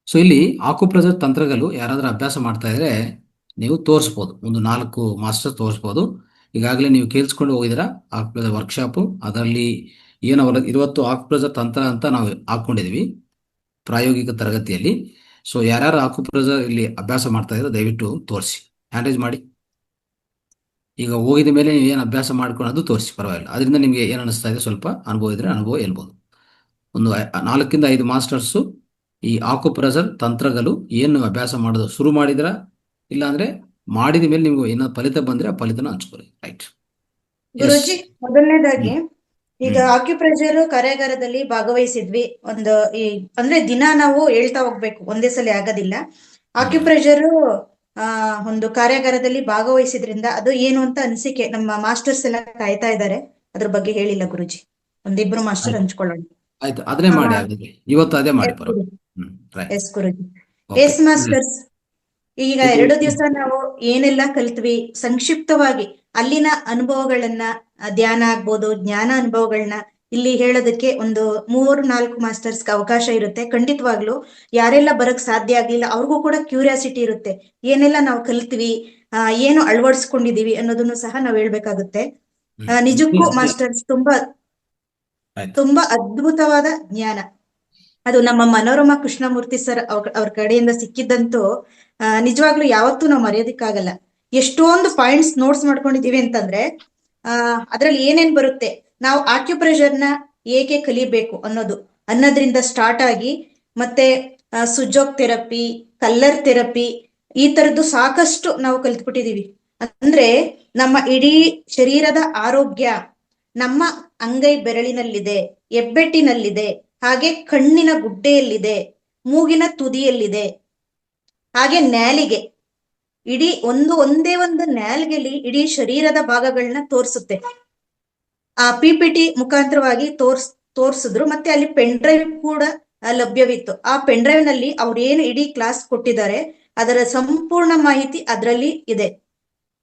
So ಇಲ್ಲಿ ಆಕುಪ್ರೆಷರ್ ತಂತ್ರಗಳು ಯಾರಾದರೂ ಅಭ್ಯಾಸ ಮಾಡ್ತಾ ಇದ್ರೆ ನೀವು ತೋರಿಸ್ಬೋದು, ಒಂದು 4 ಮಾಸ್ಟರ್ ತೋರಿಸ್ಬೋದು. ಈಗಾಗಲೇ ನೀವು ಕೇಳಿಸ್ಕೊಂಡು ಹೋಗಿದ್ದೀರಾ ಆಕುಪ್ರೆಷರ್ ವರ್ಕ್ಶಾಪು, ಅದರಲ್ಲಿ ಏನು ಅವರ 20 ಆಕುಪ್ರೆಷರ್ ತಂತ್ರ ಅಂತ ನಾವು ಹಾಕ್ಕೊಂಡಿದ್ದೀವಿ ಪ್ರಾಯೋಗಿಕ ತರಗತಿಯಲ್ಲಿ. ಸೊ ಯಾರ್ಯಾರು ಆಕುಪ್ರೆಷರ್ ಇಲ್ಲಿ ಅಭ್ಯಾಸ ಮಾಡ್ತಾ ಇದ್ರೆ ದಯವಿಟ್ಟು ತೋರಿಸಿ, ಹ್ಯಾಂಡ್ ರೈಸ್ ಮಾಡಿ. ಈಗ ಹೋಗಿದ ಮೇಲೆ ನೀವು ಏನು ಅಭ್ಯಾಸ ಮಾಡ್ಕೊಳ್ಳೋದು ತೋರಿಸಿ, ಪರವಾಗಿಲ್ಲ. ಅದರಿಂದ ನಿಮಗೆ ಏನು ಅನಿಸ್ತಾ ಇದೆ, ಸ್ವಲ್ಪ ಅನುಭವ ಇದ್ರೆ ಅನುಭವ ಹೇಳ್ಬೋದು. ಒಂದು 4 ಇಂದ 5 ಮಾಸ್ಟರ್ಸು ಈ ಆಕುಪ್ರೆಷರ್ ತಂತ್ರಗಳು ಏನು ಅಭ್ಯಾಸ ಮಾಡೋದು ಶುರು ಮಾಡಿದ್ರ, ಇಲ್ಲಾಂದ್ರೆ ಮಾಡಿದ ಮೇಲೆ ನಿಮ್ಗೆ ಏನೋ ಫಲಿತ ಬಂದ್ರೆ ಆ ಫಲಿತನ ಹಂಚ್ಕೊಳ್ಳಿ. ರೈಟ್? ಎಸ್. ಗುರುಜಿ, ಮೊದಲನೇದಾಗಿ ಹ್ಮ್ ಈಗ ಹ್ಮ್ ಆಕ್ಯುಪ್ರೆಷರ್ ಕಾರ್ಯಾಗಾರದಲ್ಲಿ ಭಾಗವಹಿಸಿದ್ವಿ. ಒಂದು ಈ ಅಂದ್ರೆ ದಿನ ನಾವು ಹೇಳ್ತಾ ಹೋಗ್ಬೇಕು, ಒಂದೇ ಸಲ ಆಗೋದಿಲ್ಲ. ಹೌದು. ಆಕ್ಯುಪ್ರೆಷರ್ ಒಂದು ಕಾರ್ಯಾಗಾರದಲ್ಲಿ ಭಾಗವಹಿಸಿದ್ರಿಂದ ಅದು ಏನು ಅಂತ ಅನಿಸಿಕೆ ನಮ್ಮ ಮಾಸ್ಟರ್ಸ್ ಎಲ್ಲ ಕಾಯ್ತಾ ಇದ್ದಾರೆ. ಅದ್ರ ಬಗ್ಗೆ ಹೇಳಿಲ್ಲ ಗುರುಜಿ, ಒಂದಿಬ್ರು ಮಾಸ್ಟರ್ ಆಯ್ತು ಹಂಚ್ಕೊಳ್ಳೋಣ. ಆಯ್ತು, ಅದನ್ನೇ ಆ, ಮಾಡಿ. ಹಾಗಾದ್ರೆ ಇವತ್ತು ಅದೇ ಮಾಡಿ, ಎಸ್ ಪರವಾಗಿಲ್ಲ. Guruji. Right. Yes Guruji. Okay. Yes masters. ಈಗ ಇದು 2 ದಿವಸ ನಾವು ಏನೆಲ್ಲ ಕಲ್ತ್ವಿ ಸಂಕ್ಷಿಪ್ತವಾಗಿ ಅಲ್ಲಿನ ಅನುಭವಗಳನ್ನ, ಧ್ಯಾನ ಆಗ್ಬೋದು, ಜ್ಞಾನ ಅನುಭವಗಳನ್ನ ಇಲ್ಲಿ ಹೇಳೋದಕ್ಕೆ ಒಂದು 3-4 ಮಾಸ್ಟರ್ಸ್ಗೆ ಅವಕಾಶ ಇರುತ್ತೆ. ಖಂಡಿತವಾಗ್ಲು ಯಾರೆಲ್ಲ ಬರಕ್ ಸಾಧ್ಯ ಆಗ್ಲಿಲ್ಲ ಅವ್ರಿಗೂ ಕೂಡ ಕ್ಯೂರಿಯಾಸಿಟಿ ಇರುತ್ತೆ, ಏನೆಲ್ಲ ನಾವು ಕಲ್ತ್ವಿ, ಏನು ಅಳವಡಿಸ್ಕೊಂಡಿದೀವಿ ಅನ್ನೋದನ್ನು ಸಹ ನಾವು ಹೇಳ್ಬೇಕಾಗುತ್ತೆ. ನಿಜಕ್ಕೂ ಮಾಸ್ಟರ್ಸ್ ತುಂಬಾ ಆಯ್ತು. ತುಂಬಾ ಅದ್ಭುತವಾದ ಜ್ಞಾನ. ಅದು ನಮ್ಮ ಮನೋರಮಾ ಕೃಷ್ಣಮೂರ್ತಿ ಸರ್ ಅವ್ರ ಕಡೆಯಿಂದ ಸಿಕ್ಕಿದ್ದಂತೂ ನಿಜವಾಗ್ಲೂ ಯಾವತ್ತೂ ನಾವು ಮರೆಯೋದಿಕ್ಕಾಗಲ್ಲ. ಎಷ್ಟೊಂದು ಪಾಯಿಂಟ್ಸ್ ನೋಟ್ಸ್ ಮಾಡ್ಕೊಂಡಿದೀವಿ ಅಂತಂದ್ರೆ ಅದ್ರಲ್ಲಿ ಏನೇನ್ ಬರುತ್ತೆ, ನಾವು ಆಕ್ಯುಪ್ರೆಷರ್ನ ಹೇಗೆ ಕಲಿಬೇಕು ಅನ್ನೋದ್ರಿಂದ ಸ್ಟಾರ್ಟ್ ಆಗಿ ಮತ್ತೆ ಸುಜೋಗ್ ಥೆರಪಿ, ಕಲ್ಲರ್ ಥೆರಪಿ, ಈ ತರದ್ದು ಸಾಕಷ್ಟು ನಾವು ಕಲ್ತ್ಬಿಟ್ಟಿದೀವಿ. ಅಂದ್ರೆ ನಮ್ಮ ಇಡೀ ಶರೀರದ ಆರೋಗ್ಯ ನಮ್ಮ ಅಂಗೈ ಬೆರಳಿನಲ್ಲಿದೆ, ಹೆಬ್ಬೆಟ್ಟಿನಲ್ಲಿದೆ, ಹಾಗೆ ಕಣ್ಣಿನ ಗುಡ್ಡೆಯಲ್ಲಿದೆ, ಮೂಗಿನ ತುದಿಯಲ್ಲಿದೆ, ಹಾಗೆ ನ್ಯಾಲಿಗೆ. ಇಡೀ ಒಂದೇ ಒಂದು ನ್ಯಾಲ್ಗೆಲಿ ಇಡೀ ಶರೀರದ ಭಾಗಗಳನ್ನ ತೋರಿಸುತ್ತೆ. ಆ PPT ಮುಖಾಂತರವಾಗಿ ತೋರ್ಸಿದ್ರು. ಮತ್ತೆ ಅಲ್ಲಿ ಪೆನ್ ಡ್ರೈವ್ ಕೂಡ ಲಭ್ಯವಿತ್ತು. ಆ ಪೆನ್ ಡ್ರೈವ್ ನಲ್ಲಿ ಅವ್ರೇನು ಇಡೀ ಕ್ಲಾಸ್ ಕೊಟ್ಟಿದ್ದಾರೆ ಅದರ ಸಂಪೂರ್ಣ ಮಾಹಿತಿ ಅದರಲ್ಲಿ ಇದೆ.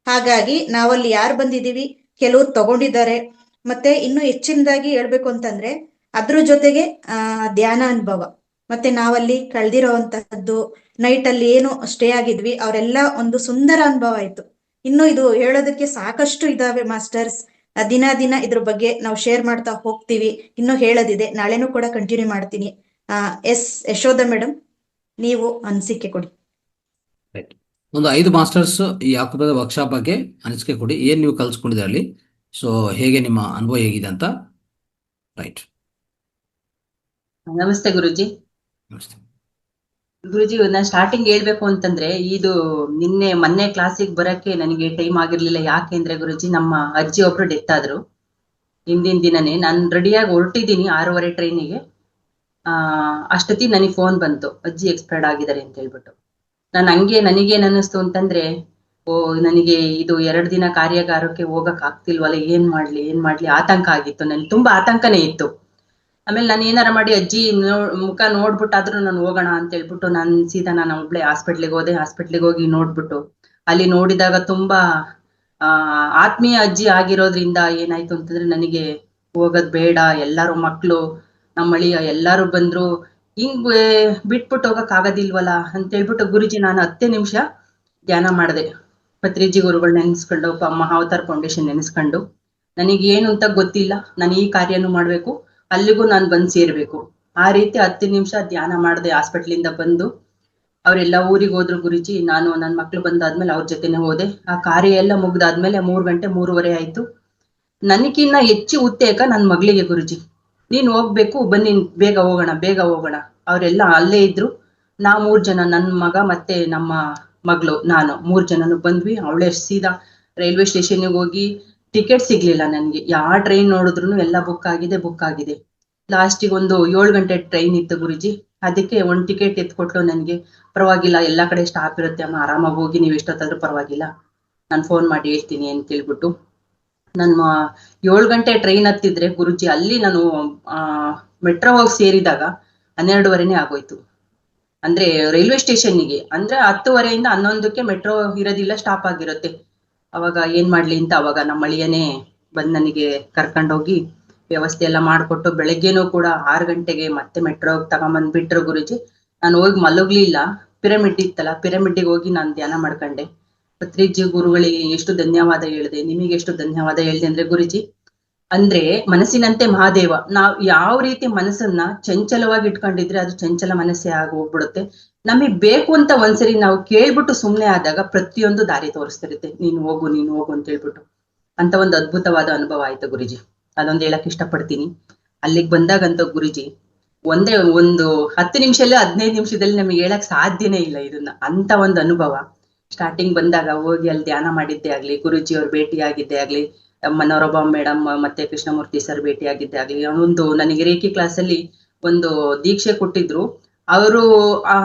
ಹಾಗಾಗಿ ನಾವಲ್ಲಿ ಯಾರು ಬಂದಿದೀವಿ, ಕೆಲವ್ರು ತಗೊಂಡಿದ್ದಾರೆ. ಮತ್ತೆ ಇನ್ನು ಹೆಚ್ಚಿನದಾಗಿ ಹೇಳ್ಬೇಕು ಅಂತಂದ್ರೆ ಅದ್ರ ಜೊತೆಗೆ ಧ್ಯಾನ ಅನುಭವ, ಮತ್ತೆ ನಾವಲ್ಲಿ ಕಳೆದಿರೋವಂತಹದ್ದು, ನೈಟ್ ಅಲ್ಲಿ ಏನು ಸ್ಟೇ ಆಗಿದ್ವಿ ಅವರೆಲ್ಲ ಒಂದು ಸುಂದರ ಅನುಭವ ಆಯ್ತು. ಇನ್ನು ಇದು ಹೇಳೋದಕ್ಕೆ ಸಾಕಷ್ಟು ಇದಾವೆ ಮಾಸ್ಟರ್ಸ್. ದಿನ ದಿನ ಇದ್ರ ಬಗ್ಗೆ ನಾವು ಶೇರ್ ಮಾಡ್ತಾ ಹೋಗ್ತೀವಿ. ಇನ್ನು ಹೇಳೋದಿದೆ, ನಾಳೆನೂ ಕೂಡ ಕಂಟಿನ್ಯೂ ಮಾಡ್ತೀನಿ. ಎಸ್ ಯಶೋಧ ಮೇಡಮ್, ನೀವು ಅನಿಸಿಕೆ ಕೊಡಿ. ರೈಟ್. ಒಂದು 5 ಮಾಸ್ಟರ್ಸ್ ಈ ಆಕುಪ್ರೆಷರ್ ವರ್ಕ್ಶಾಪ್ ಬಗ್ಗೆ ಅನಿಸಿಕೆ ಕೊಡಿ, ಏನು ನೀವು ಕಲ್ಸ್ಕೊಂಡಿದ್ದೀರಿ ಅಲ್ಲಿ, ಸೊ ಹೇಗೆ ನಿಮ್ಮ ಅನುಭವ ಹೇಗಿದೆ ಅಂತ. ರೈಟ್. ನಮಸ್ತೆ ಗುರುಜಿ. ನಮಸ್ತೆ ಗುರುಜಿ, ನಾನು ಸ್ಟಾರ್ಟಿಂಗ್ ಹೇಳ್ಬೇಕು ಅಂತಂದ್ರೆ ಇದು ಮೊನ್ನೆ ಕ್ಲಾಸಿಗೆ ಬರಕ್ಕೆ ನನಗೆ ಟೈಮ್ ಆಗಿರ್ಲಿಲ್ಲ. ಯಾಕೆಂದ್ರೆ ಗುರುಜಿ, ನಮ್ಮ ಅಜ್ಜಿ ಒಬ್ರು ಡೆತ್ ಆದ್ರು ಹಿಂದಿನ ದಿನನೇ. ನಾನು ರೆಡಿಯಾಗಿ ಹೊರಟಿದ್ದೀನಿ 6:30 ಟ್ರೈನಿಗೆ. ಅಷ್ಟೊತ್ತಿಗೆ ನನಗೆ ಫೋನ್ ಬಂತು, ಅಜ್ಜಿ ಎಕ್ಸ್ಪೈರ್ಡ್ ಆಗಿದ್ದಾರೆ ಅಂತ ಹೇಳ್ಬಿಟ್ಟು. ನನಗೇನ್ ಅನ್ನಿಸ್ತು ಅಂತಂದ್ರೆ, ನನಗೆ ಇದು 2 ದಿನ ಕಾರ್ಯಾಗಾರಕ್ಕೆ ಹೋಗಕ್ ಆಗ್ತಿಲ್ವಲ್ಲ, ಏನ್ ಮಾಡ್ಲಿ ಆತಂಕ ಆಗಿತ್ತು. ನನ್ಗೆ ತುಂಬಾ ಆತಂಕನೇ ಇತ್ತು. ಆಮೇಲೆ ನಾನು ಏನಾರ ಮಾಡಿ ಅಜ್ಜಿ ಮುಖ ನೋಡ್ಬಿಟ್ಟಾದ್ರೂ ನಾನು ಹೋಗೋಣ ಅಂತ ಹೇಳ್ಬಿಟ್ಟು ನಾನು ಒಬ್ಳೆ ಹಾಸ್ಪಿಟ್ಲಿಗೆ ಹೋದೆ. ಹಾಸ್ಪಿಟ್ಲಿಗೆ ಹೋಗಿ ನೋಡ್ಬಿಟ್ಟು ಅಲ್ಲಿ ನೋಡಿದಾಗ ತುಂಬಾ ಆತ್ಮೀಯ ಅಜ್ಜಿ ಆಗಿರೋದ್ರಿಂದ ಏನಾಯ್ತು ಅಂತಂದ್ರೆ, ನನಗೆ ಹೋಗೋದ್ ಬೇಡ, ಎಲ್ಲಾರು ಮಕ್ಳು ನಮ್ಮ ಅಳಿಯ ಎಲ್ಲಾರು ಬಂದ್ರು, ಹಿಂಗ್ ಬಿಟ್ಬಿಟ್ಟು ಹೋಗಕ್ ಆಗೋದಿಲ್ವಲ್ಲ ಅಂತ ಹೇಳ್ಬಿಟ್ಟು ಗುರುಜಿ ನಾನು 10 ನಿಮಿಷ ಧ್ಯಾನ ಮಾಡಿದೆ. ಪತ್ರಿಜಿ ಗುರುಗಳು ನೆನೆಸ್ಕೊಂಡು, ಮಹಾವತಾರ್ ಫೌಂಡೇಶನ್ ನೆನೆಸ್ಕೊಂಡು, ನನಗೆ ಏನು ಅಂತ ಗೊತ್ತಿಲ್ಲ, ನಾನು ಈ ಕಾರ್ಯನೂ ಮಾಡ್ಬೇಕು, ಅಲ್ಲಿಗೂ ನಾನು ಬಂದು ಸೇರ್ಬೇಕು. ಆ ರೀತಿ 10 ನಿಮಿಷ ಧ್ಯಾನ ಮಾಡಿದೆ. ಹಾಸ್ಪಿಟ್ಲಿಂದ ಬಂದು ಅವರೆಲ್ಲ ಊರಿಗೆ ಹೋದ್ರು ಗುರುಜಿ. ನಾನು ನನ್ನ ಮಕ್ಳು ಬಂದಾದ್ಮೇಲೆ ಅವ್ರ ಜೊತೆನೆ ಹೋದೆ. ಆ ಕಾರ್ಯ ಎಲ್ಲ ಮುಗ್ದಾದ್ಮೇಲೆ 3 ಗಂಟೆ 3:30 ಆಯ್ತು. ನನಗಿನ್ನ ಹೆಚ್ಚು ಉತ್ತೇಕ ನನ್ನ ಮಗಳಿಗೆ, ಗುರುಜಿ ನೀನ್ ಹೋಗ್ಬೇಕು, ಬನ್ನಿ ಬೇಗ ಹೋಗೋಣ. ಅವರೆಲ್ಲ ಅಲ್ಲೇ ಇದ್ರು. ನಾವು 3 ಜನ, ನನ್ನ ಮಗ ಮತ್ತೆ ನಮ್ಮ ಮಗಳು, ನಾನು 3 ಜನನು ಬಂದ್ವಿ. ಅವಳೇ ಸೀದಾ ರೈಲ್ವೆ ಸ್ಟೇಷನ್ಗೆ ಹೋಗಿ ಟಿಕೆಟ್ ಸಿಗ್ಲಿಲ್ಲ ನನ್ಗೆ. ಯಾವ ಟ್ರೈನ್ ನೋಡಿದ್ರು ಎಲ್ಲ ಬುಕ್ ಆಗಿದೆ. ಲಾಸ್ಟಿಗೆ ಒಂದು 7 ಗಂಟೆ ಟ್ರೈನ್ ಇತ್ತು ಗುರುಜಿ. ಅದಕ್ಕೆ ಒಂದು ಟಿಕೆಟ್ ಎತ್ಕೊಟ್ಲು ನನ್ಗೆ. ಪರವಾಗಿಲ್ಲ, ಎಲ್ಲಾ ಕಡೆ ಸ್ಟಾಪ್ ಇರುತ್ತೆ ಅಮ್ಮ, ಆರಾಮಾಗಿ ಹೋಗಿ, ನೀವು ಎಷ್ಟೊತ್ತಾದ್ರೂ ಪರವಾಗಿಲ್ಲ, ನಾನು ಫೋನ್ ಮಾಡಿ ಹೇಳ್ತೀನಿ ಅಂತ ಹೇಳ್ಬಿಟ್ಟು ನನ್ನ 7 ಗಂಟೆ ಟ್ರೈನ್ ಹತ್ತಿದ್ರೆ ಗುರುಜಿ, ಅಲ್ಲಿ ನಾನು ಮೆಟ್ರೋ ಹೋಗಿ ಸೇರಿದಾಗ 12:30ನೇ ಆಗೋಯ್ತು. ಅಂದ್ರೆ ರೈಲ್ವೆ ಸ್ಟೇಷನ್ನಿಗೆ ಅಂದ್ರೆ 10:30 11ಕ್ಕೆ ಮೆಟ್ರೋ ಇರೋದಿಲ್ಲ, ಸ್ಟಾಪ್ ಆಗಿರುತ್ತೆ. ಅವಾಗ ಏನ್ ಮಾಡ್ಲಿ ಅಂತ ಅವಾಗ ನಮ್ಮ ಅಳಿಯನೇ ಬಂದ್ ನನಗೆ ಕರ್ಕೊಂಡೋಗಿ ವ್ಯವಸ್ಥೆ ಎಲ್ಲ ಮಾಡ್ಕೊಟ್ಟು, ಬೆಳಗ್ಗೆನೂ ಕೂಡ 6 ಗಂಟೆಗೆ ಮತ್ತೆ ಮೆಟ್ರೋ ತಗೊಂಬಂದ್ಬಿಟ್ರು ಗುರುಜಿ. ನಾನು ಹೋಗಿ ಮಲಗ್ಲಿಲ್ಲ. ಪಿರಮಿಡ್ ಇತ್ತಲ್ಲ, ಪಿರಮಿಡ್ಗೆ ಹೋಗಿ ನಾನು ಧ್ಯಾನ ಮಾಡ್ಕೊಂಡೆ. ಪತ್ರಿಜಿ ಗುರುಗಳಿಗೆ ಎಷ್ಟು ಧನ್ಯವಾದ ಹೇಳಿದೆ, ನಿಮಗೆ ಎಷ್ಟು ಧನ್ಯವಾದ ಹೇಳಿದೆ ಅಂದ್ರೆ ಗುರುಜಿ, ಅಂದ್ರೆ ಮನಸ್ಸಿನಂತೆ ಮಹಾದೇವ. ನಾವು ಯಾವ ರೀತಿ ಮನಸ್ಸನ್ನ ಚಂಚಲವಾಗಿ ಇಟ್ಕೊಂಡಿದ್ರೆ ಅದು ಚಂಚಲ ಮನಸ್ಸೇ ಆಗಿ ಹೋಗ್ಬಿಡುತ್ತೆ. ನಮಗ್ ಬೇಕು ಅಂತ ಒಂದ್ಸರಿ ನಾವು ಕೇಳ್ಬಿಟ್ಟು ಸುಮ್ನೆ ಆದಾಗ ಪ್ರತಿಯೊಂದು ದಾರಿ ತೋರಿಸ್ತಿರುತ್ತೆ. ನೀನು ಹೋಗು ಅಂತ ಹೇಳ್ಬಿಟ್ಟು. ಅಂತ ಒಂದು ಅದ್ಭುತವಾದ ಅನುಭವ ಆಯ್ತು ಗುರುಜಿ. ಅದೊಂದು ಹೇಳಕ್ ಇಷ್ಟಪಡ್ತೀನಿ. ಅಲ್ಲಿಗೆ ಬಂದಾಗಂತ ಗುರುಜಿ ಒಂದು 10 ನಿಮಿಷದಲ್ಲಿ 15 ನಿಮಿಷದಲ್ಲಿ ನಮಗೆ ಹೇಳಕ್ ಸಾಧ್ಯನೇ ಇಲ್ಲ ಇದನ್ನ. ಅಂತ ಒಂದು ಅನುಭವ. ಸ್ಟಾರ್ಟಿಂಗ್ ಬಂದಾಗ ಹೋಗಿ ಅಲ್ಲಿ ಧ್ಯಾನ ಮಾಡಿದ್ದೆ ಆಗ್ಲಿ, ಗುರುಜಿ ಅವ್ರು ಭೇಟಿ ಆಗಿದ್ದೆ ಆಗ್ಲಿ, ಮನೋರಮಾ ಮೇಡಮ್ ಮತ್ತೆ ಕೃಷ್ಣಮೂರ್ತಿ ಸರ್ ಭೇಟಿ ಆಗಿದ್ದೆ ಆಗ್ಲಿ, ಒಂದು ನನಗೆ ರೇಖಿ ಕ್ಲಾಸ್ ಅಲ್ಲಿ ಒಂದು ದೀಕ್ಷೆ ಕೊಟ್ಟಿದ್ರು. ಅವರು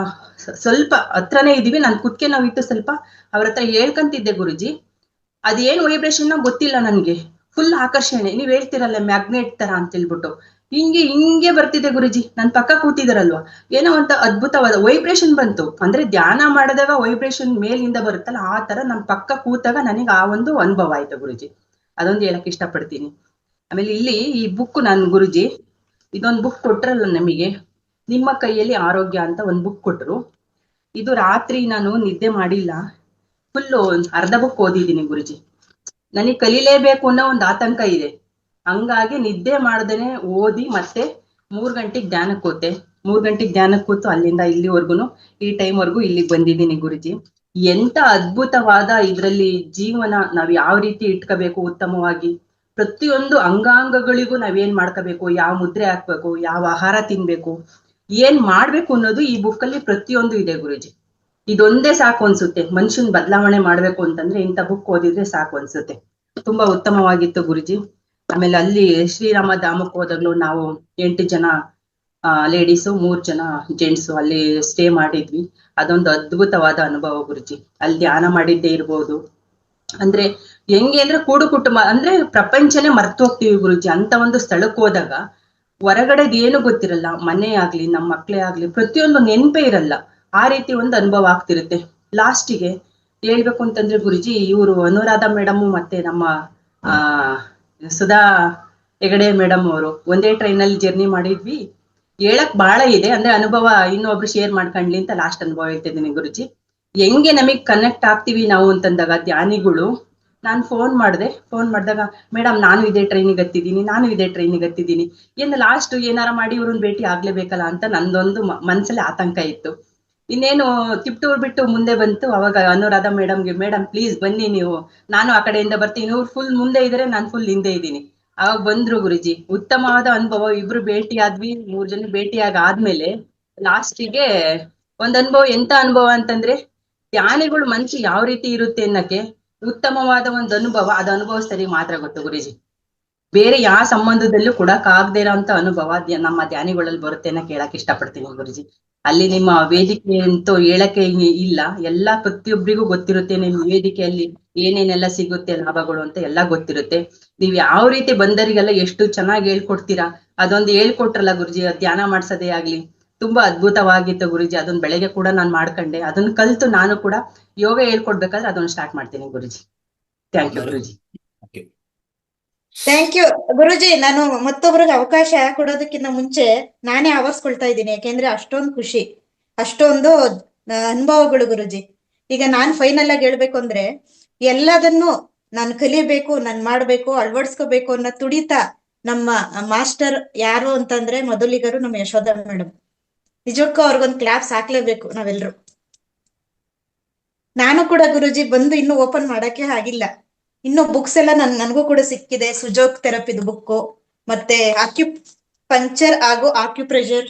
ಸ್ವಲ್ಪ ಹತ್ರನೇ ಇದೀವಿ, ನಾನು ಕುತ್ಕೆ ನೋವಿತ್ತು ಸ್ವಲ್ಪ, ಅವ್ರ ಹತ್ರ ಹೇಳ್ಕಂತಿದ್ದೆ ಗುರುಜಿ. ಅದೇನ್ ವೈಬ್ರೇಷನ್ ಗೊತ್ತಿಲ್ಲ ನನ್ಗೆ, ಫುಲ್ ಆಕರ್ಷಣೆ. ನೀವ್ ಹೇಳ್ತಿರಲ್ಲ ಮ್ಯಾಗ್ನೆಟ್ ತರ ಅಂತ ಹೇಳ್ಬಿಟ್ಟು, ಹಿಂಗೆ ಬರ್ತಿದೆ ಗುರುಜಿ. ನನ್ ಪಕ್ಕ ಕೂತಿದಾರಲ್ವಾ, ಏನೋ ಅಂತ ಅದ್ಭುತವಾದ ವೈಬ್ರೇಷನ್ ಬಂತು. ಅಂದ್ರೆ ಧ್ಯಾನ ಮಾಡಿದಾಗ ವೈಬ್ರೇಷನ್ ಮೇಲಿಂದ ಬರುತ್ತಲ್ಲ, ಆ ತರ ನನ್ ಪಕ್ಕ ಕೂತಾಗ ನನಗೆ ಆ ಒಂದು ಅನುಭವ ಆಯ್ತು ಗುರುಜಿ. ಅದೊಂದು ಹೇಳಕ್ ಇಷ್ಟಪಡ್ತೀನಿ. ಆಮೇಲೆ ಇಲ್ಲಿ ಈ ಬುಕ್ ನಾನು ಗುರುಜಿ, ಇದೊಂದು ಬುಕ್ ಕೊಟ್ರಲ್ಲ ನಮಗೆ, ನಿಮ್ಮ ಕೈಯಲ್ಲಿ ಆರೋಗ್ಯ ಅಂತ ಒಂದು ಬುಕ್ ಕೊಟ್ರು. ಇದು ರಾತ್ರಿ ನಾನು ನಿದ್ದೆ ಮಾಡಿಲ್ಲ, ಫುಲ್ಲು ಅರ್ಧ ಬುಕ್ ಓದಿದ್ದೀನಿ ಗುರುಜಿ. ನನಗೆ ಕಲೀಲೇಬೇಕು ಅನ್ನೋ ಒಂದು ಆತಂಕ ಇದೆ. ಹಂಗಾಗಿ ನಿದ್ದೆ ಮಾಡ್ದೇನೆ ಓದಿ ಮತ್ತೆ 3 ಗಂಟೆಗೆ ಧ್ಯಾನಕ್ಕೆ ಕೂತೆ. 3 ಗಂಟೆಗೆ ಧ್ಯಾನಕ್ಕೆ ಕೂತು ಅಲ್ಲಿಂದ ಇಲ್ಲಿವರೆಗೂ ಈ ಟೈಮ್ ವರ್ಗು ಇಲ್ಲಿಗೆ ಬಂದಿದ್ದೀನಿ ಗುರುಜಿ. ಎಂತ ಅದ್ಭುತವಾದ ಇದ್ರಲ್ಲಿ ಜೀವನ ನಾವ್ ಯಾವ ರೀತಿ ಇಟ್ಕೋಬೇಕು ಉತ್ತಮವಾಗಿ, ಪ್ರತಿಯೊಂದು ಅಂಗಾಂಗಗಳಿಗೂ ನಾವೇನ್ ಮಾಡ್ಕೋಬೇಕು, ಯಾವ ಮುದ್ರೆ ಹಾಕ್ಬೇಕು, ಯಾವ ಆಹಾರ ತಿನ್ಬೇಕು, ಏನ್ ಮಾಡ್ಬೇಕು ಅನ್ನೋದು ಈ ಬುಕ್ಕಲ್ಲಿ ಪ್ರತಿಯೊಂದು ಇದೆ ಗುರುಜಿ. ಇದೊಂದೇ ಸಾಕು ಅನ್ಸುತ್ತೆ. ಮನುಷ್ಯನ್ ಬದಲಾವಣೆ ಮಾಡ್ಬೇಕು ಅಂತಂದ್ರೆ ಇಂಥ ಬುಕ್ ಓದಿದ್ರೆ ಸಾಕು ಅನ್ಸುತ್ತೆ. ತುಂಬಾ ಉತ್ತಮವಾಗಿತ್ತು ಗುರುಜಿ. ಆಮೇಲೆ ಅಲ್ಲಿ ಶ್ರೀರಾಮ ಧಾಮಕ್ಕೆ ಹೋದಾಗ್ಲೂ ನಾವು 8 ಜನ ಲೇಡೀಸು 3 ಜನ ಜೆಂಟ್ಸು ಅಲ್ಲಿ ಸ್ಟೇ ಮಾಡಿದ್ವಿ. ಅದೊಂದು ಅದ್ಭುತವಾದ ಅನುಭವ ಗುರುಜಿ. ಅಲ್ಲಿ ಧ್ಯಾನ ಮಾಡಿದ್ದೇ ಇರ್ಬೋದು. ಅಂದ್ರೆ ಹೆಂಗೆ ಅಂದ್ರೆ ಕೂಡು ಕುಟುಂಬ ಅಂದ್ರೆ ಪ್ರಪಂಚನೇ ಮರ್ತು ಹೋಗ್ತೀವಿ ಗುರುಜಿ. ಅಂತ ಒಂದು ಸ್ಥಳಕ್ಕೆ ಹೋದಾಗ ಹೊರಗಡೆದ್ ಏನು ಗೊತ್ತಿರಲ್ಲ, ಮನೆ ಆಗ್ಲಿ ನಮ್ಮ ಮಕ್ಳೇ ಆಗ್ಲಿ ಪ್ರತಿಯೊಂದು ನೆನ್ಪೇ ಇರಲ್ಲ. ಆ ರೀತಿ ಒಂದು ಅನುಭವ ಆಗ್ತಿರುತ್ತೆ. ಲಾಸ್ಟಿಗೆ ಹೇಳ್ಬೇಕು ಅಂತಂದ್ರೆ ಗುರುಜಿ, ಇವರು ಅನುರಾಧ ಮೇಡಮ್ ಮತ್ತೆ ನಮ್ಮ ಸುಧಾ ಹೆಗಡೆ ಮೇಡಮ್ ಅವರು ಒಂದೇ ಟ್ರೈನ್ ಅಲ್ಲಿ ಜರ್ನಿ ಮಾಡಿದ್ವಿ. ಹೇಳಕ್ ಬಹಳ ಇದೆ, ಅಂದ್ರೆ ಅನುಭವ ಇನ್ನೊಬ್ರು ಶೇರ್ ಮಾಡ್ಕೊಂಡ್ಲಿ ಅಂತ ಲಾಸ್ಟ್ ಅನುಭವ ಹೇಳ್ತಿದ್ದೀನಿ ಗುರುಜಿ. ಹೆಂಗೆ ನಮಗ್ ಕನೆಕ್ಟ್ ಆಗ್ತೀವಿ ನಾವು ಅಂತಂದಾಗ ಧ್ಯಾನಿಗಳು, ನಾನ್ ಫೋನ್ ಮಾಡಿದಾಗ ಮೇಡಮ್ ನಾನು ಇದೇ ಟ್ರೈನಿಗೆ ಹತ್ತಿದ್ದೀನಿ, ಏನು ಲಾಸ್ಟ್ ಏನಾರ ಮಾಡಿ ಇವ್ರನ್ನ ಭೇಟಿ ಆಗ್ಲೇಬೇಕಲ್ಲ ಅಂತ ನಂದೊಂದು ಮನ್ಸಲ್ಲಿ ಆತಂಕ ಇತ್ತು. ಇನ್ನೇನು ತಿಪ್ಟೂರ್ ಬಿಟ್ಟು ಮುಂದೆ ಬಂತು. ಅವಾಗ ಅನುರಾಧ ಮೇಡಮ್ಗೆ, ಮೇಡಮ್ ಪ್ಲೀಸ್ ಬನ್ನಿ ನೀವು, ನಾನು ಆ ಕಡೆಯಿಂದ ಬರ್ತೀನಿ, ಇವ್ರು ಫುಲ್ ಮುಂದೆ ಇದ್ರೆ ನಾನು ಫುಲ್ ಹಿಂದೆ ಇದ್ದೀನಿ. ಅವಾಗ ಬಂದ್ರು ಗುರುಜಿ. ಉತ್ತಮವಾದ ಅನುಭವ. ಇಬ್ರು ಭೇಟಿ ಆದ್ವಿ, 3 ಜನ ಆದ್ಮೇಲೆ ಲಾಸ್ಟಿಗೆ ಒಂದ್ ಅನುಭವ. ಎಂತ ಅನುಭವ ಅಂತಂದ್ರೆ, ಧ್ಯಾನಿಗಳು ಮನ್ಸು ಯಾವ ರೀತಿ ಇರುತ್ತೆ ಅನ್ನಕ್ಕೆ ಉತ್ತಮವಾದ ಒಂದು ಅನುಭವ. ಅದು ಅನುಭವಿಸ್ತರಿ ಮಾತ್ರ ಗೊತ್ತು ಗುರುಜಿ. ಬೇರೆ ಯಾವ ಸಂಬಂಧದಲ್ಲೂ ಕೊಡಕ್ ಆಗದೆ ಇರೋಂತ ಅನುಭವ ನಮ್ಮ ಧ್ಯಾನಿಗಳಲ್ಲಿ ಬರುತ್ತೆ ಅನ್ನೋ ಕೇಳಕ್ ಇಷ್ಟಪಡ್ತೀನಿ ಗುರುಜಿ. ಅಲ್ಲಿ ನಿಮ್ಮ ವೇದಿಕೆ ಅಂತೂ ಹೇಳಕ್ಕೆ ಇಲ್ಲ, ಎಲ್ಲಾ ಪ್ರತಿಯೊಬ್ಬರಿಗೂ ಗೊತ್ತಿರುತ್ತೆ. ನಿಮ್ ವೇದಿಕೆಯಲ್ಲಿ ಏನೇನೆಲ್ಲ ಸಿಗುತ್ತೆ ಲಾಭಗಳು ಅಂತ ಎಲ್ಲ ಗೊತ್ತಿರುತ್ತೆ. ನೀವ್ ಯಾವ ರೀತಿ ಬಂದರಿಗೆಲ್ಲ ಎಷ್ಟು ಚೆನ್ನಾಗಿ ಹೇಳ್ಕೊಡ್ತೀರಾ. ಅದೊಂದು ಹೇಳ್ಕೊಟ್ರಲ್ಲ ಗುರುಜಿ, ಧ್ಯಾನ ಮಾಡ್ಸೋದೇ ಆಗ್ಲಿ ತುಂಬಾ ಅದ್ಭುತವಾಗಿತ್ತು ಗುರುಜಿ. ಅದನ್ನ ಬೆಳಗ್ಗೆ ಕೂಡ ನಾನು ಮಾಡ್ಕೊಂಡೆ. ಅದನ್ನ ಕಲ್ತು ನಾನು ಕೂಡ ಯೋಗ ಹೇಳ್ಕೊಡ್ಬೇಕಾದ್ರೆ ಅದನ್ನ ಸ್ಟಾರ್ಟ್ ಮಾಡ್ತೀನಿ Guruji. Thank you Guruji. Thank you Guruji. ನಾನು ಮತ್ತೊಬ್ರಿಗೆ ಅವಕಾಶ ಕೊಡೋದಕ್ಕಿಂತ ಮುಂಚೆ ನಾನೇ ಆವರಿಸ್ಕೊಳ್ತಾ ಇದ್ದೀನಿ, ಯಾಕೆಂದ್ರೆ ಅಷ್ಟೊಂದು ಖುಷಿ, ಅಷ್ಟೊಂದು ಅನುಭವಗಳು ಗುರುಜಿ. ಈಗ ನಾನ್ ಫೈನಲ್ ಆಗಿ ಹೇಳ್ಬೇಕು ಅಂದ್ರೆ, ಎಲ್ಲದನ್ನು ನಾನು ಕಲಿಬೇಕು, ನಾನ್ ಮಾಡ್ಬೇಕು, ಅಳವಡಿಸ್ಕೋಬೇಕು ಅನ್ನೋ ತುಡಿತ ನಮ್ಮ ಮಾಸ್ಟರ್ ಯಾರು ಅಂತಂದ್ರೆ ಮೊದಲಿಗರು ನಮ್ಮ ಯಶೋಧ ಮೇಡಮ್. ನಿಜಕ್ಕೂ ಅವ್ರಿಗೊಂದು ಕ್ಲಾಪ್ಸ್ ಹಾಕ್ಲೇಬೇಕು ನಾವೆಲ್ರು. ನಾನು ಕೂಡ ಗುರುಜಿ ಬಂದು ಇನ್ನು ಓಪನ್ ಮಾಡಕ್ಕೆ ಆಗಿಲ್ಲ. ಇನ್ನು ಬುಕ್ಸ್ ಎಲ್ಲ ನನಗೂ ಕೂಡ ಸಿಕ್ಕಿದೆ. ಸುಜೋಗ್ ಥೆರಪಿದು ಬುಕ್ಕು, ಮತ್ತೆ ಪಂಕ್ಚರ್ ಹಾಗೂ ಆಕ್ಯುಪ್ರೆಷರ್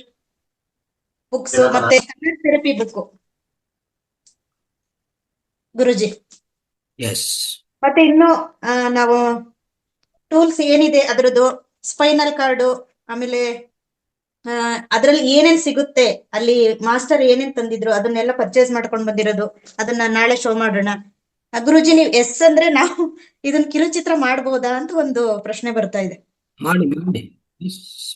ಬುಕ್ಸ್, ಮತ್ತೆ ಥೆರಪಿ ಬುಕ್ಕು ಗುರುಜಿ. ಮತ್ತೆ ಇನ್ನು ನಾವು ಟೂಲ್ಸ್ ಏನಿದೆ ಅದ್ರದ್ದು, ಸ್ಪೈನಲ್ ಕಾರ್ಡು, ಆಮೇಲೆ ಅದ್ರಲ್ಲಿ ಏನೇನ್ ಸಿಗುತ್ತೆ, ಅಲ್ಲಿ ಮಾಸ್ಟರ್ ಏನೇನ್ ತಂದಿದ್ರು ಅದನ್ನೆಲ್ಲ ಪರ್ಚೇಸ್ ಮಾಡ್ಕೊಂಡ್ ಬಂದಿರೋದು, ಅದನ್ನ ನಾಳೆ ಶೋ ಮಾಡೋಣ. ಗುರುಜಿ ನೀವ್ ಎಸ್ ಅಂದ್ರೆ ನಾವು ಇದನ್ನ ಕಿರುಚಿತ್ರ ಮಾಡಬಹುದಾ ಅಂತ ಒಂದು ಪ್ರಶ್ನೆ ಬರ್ತಾ ಇದೆ. ಮಾಡಿ ಮಾಡಿ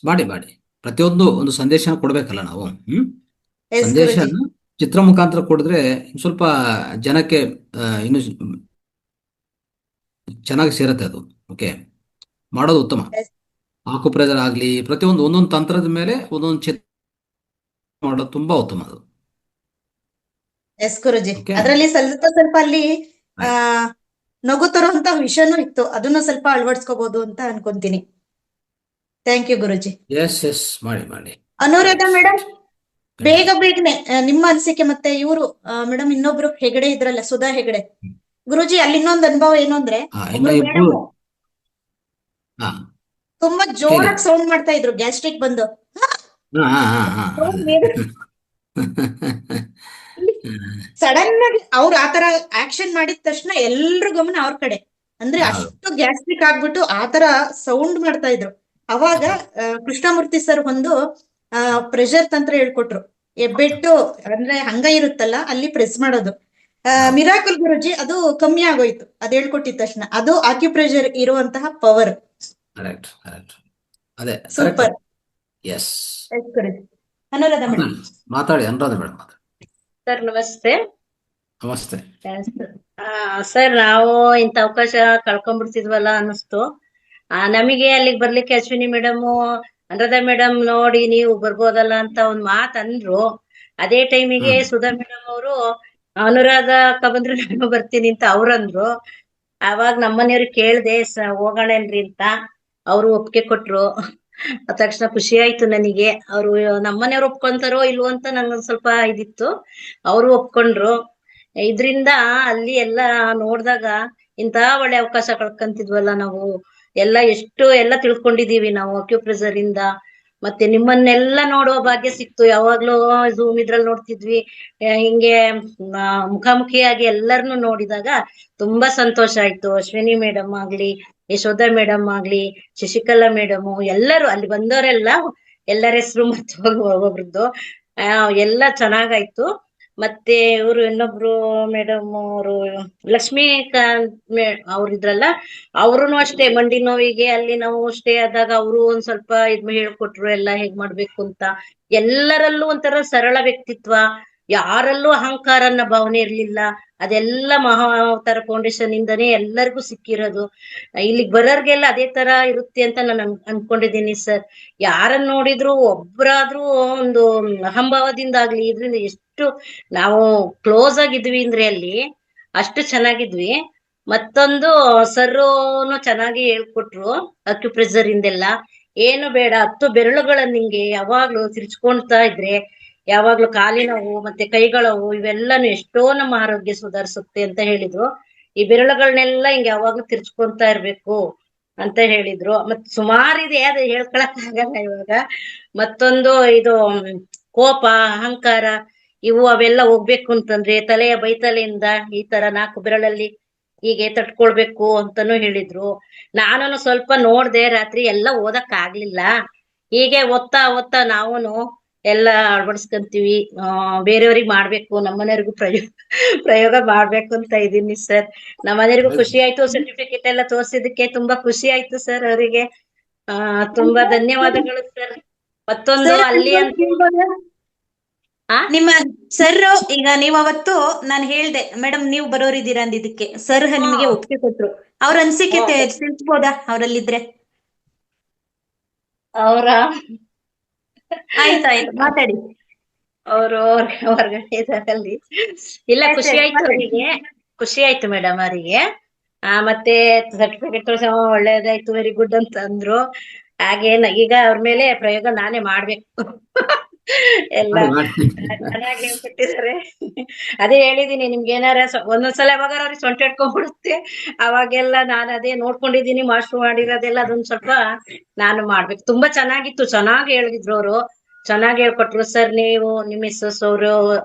ಮಾಡಿ ಮಾಡಿ. ಪ್ರತಿಯೊಂದು ಒಂದು ಸಂದೇಶ ಕೊಡ್ಬೇಕಲ್ಲ ನಾವು. ಎಸ್ ಸಂದೇಶ ಗುರುಜಿ. ಚಿತ್ರ ಮುಖಾಂತರ ಕೊಡಿದ್ರೆ ಸ್ವಲ್ಪ ಜನಕ್ಕೆ ಇನ್ನು ಚೆನ್ನಾಗಿ ಸೇರುತ್ತೆ ಅದು. ಓಕೆ, ಮಾಡೋದು ಉತ್ತಮ. ಎಸ್ ಆಕುಪ್ರೆಷರ್ ಆಗ್ಲಿ, ಪ್ರತಿಯೊಂದು ಒಂದೊಂದು ತಂತ್ರದ ಮೇಲೆ ಒಂದೊಂದು ಚಿತ್ರ ಮಾಡೋದು ತುಂಬಾ ಉತ್ತಮ ಅದು. ಎಸ್ ಗುರುಜಿ. ಓಕೆ, ಅದರಲ್ಲಿ ಸ್ವಲ್ಪ ಸ್ವಲ್ಪ ಅಲ್ಲಿ ಆ ಆಯ್ತು. ನಗು ತರುವಂತ ವಿಷಯನೂ ಇತ್ತು, ಅದನ್ನು ಸ್ವಲ್ಪ ಅಳವಡಿಸ್ಕೋಬಹುದು ಅಂತ ಅನ್ಕೊಂತೀನಿ. Thank you Guruji. Yes yes, ಮಾಡಿ ಮಾಡಿ. Anuradha right madam, right. ಬೇಗ ಖಂಡಿತ. ಬೇಗನೆ ನಿಮ್ಮ ಅನಿಸಿಕೆ. ಮತ್ತೆ ಇವರು ಮೇಡಮ್ ಇನ್ನೊಬ್ರು ಹೆಗಡೆ ಇದ್ರಲ್ಲ, ಸುಧಾ ಹೆಗಡೆ. ಗುರುಜಿ ಅಲ್ಲಿ ಇನ್ನೊಂದು ಅನುಭವ ಏನು ಅಂದ್ರೆ, ಇನ್ನ ಒಬ್ರು ಇಬ್ರು. ಮೇಡಮ್ ಹಾ, ತುಂಬಾ ಹೇಳಿ. ಜೋರಾಗಿ ಸೌಂಡ್ ಮಾಡ್ತಾ ಇದ್ರು, ಗ್ಯಾಸ್ಟ್ರಿಕ್ ಬಂದು. ಹಾ ಹಾ ಹಾ ಹಾ. ಸಡನ್ ಆಗಿ ಅವ್ರು ಆತರ ಆಕ್ಷನ್ ಮಾಡಿದ ತಕ್ಷಣ ಎಲ್ರ ಗಮನ ಅವ್ರ ಕಡೆ. ಅಂದ್ರೆ ಹೌದು ಅಷ್ಟು ಗ್ಯಾಸ್ಟ್ರಿಕ್ ಆಗ್ಬಿಟ್ಟು ಆತರ ಸೌಂಡ್ ಮಾಡ್ತಾ ಇದ್ರು. ಅವಾಗ ಹೌದು. ಕೃಷ್ಣಮೂರ್ತಿ ಸರ್ ಒಂದು ಪ್ರೆಷರ್ ತಂತ್ರ ಹೇಳ್ಕೊಟ್ರು. ಎಬ್ಬೆಟ್ಟು ಅಂದ್ರೆ ಹಂಗ ಇರುತ್ತಲ್ಲ, ಅಲ್ಲಿ ಪ್ರೆಸ್ ಮಾಡೋದು. ಹೌದು. ಮಿರಾಕಲ್ ಗುರುಜಿ ಅದು ಕಮ್ಮಿ ಆಗೋಯ್ತು, ಅದ್ ಹೇಳ್ಕೊಟ್ಟಿದ ತಕ್ಷಣ. ಅದು ಆಕ್ಯುಪ್ರೆಷರ್ ಇರುವಂತಹ ಪವರ್. Correct correct. ಅದೇ ಕರೆಕ್ಟ್. ಸೂಪರ್. ಎಸ್. ಗುರುಜಿ. ಅನುರಾಧ ಮೇಡಮ್. ಮಾತಾಡಿ, ಅನುರಾಧ ಮೇಡಮ್ ಮಾತಾಡಿ. ಸರ್ ನಮಸ್ತೆ. ನಮಸ್ತೆ. ಸರ್ ನಾವು ಇಂಥ ಅವಕಾಶ ಕಳ್ಕೊಂಡ್ಬಿಡ್ತಿದ್ವಲ್ಲ ಅನ್ನಿಸ್ತು. ನಮಗೆ ಅಲ್ಲಿಗೆ ಬರ್ಲಿಕ್ಕೆ ಅಶ್ವಿನಿ ಮೇಡಮ್, ಅನುರಾಧ ಮೇಡಮ್ ನೋಡಿ ನೀವು ಬರ್ಬೋದಲ್ಲ ಅಂತ ಒಂದ್ ಮಾತ್ ಅಂದ್ರು. ಅದೇ ಟೈಮಿಗೆ ಹ್ಮ್ ಸುಧಾ ಮೇಡಮ್ ಅವರು ಅನುರಾಧ ಅಕ್ಕ ಬಂದ್ರೆ ನಾನು ಬರ್ತೀನಿ ಅಂತ ಅವ್ರಂದ್ರು. ಅವಾಗ ನಮ್ಮನೆಯವ್ರಿಗೆ ಕೇಳ್ದೆ ಹೋಗೋಣೇನ್ರಿ ಅಂತ. ಅವರು ಒಪ್ಪಿಗೆ ಕೊಟ್ರು. ತಕ್ಷಣ ಖುಷಿ ಆಯ್ತು ನನಗೆ. ಅವರು ನಮ್ಮನೆಯವ್ರು ಒಪ್ಕೊಂತಾರೋ ಇಲ್ವೋ ಅಂತ ನಂಗೊಂದ್ ಸ್ವಲ್ಪ ಇದಿತ್ತು. ಅವರು ಒಪ್ಕೊಂಡ್ರು. ಇದ್ರಿಂದ ಅಲ್ಲಿ ಎಲ್ಲಾ ನೋಡ್ದಾಗ ಇಂತ ಒಳ್ಳೆ ಅವಕಾಶ ಕಳ್ಕೊಂತಿದ್ವಲ್ಲ ನಾವು. ಎಲ್ಲ ತಿಳ್ಕೊಂಡಿದೀವಿ ನಾವು ಅಕ್ಯುಪ್ರೆಷರ್ ಇಂದ. ಮತ್ತೆ ನಿಮ್ಮನ್ನೆಲ್ಲ ನೋಡುವ ಭಾಗ್ಯ ಸಿಕ್ತು. ಯಾವಾಗ್ಲೂ ಝೂಮ್ ಇದ್ರಲ್ಲಿ ನೋಡ್ತಿದ್ವಿ. ಹಿಂಗೆ ಮುಖಾಮುಖಿಯಾಗಿ ಎಲ್ಲರನ್ನು ನೋಡಿದಾಗ ತುಂಬಾ ಸಂತೋಷ ಆಯ್ತು. ಅಶ್ವಿನಿ ಮೇಡಮ್ ಆಗ್ಲಿ, ಯಶೋಧಾ ಮೇಡಮ್ ಆಗ್ಲಿ, ಶಶಿಕಲಾ ಮೇಡಮ್, ಎಲ್ಲರೂ ಅಲ್ಲಿ ಬಂದವರೆಲ್ಲ, ಎಲ್ಲರ ಹೆಸರು ಮತ್ತು ಒಬ್ಬೊಬ್ರದ್ದು ಎಲ್ಲ ಚೆನ್ನಾಗಾಯ್ತು. ಮತ್ತೆ ಇವರು ಇನ್ನೊಬ್ರು ಮೇಡಮ್ ಅವರು ಲಕ್ಷ್ಮೀಕಾಂತ್ ಅವ್ರಿದ್ರಲ್ಲ, ಅವ್ರುನು ಅಷ್ಟೇ ಮಂಡಿ ನೋವಿಗೆ ಅಲ್ಲಿ ನಾವು ಸ್ಟೇ ಆದಾಗ ಅವರು ಒಂದ್ ಸ್ವಲ್ಪ ಹೇಳ್ಕೊಟ್ರು ಎಲ್ಲ ಹೇಗ್ ಮಾಡ್ಬೇಕು ಅಂತ. ಎಲ್ಲರಲ್ಲೂ ಒಂಥರ ಸರಳ ವ್ಯಕ್ತಿತ್ವ, ಯಾರಲ್ಲೂ ಅಹಂಕಾರನ ಭಾವನೆ ಇರ್ಲಿಲ್ಲ. ಅದೆಲ್ಲ ಮಹಾವತಾರ ಫೌಂಡೇಶನ್ ಇಂದನೇ ಎಲ್ಲರಿಗೂ ಸಿಕ್ಕಿರೋದು. ಇಲ್ಲಿಗೆ ಬರೋರ್ಗೆಲ್ಲ ಅದೇ ತರ ಇರುತ್ತೆ ಅಂತ ನಾನು ಅನ್ಕೊಂಡಿದ್ದೀನಿ ಸರ್. ಯಾರನ್ನ ನೋಡಿದ್ರು ಒಬ್ರಾದ್ರೂ ಒಂದು ಅಹಂಭಾವದಿಂದ ಆಗ್ಲಿ ಇದ್ರಿಂದ ಎಷ್ಟು ನಾವು ಕ್ಲೋಸ್ ಆಗಿದ್ವಿ ಅಂದ್ರೆ ಅಲ್ಲಿ ಅಷ್ಟು ಚೆನ್ನಾಗಿದ್ವಿ. ಮತ್ತೊಂದು ಸರ್ನು ಚೆನ್ನಾಗಿ ಹೇಳ್ಕೊಟ್ರು ಅಕ್ಯುಪ್ರೆಷರ್ ಇಂದೆಲ್ಲ. ಏನು ಬೇಡ, 10 ಬೆರಳುಗಳನ್ನ ನಿಂಗೆ ಯಾವಾಗ್ಲೂ ತಿರ್ಚ್ಕೊಳ್ತಾ ಇದ್ರೆ ಯಾವಾಗ್ಲೂ ಕಾಲಿನ ನೋವು ಮತ್ತೆ ಕೈಗಳ ನೋವು ಇವೆಲ್ಲಾನು ಎಷ್ಟೋ ನಮ್ಮ ಆರೋಗ್ಯ ಸುಧಾರಿಸುತ್ತೆ ಅಂತ ಹೇಳಿದ್ರು. ಈ ಬೆರಳುಗಳನ್ನೆಲ್ಲ ಹಿಂಗೆ ಯಾವಾಗ್ಲೂ ತಿರ್ಚ್ಕೊಂತಾ ಇರ್ಬೇಕು ಅಂತ ಹೇಳಿದ್ರು. ಮತ್ ಸುಮಾರಿದೆ, ಅದು ಹೇಳ್ಕೊಳಕ್ ಆಗಲ್ಲ ಇವಾಗ. ಮತ್ತೊಂದು ಇದು ಕೋಪ, ಅಹಂಕಾರ ಇವು ಅವೆಲ್ಲ ಹೋಗ್ಬೇಕು ಅಂತಂದ್ರೆ ತಲೆಯ ಬೈತಲೆಯಿಂದ ಈ ತರ 4 ಬೆರಳಲ್ಲಿ ಹೀಗೆ ತಟ್ಕೊಳ್ಬೇಕು ಅಂತಾನು ಹೇಳಿದ್ರು. ನಾನು ಸ್ವಲ್ಪ ನೋಡ್ದೆ, ರಾತ್ರಿ ಎಲ್ಲ ಓದಕ್ ಆಗ್ಲಿಲ್ಲ. ಹೀಗೆ ಓದ್ತಾ ಓದ್ತಾ ನಾವುನು ಎಲ್ಲ ಅಳವಡಿಸ್ಕೊಂತೀವಿ. ಬೇರೆಯವ್ರಿಗೆ ಮಾಡ್ಬೇಕು, ನಮ್ಮನೆಯವ್ರಿಗೂ ಪ್ರಯೋಗ ಮಾಡ್ಬೇಕು ಅಂತ ಇದೀನಿ ಸರ್. ನಮ್ಮನೆಯವ್ರಿಗೂ ಖುಷಿ ಆಯ್ತು. ಸರ್ಟಿಫಿಕೇಟ್ ಎಲ್ಲ ತೋರ್ಸಿದಕ್ಕೆ ತುಂಬಾ ಖುಷಿ ಆಯ್ತು ಸರ್ ಅವರಿಗೆ. ತುಂಬಾ ಧನ್ಯವಾದಗಳು ಸರ್. ಮತ್ತೊಂದು ಸರ್ ಅಲ್ಲಿ ಅಂತೂ ನಿಮ್ಮ ಸರ್, ಈಗ ನೀವು ಅವತ್ತು ನಾನು ಹೇಳ್ದೆ ಮೇಡಮ್ ನೀವು ಬರೋರಿದ್ದೀರಾ ಅಂದಿದ್ದಕ್ಕೆ ಸರ್ ನಿಮಗೆ ಒಪ್ಪಿಗೆ ಕೊಟ್ರು. ಅವ್ರ ಅನ್ಸಿಕೆ ತಿಳಿಸ್ಬೋದಾ ಅವರಲ್ಲಿದ್ರೆ? ಅವರ ಆಯ್ತಾಯ್ತು, ಮಾತಾಡಿ. ಅವರು ಹೊರಗಡೆ ಇದಾರಲ್ಲಿ. ಇಲ್ಲ, ಖುಷಿ ಆಯ್ತು ಅವರಿಗೆ. ಖುಷಿ ಆಯ್ತು ಮೇಡಮ್ ಅವರಿಗೆ. ಮತ್ತೆ ಸರ್ಟಿಫಿಕೇಟ್ ಒಳ್ಳೇದಾಯ್ತು, ವೆರಿ ಗುಡ್ ಅಂತ ಅಂದ್ರು. ಹಾಗೆ ಈಗ ಅವ್ರ ಮೇಲೆ ಪ್ರಯೋಗ ನಾನೇ ಮಾಡ್ಬೇಕು. ಎಲ್ಲ ಚೆನ್ನಾಗಿ ಹೇಳ್ಕೊಟ್ಟಿದ್ದಾರೆ. ಅದೇ ಹೇಳಿದೀನಿ ನಿಮ್ಗೆ, ಏನಾರ ಒಂದೊಂದ್ಸಲ ಯಾವಾಗ ಅವ್ರಿಗೆ ಸೊಂಟ ಇಟ್ಕೊಂಡ್ಬಿಡುತ್ತೆ. ಅವಾಗೆಲ್ಲ ನಾನು ಅದೇ ನೋಡ್ಕೊಂಡಿದೀನಿ, ಮಾಸ್ಟರ್ ಮಾಡಿರೋದೆಲ್ಲ ಅದೊಂದ್ ಸ್ವಲ್ಪ ನಾನು ಮಾಡ್ಬೇಕು. ತುಂಬಾ ಚೆನ್ನಾಗಿತ್ತು, ಚೆನ್ನಾಗಿ ಹೇಳಿದ್ರು ಅವರು, ಚೆನ್ನಾಗಿ ಹೇಳ್ಕೊಟ್ರು ಸರ್. ನೀವು ನಿಮ್ಮ ಮಿಸ್ಸಸ್ ಅವರು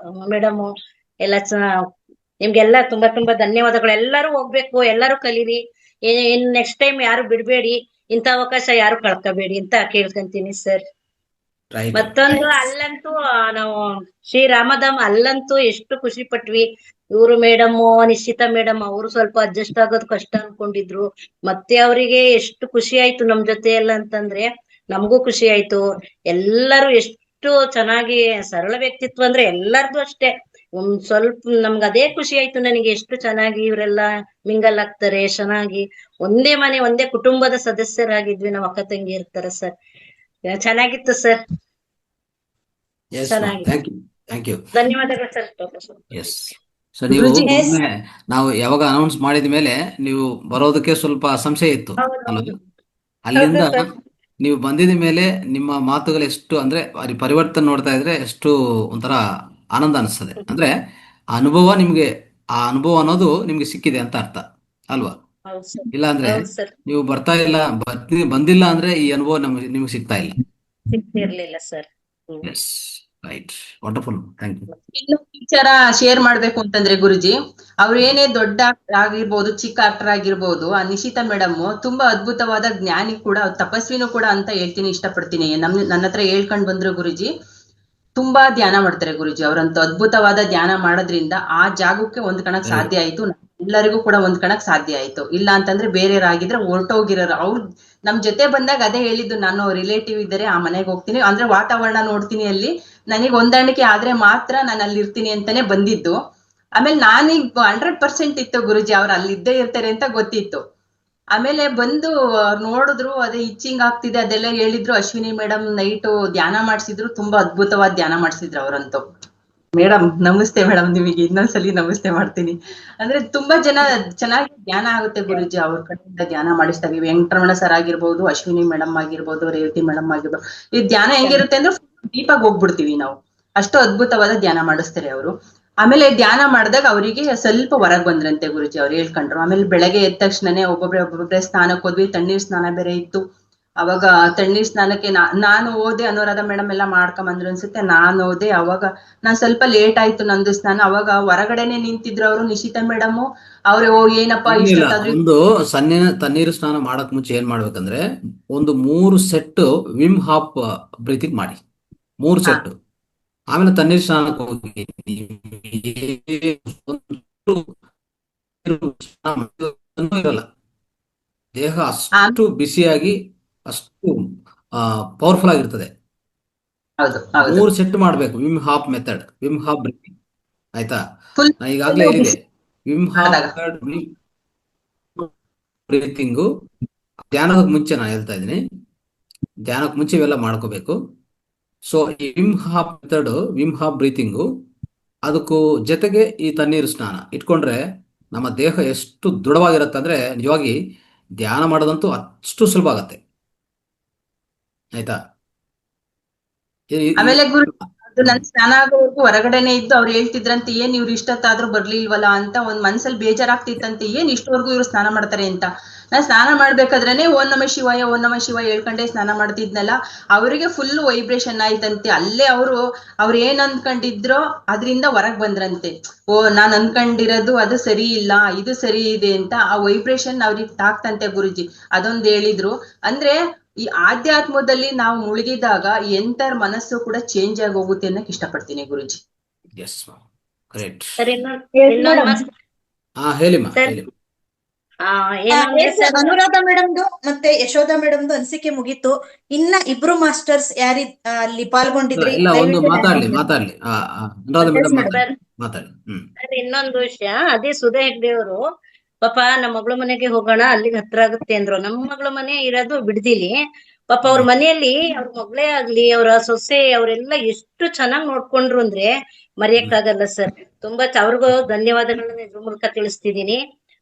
ಮೇಡಮ್ ಎಲ್ಲ ನಿಮ್ಗೆಲ್ಲ ತುಂಬಾ ತುಂಬಾ ಧನ್ಯವಾದಗಳು. ಎಲ್ಲರೂ ಹೋಗ್ಬೇಕು, ಎಲ್ಲರೂ ಕಲೀರಿ. ಇನ್ ನೆಕ್ಸ್ಟ್ ಟೈಮ್ ಯಾರು ಬಿಡ್ಬೇಡಿ, ಇಂಥ ಅವಕಾಶ ಯಾರು ಕಳ್ಕೋಬೇಡಿ ಅಂತ ಕೇಳ್ಕೊಂತೀನಿ ಸರ್. ಮತ್ತೊಂದು ಅಲ್ಲಂತೂ ನಾವು ಶ್ರೀರಾಮಧಾಮ್ ಅಲ್ಲಂತೂ ಎಷ್ಟು ಖುಷಿ ಪಟ್ವಿ. ಇವರು ಮೇಡಮ್ ನಿಶ್ಚಿತಾ ಮೇಡಮ್ ಅವರು ಸ್ವಲ್ಪ ಅಡ್ಜಸ್ಟ್ ಆಗೋದು ಕಷ್ಟ ಅನ್ಕೊಂಡಿದ್ರು. ಮತ್ತೆ ಅವರಿಗೆ ಎಷ್ಟು ಖುಷಿ ಆಯ್ತು ನಮ್ ಜೊತೆ ಎಲ್ಲ ಅಂತಂದ್ರೆ ನಮಗೂ ಖುಷಿ ಆಯ್ತು. ಎಲ್ಲರೂ ಎಷ್ಟು ಚೆನ್ನಾಗಿ, ಸರಳ ವ್ಯಕ್ತಿತ್ವ ಅಂದ್ರೆ ಎಲ್ಲರದು ಅಷ್ಟೇ. ಒಂದ್ ಸ್ವಲ್ಪ ನಮ್ಗೆ ಅದೇ ಖುಷಿ ಆಯ್ತು ನನಗೆ, ಎಷ್ಟು ಚೆನ್ನಾಗಿ ಇವರೆಲ್ಲ ಮಿಂಗಲ್ ಆಗ್ತಾರೆ, ಚೆನ್ನಾಗಿ ಒಂದೇ ಮನೆ ಒಂದೇ ಕುಟುಂಬದ ಸದಸ್ಯರಾಗಿದ್ವಿ ನಾವು, ಅಕ್ಕ ತಂಗಿ ಇರ್ತಾರೆ ಸರ್. ಚೆನ್ನಾಗಿತ್ತು ಸರ್, ಚೆನ್ನಾಗಿ. Thank you. ಧನ್ಯವಾದಗಳು ಸರ್. ಎಸ್. ಸೊ ನೀವು ಗುರುಜಿ ಎಸ್. ಒಮ್ಮೆ ನಾವು ಯಾವಾಗ ಅನೌನ್ಸ್ ಮಾಡಿದ ಮೇಲೆ ನೀವು ಬರೋದಕ್ಕೆ ಸ್ವಲ್ಪ ಸಂಶಯ ಇತ್ತು ಹೌದು ಅಲ್ವಾ? ಹೌದು ಅಲ್ಲಿಂದ ಸರ್. ನೀವು ಬಂದಿದ ಮೇಲೆ ನಿಮ್ಮ ಮಾತುಗಳು ಎಷ್ಟು ಅಂದ್ರೆ ಪರಿವರ್ತನೆ ನೋಡ್ತಾ ಇದ್ರೆ ಎಷ್ಟು ಒಂಥರ ಆನಂದ ಅನಿಸ್ತದೆ. ಅಂದ್ರೆ ಆ ಅನುಭವ ನಿಮ್ಗೆ, ಆ ಅನುಭವ ಅನ್ನೋದು ನಿಮ್ಗೆ ಸಿಕ್ಕಿದೆ ಅಂತ ಅರ್ಥ ಅಲ್ವಾ? ಹೌದು ಸರ್. ಇಲ್ಲ ಅಂದ್ರೆ ಹೌದು ಸರ್. ನೀವು ಬರ್ತಾ ಇಲ್ಲ, ಬಂದಿಲ್ಲ ಅಂದ್ರೆ ಈ ಅನುಭವ ನಿಮ್ಗೆ ಸಿಗ್ತಾ ಇಲ್ಲ. ಸಿಗ್ತಿರ್ಲಿಲ್ಲ sir. Yes, right, wonderful, thank you. ಇನ್ನು ವಿಚಾರ ಶೇರ್ ಮಾಡ್ಬೇಕು ಅಂತಂದ್ರೆ ಗುರುಜಿ, ಅವ್ರು ಏನೇ ದೊಡ್ಡ ಆಕ್ಟರ್ ಆಗಿರ್ಬೋದು, ಚಿಕ್ಕ ಆಕ್ಟರ್ ಆಗಿರ್ಬೋದು, ಆ ನಿಶಿತಾ ಮೇಡಮ್ ತುಂಬಾ ಅದ್ಭುತವಾದ ಜ್ಞಾನಿ ಕೂಡ, ತಪಸ್ವಿನೂ ಕೂಡ ಅಂತ ಹೇಳ್ತೀನಿ, ಇಷ್ಟಪಡ್ತೀನಿ. ನನ್ನ ಹತ್ರ ಹೇಳ್ಕೊಂಡ್ ಬಂದ್ರು ಗುರುಜಿ. ತುಂಬಾ ಧ್ಯಾನ ಮಾಡ್ತಾರೆ ಗುರುಜಿ. ಅವ್ರಂತೂ ಅದ್ಭುತವಾದ ಧ್ಯಾನ ಮಾಡೋದ್ರಿಂದ ಆ ಜಾಗಕ್ಕೆ ಹೊಂದ್ಕಣಕ್ ಸಾಧ್ಯ ಆಯ್ತು. ಎಲ್ಲರಿಗೂ ಕೂಡ ಹೊಂದ್ಕಣಕ್ ಸಾಧ್ಯ ಆಯ್ತು. ಇಲ್ಲ ಅಂತಂದ್ರೆ ಬೇರೆಯವರಾಗಿದ್ರೆ ಹೊರಟೋಗಿರೋರು. ಅವ್ರು ನಮ್ ಜೊತೆ ಬಂದಾಗ ಅದೇ ಹೇಳಿದ್ದು, ನಾನು ರಿಲೇಟಿವ್ ಇದ್ದಾರೆ, ಆ ಮನೆಗೆ ಹೋಗ್ತೀನಿ ಅಂದ್ರೆ ವಾತಾವರಣ ನೋಡ್ತೀನಿ, ಅಲ್ಲಿ ನನಗೆ ಹೊಂದಾಣಿಕೆ ಆದ್ರೆ ಮಾತ್ರ ನಾನು ಅಲ್ಲಿ ಇರ್ತೀನಿ ಅಂತಾನೆ ಬಂದಿದ್ದು. ಆಮೇಲೆ ನಾನೀಗ 100% ಇತ್ತು ಗುರುಜಿ, ಅವ್ರು ಅಲ್ಲಿದ್ದೇ ಇರ್ತಾರೆ ಅಂತ ಗೊತ್ತಿತ್ತು. ಆಮೇಲೆ ಬಂದು ನೋಡಿದ್ರು, ಅದೇ ಇಚ್ಚಿಂಗ್ ಆಗ್ತಿದೆ ಅದೆಲ್ಲ ಹೇಳಿದ್ರು. ಅಶ್ವಿನಿ ಮೇಡಮ್ ನೈಟು ಧ್ಯಾನ ಮಾಡಿಸಿದ್ರು, ತುಂಬಾ ಅದ್ಭುತವಾದ ಧ್ಯಾನ ಮಾಡಿಸಿದ್ರು ಅವರಂತೂ. ಮೇಡಮ್ ನಮಸ್ತೆ ಮೇಡಮ್, ನಿಮಗೆ ಇನ್ನೊಂದ್ಸಲಿ ನಮಸ್ತೆ ಮಾಡ್ತೀನಿ. ಅಂದ್ರೆ ತುಂಬಾ ಚೆನ್ನಾಗಿ ಧ್ಯಾನ ಆಗುತ್ತೆ ಗುರುಜಿ ಅವ್ರ ಕಡೆಯಿಂದ ಧ್ಯಾನ ಮಾಡಿಸ್ದಾಗ. ವೆಂಕಟರಮಣ ಸರ್ ಆಗಿರ್ಬೋದು, ಅಶ್ವಿನಿ ಮೇಡಮ್ ಆಗಿರ್ಬೋದು, ರೇವತಿ ಮೇಡಮ್ ಆಗಿರ್ಬೋದು, ಈ ಧ್ಯಾನ ಹೆಂಗಿರುತ್ತೆ ಅಂದ್ರೆ ಡೀಪಾಗಿ ಹೋಗ್ಬಿಡ್ತೀವಿ ನಾವು. ಅಷ್ಟು ಅದ್ಭುತವಾದ ಧ್ಯಾನ ಮಾಡಿಸ್ತಾರೆ ಅವರು. ಆಮೇಲೆ ಧ್ಯಾನ ಮಾಡಿದಾಗ ಅವರಿಗೆ ಸ್ವಲ್ಪ ಹೊರಗ್ ಬಂದ್ರಂತೆ ಗುರುಜಿ, ಅವ್ರು ಹೇಳ್ಕೊಂಡ್ರು. ಆಮೇಲೆ ಬೆಳಗ್ಗೆ ಎದ್ದ ತಕ್ಷಣನೇ ಒಬ್ಬೊಬ್ರೆ ಸ್ನಾನಕ್ಕೆ ಹೋದ್ವಿ. ತಣ್ಣೀರ್ ಸ್ನಾನ ಬೇರೆ ಇತ್ತು ಅವಾಗ. ತಣ್ಣೀರ್ ಸ್ನಾನಕ್ಕೆ ನಾನು ಹೋದೆ, ಅನುರಾಧ ಮೇಡಮ್ ಎಲ್ಲ ಮಾಡ್ಕೊಂಬಂದ್ರು ಅನ್ಸುತ್ತೆ. ನಾನು ಹೋದೆ, ಅವಾಗ ನಾನ್ ಸ್ವಲ್ಪ ಲೇಟ್ ಆಯ್ತು ನಂದು ಸ್ನಾನ. ಅವಾಗ ಹೊರಗಡೆನೆ ನಿಂತಿದ್ರು ಅವರು, ನಿಶಿತಾ ಮೇಡಮ್. ಅವ್ರೆ ಓ ಏನಪ್ಪಾ ಇಲ್ಲ, ಇಷ್ಟೊತ್ತಾದ್ರೂ. ಒಂದು ತಣ್ಣೀರು ಸ್ನಾನ ಮಾಡಕ್ ಮುಂಚೆ ಏನ್ ಮಾಡ್ಬೇಕಂದ್ರೆ, ಒಂದು 3 ಸೆಟ್ ವಿಮ್ ಹಾಪ್ ಬ್ರೀತಿಂಗ್ ಮಾಡಿ, 3 ಹಾ ಸೆಟ್. ಆಮೇಲೆ ತಣ್ಣೀರು ಸ್ನಾನಕ್ಕೆ ಹೋಗಿ ಇರಲ್ಲ, ದೇಹ ಅಷ್ಟು ಬಿಸಿಯಾಗಿ, ಅಷ್ಟು ಪವರ್ಫುಲ್ ಆಗಿರ್ತದೆ. ಹೌದು ಹೌದು 3 ಸೆಟ್ ಮಾಡ್ಬೇಕು. ವಿಮ್ ಹಾಪ್ ಮೆಥಡ್, ವಿಮ್ ಹಾಪ್ ಬ್ರೀತಿಂಗ್, ಆಯ್ತಾ? ಫುಲ್ ನಾ ಈಗಾಗಲೇ ಹೇಳಿದೆ, ವಿಮ್ ಹಾಪ್ ಮಾಡಿದಾಗ. ಮೆಥಡ್ ಬ್ರೀತಿಂಗು ಧ್ಯಾನಕ್ಕೆ ಮುಂಚೆ ನಾನು ಹೇಳ್ತಾ ಇದ್ದೀನಿ. ಧ್ಯಾನಕ್ಕೆ ಮುಂಚೆ ಇವೆಲ್ಲ ಮಾಡ್ಕೋಬೇಕು. ಸೊ ಈ ವಿಮ್ ಹಾಪ್ ಮೆಥಡ್, ವಿಮ್ ಹಾಪ್ ಬ್ರೀತಿಂಗು, ಅದಕ್ಕೂ ಜೊತೆಗೆ ಈ ತಣ್ಣೀರು ಸ್ನಾನ ಇಟ್ಕೊಂಡ್ರೆ ನಮ್ಮ ದೇಹ ಎಷ್ಟು ದೃಢವಾಗಿರುತ್ತೆ ಅಂದ್ರೆ, ನಿಜವಾಗಿ ಧ್ಯಾನ ಮಾಡೋದಂತೂ ಅಷ್ಟು ಸುಲಭ ಆಗತ್ತೆ, ಆಯ್ತಾ? ಆಮೇಲೆ ಗುರು, ಅದು ನನ್ ಸ್ನಾನ ಆಗೋವರೆಗೂ ಹೊರಗಡೆನೆ ಇದ್ದು ಅವ್ರು ಹೇಳ್ತಿದ್ರಂತೆ, ಏನ್ ಇವ್ರು ಇಷ್ಟೊತ್ತಾದ್ರೂ ಬರ್ಲಿಲ್ವಲ್ಲ ಅಂತ ಒಂದ್ ಮನ್ಸಲ್ಲಿ ಬೇಜಾರಾಗ್ತಿತ್ತಂತೆ. ಏನ್ ಇಷ್ಟವರೆಗೂ ಇವ್ರು ಸ್ನಾನ ಮಾಡ್ತಾರೆ ಅಂತ. ನಾನ್ ಸ್ನಾನ ಮಾಡ್ಬೇಕಾದ್ರೇನೆ ಓಂ ನಮ ಶಿವಾಯ, ಓಂ ನಮ ಶಿವಾಯ ಹೇಳ್ಕೊಂಡೆ ಸ್ನಾನ ಮಾಡ್ತಿದ್ನಲ್ಲ. ಅವರಿಗೆ ಫುಲ್ ವೈಬ್ರೇಷನ್ ಆಯ್ತಂತೆ. ಅಲ್ಲೇ ಅವ್ರು ಏನ್ ಅನ್ಕೊಂಡಿದ್ರೋ ಅದ್ರಿಂದ ಹೊರಗ್ ಬಂದ್ರಂತೆ. ಓ ನಾನ್ ಅನ್ಕೊಂಡಿರೋದು ಅದು ಸರಿ ಇಲ್ಲ, ಇದು ಸರಿ ಇದೆ ಅಂತ ಆ ವೈಬ್ರೇಷನ್ ಅವ್ರಿಗೆ ತಾಕ್ತಂತೆ ಗುರುಜಿ. ಅದೊಂದ್ ಹೇಳಿದ್ರು. ಅಂದ್ರೆ ಈ ಆಧ್ಯಾತ್ಮದಲ್ಲಿ ನಾವು ಮುಳುಗಿದಾಗ ಎಂತರ ಮನಸ್ಸು ಕೂಡ ಚೇಂಜ್ ಆಗಿ ಹೋಗುತ್ತೆ ಅನ್ನಕ್ ಇಷ್ಟಪಡ್ತೀನಿ ಗುರುಜಿ. S, correct. ಸರ್ ಇನ್ನೊಂದ್ ಮಾತು ಹೇಳಿಮ್ಮ, ಸರ್. ಹೇಳಿ. ಏನಂದ್ರೆ ಎಸ್, ಸರ್, ಅನುರಾಧ ಮೇಡಮ್ದು ಮತ್ತೆ ಯಶೋಧ ಮೇಡಮ್ದು ಅನಿಸಿಕೆ ಮುಗೀತು. ಇನ್ನ ಇಬ್ರು ಮಾಸ್ಟರ್ಸ್ ಅಲ್ಲಿ ಪಾಲ್ಗೊಂಡಿದ್ರಿ, ಇಲ್ಲ, ಒಂದು ದಯವಿಟ್ಟು ಮಾತಾಡ್ಲಿ ನಾನು- ಮಾತಾಡ್ಲಿ ಅನುರಾಧ ಮೇಡಮ್ madam. ಮಾತಾಡಿ. ಸರ್ ಇನ್ನೊಂದು ವಿಷಯ, ಅದೇ ಸುಧಾ ಹೆಗ್ಡೆ ಅವರು ಪಾಪ ನಮ್ಮ ಮಗಳ ಮನೆಗೆ ಹೋಗೋಣ, ಅಲ್ಲಿಗೆ ಹತ್ರ ಆಗುತ್ತೆ ಅಂದ್ರು. ನಮ್ಮ ಮಗಳ ಮನೆ ಇರೋದು ಬಿಡದಿಲಿ. ಪಾಪ ಅವ್ರ ಮನೆಯಲ್ಲಿ ಅವ್ರ ಮಗಳೇ ಆಗ್ಲಿ, ಅವ್ರ ಸೊಸೆ, ಅವರೆಲ್ಲ ಎಷ್ಟು ಚೆನ್ನಾಗ್ ನೋಡ್ಕೊಂಡ್ರು ಅಂದ್ರೆ ಮರೆಯಕ್ಕಾಗಲ್ಲ ಸರ್. ತುಂಬಾ ಅವ್ರಿಗೂ ಧನ್ಯವಾದಗಳನ್ನ ಇದ್ರ ಮೂಲಕ ತಿಳಿಸ್ತಿದೀನಿ.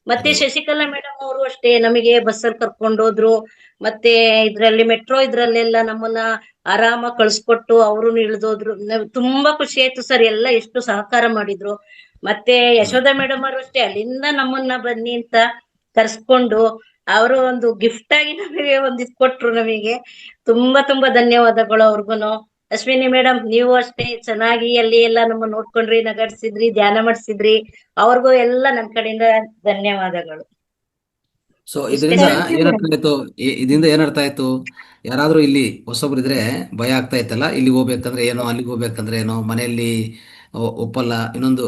ಮತ್ತೆ ಶಶಿಕಲಾ ಮೇಡಮ್ ಅವರು ಅಷ್ಟೇ, ನಮಗೆ ಬಸ್ಸಲ್ಲಿ ಕರ್ಕೊಂಡು ಹೋದ್ರು. ಮತ್ತೆ ಇದ್ರಲ್ಲಿ ಮೆಟ್ರೋ ಇದ್ರಲ್ಲೆಲ್ಲ ನಮ್ಮನ್ನ ಆರಾಮಾಗಿ ಕಳ್ಸ್ಕೊಟ್ಟು ಅವರು ಇಳ್ದೋದ್ರು. ತುಂಬಾ ಖುಷಿ ಆಯ್ತು ಸರ್, ಎಲ್ಲ ಎಷ್ಟು ಸಹಕಾರ ಮಾಡಿದ್ರು. ಮತ್ತೆ ಯಶೋಧ ಮೇಡಮ್ ಅವರು ಅಷ್ಟೇ, ಅಲ್ಲಿಂದ ನಮ್ಮನ್ನ ಬನ್ನಿ ಅಂತ ಕರ್ಸ್ಕೊಂಡು ಅವರು ಒಂದು ಗಿಫ್ಟ್ ಆಗಿ ನಮಗೆ ಒಂದಿದ್ ಕೊಟ್ರು. ನಮಗೆ ತುಂಬಾ ತುಂಬಾ ಧನ್ಯವಾದಗಳು ಅವ್ರಿಗೂನು. ಅಶ್ವಿನಿ ಮೇಡಮ್ ನೀವು ಅಷ್ಟೇ ಚೆನ್ನಾಗಿ ಅಲ್ಲಿ ಎಲ್ಲ ನಮ್ಮ ನೋಡ್ಕೊಂಡ್ರಿ, ನಗಡ್ಸಿದ್ರಿ, ಧ್ಯಾನ ಮಾಡಿಸಿದ್ರಿ. ಅವ್ರಿಗೂ ಎಲ್ಲ ನನ್ ಕಡೆಯಿಂದ ಧನ್ಯವಾದಗಳು. ಸೊ ಇಷ್ಟೇ ಇದರಿಂದ ಸರ್. ಏನರ್ಥ ಆಯ್ತು, ಇದರಿಂದ ಏನರ್ಥ ಆಯ್ತು? ಯಾರಾದ್ರೂ ಇಲ್ಲಿ ಹೊಸಬ್ರು ಇದ್ರೆ ಭಯ ಆಗ್ತಾ ಇತ್ತಲ್ಲ, ಇಲ್ಲಿಗೆ ಹೋಗ್ಬೇಕಂದ್ರೆ ಏನೋ, ಅಲ್ಲಿಗೆ ಹೋಗ್ಬೇಕಂದ್ರೆ ಏನೋ, ಮನೆಯಲ್ಲಿ ಒಪ್ಪಲ್ಲ, ಇನ್ನೊಂದು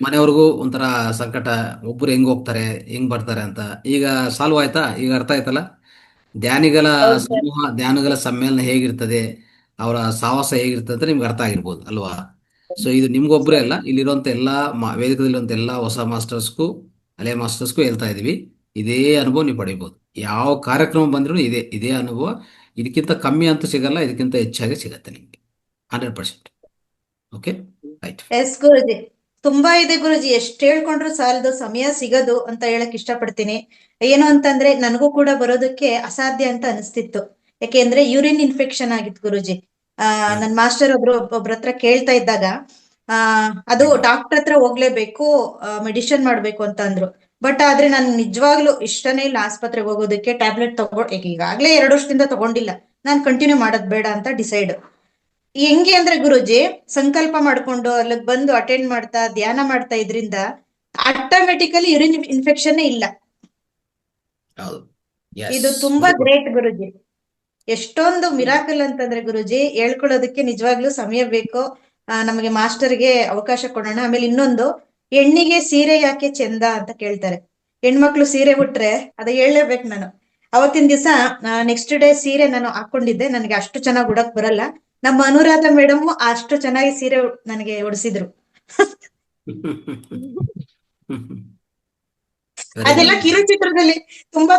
ಮನೆಯವ್ರಿಗೂ ಒಂಥರ ಸಂಕಟ, ಒಬ್ರು ಹೆಂಗ್ ಹೋಗ್ತಾರೆ, ಹೆಂಗ್ ಬರ್ತಾರೆ ಅಂತ. ಈಗ ಸಾಲ್ವ್ ಆಯ್ತಾ? ಈಗ ಅರ್ಥ ಆಯ್ತಲ್ಲ? ಧ್ಯಾನಿಗಳ ಹೌದು ಸರ್. ಸಮೂಹ, ಧ್ಯಾನಿಗಳ ಸಮ್ಮೇಳನ ಹೇಗಿರ್ತದೆ, ಅವರ ಸಾಹಸ ಹೇಗಿರ್ತದೆ ಅಂತ ನಿಮ್ಗೆ ಅರ್ಥ ಆಗಿರ್ಬೋದು ಅಲ್ವಾ? ಸೊ ಇದು ನಿಮ್ಗೊಬ್ಬರೇ ಅಲ್ಲ, ಇಲ್ಲಿರುವಂತ ಎಲ್ಲಾ ವೇದಿಕೆಯಲ್ಲಿರುವಂತ ಎಲ್ಲಾ ಹೊಸ ಮಾಸ್ಟರ್ಸ್ಗೂ, ಹಳೆ ಮಾಸ್ಟರ್ಸ್ಗೂ ಹೇಳ್ತಾ ಇದೀವಿ, ಇದೇ ಅನುಭವ ನೀವು ಪಡಿಬೋದು. ಯಾವ ಕಾರ್ಯಕ್ರಮ ಬಂದ್ರೂ ಇದೇ ಅನುಭವ. ಇದಕ್ಕಿಂತ ಕಮ್ಮಿ ಅಂತೂ ಸಿಗಲ್ಲ, ಇದಕ್ಕಿಂತ ಹೆಚ್ಚಾಗಿ ಸಿಗತ್ತೆ ನಿಮಗೆ, 100%. Okay, right. ಎಸ್ ಗುರುಜಿ, ತುಂಬಾ ಇದೆ ಗುರುಜಿ, ಎಷ್ಟ್ ಹೇಳ್ಕೊಂಡ್ರು ಸಾಲದು, ಸಮಯ ಸಿಗದು ಅಂತ ಹೇಳಕ್ ಇಷ್ಟಪಡ್ತೀನಿ. ಏನು ಅಂತಂದ್ರೆ ನನಗೂ ಕೂಡ ಬರೋದಕ್ಕೆ ಅಸಾಧ್ಯ ಅಂತ ಅನಿಸ್ತಿತ್ತು. ಯಾಕೆಂದ್ರೆ ಯೂರಿನ್ ಇನ್ಫೆಕ್ಷನ್ ಆಗಿತ್ತು ಗುರುಜಿ. ನನ್ ಮಾಸ್ಟರ್ ಒಬ್ರ ಹತ್ರ ಕೇಳ್ತಾ ಇದ್ದಾಗ ಅದು ಡಾಕ್ಟರ್ ಹತ್ರ ಹೋಗ್ಲೇಬೇಕು, ಮೆಡಿಷನ್ ಮಾಡ್ಬೇಕು ಅಂತ ಅಂದ್ರು. ಬಟ್ ಆದ್ರೆ ನನ್ ನಿಜವಾಗ್ಲೂ ಇಷ್ಟನೇ ಇಲ್ಲ ಆಸ್ಪತ್ರೆಗೆ ಹೋಗೋದಕ್ಕೆ. ಟ್ಯಾಬ್ಲೆಟ್ ಈಗಾಗ್ಲೇ 2 ವರ್ಷದಿಂದ ತಗೊಂಡಿಲ್ಲ, ನಾನ್ ಕಂಟಿನ್ಯೂ ಮಾಡೋದ್ ಬೇಡ ಅಂತ ಡಿಸೈಡ್. ಹೆಂಗೆ ಅಂದ್ರೆ ಗುರುಜಿ, ಸಂಕಲ್ಪ ಮಾಡ್ಕೊಂಡು ಅಲ್ಲಿಗ್ ಬಂದು ಅಟೆಂಡ್ ಮಾಡ್ತಾ ಧ್ಯಾನ ಮಾಡ್ತಾ ಇದ್ರಿಂದ ಆಟೋಮೆಟಿಕಲಿ ಯೂರಿನ್ ಇನ್ಫೆಕ್ಷನ್ ಇಲ್ಲ. ಹೌದು. ಇದು ಎಸ್, ತುಂಬಾ ವೆರಿ ಗುಡ್. ಗ್ರೇಟ್ ಗುರುಜಿ. ಎಷ್ಟೊಂದು ಮಿರಾಕಲ್ ಅಂತಂದ್ರೆ ಗುರುಜಿ, ಹೇಳ್ಕೊಳ್ಳೋದಕ್ಕೆ ನಿಜವಾಗ್ಲೂ ಸಮಯ ಬೇಕು. ನಮಗೆ ಮಾಸ್ಟರ್ಗೆ ಅವಕಾಶ ಕೊಡೋಣ. ಆಮೇಲೆ ಇನ್ನೊಂದು, ಹೆಣ್ಣಿಗೆ ಸೀರೆ ಯಾಕೆ ಚಂದ ಅಂತ ಕೇಳ್ತಾರೆ. ಹೆಣ್ಮಕ್ಳು ಸೀರೆ ಉಟ್ರೆ ಅದ ಹೇಳಲೇಬೇಕು ನಾನು. ಅವತ್ತಿನ ದಿವಸ ನೆಕ್ಸ್ಟ್ ಡೇ ಸೀರೆ ನಾನು ಹಾಕೊಂಡಿದ್ದೆ. ನನಗೆ ಅಷ್ಟು ಚೆನ್ನಾಗಿ ಉಡಕ್ ಬರಲ್ಲ. ನಮ್ಮ ಅನುರಾಧ ಮೇಡಮ್ ಅಷ್ಟು ಚೆನ್ನಾಗಿ ಸೀರೆ ನನಗೆ ಉಡಿಸಿದ್ರು. ವೆರಿ ಅದೆಲ್ಲ ಗುಡ್. ಕಿರುಚಿತ್ರದಲ್ಲಿ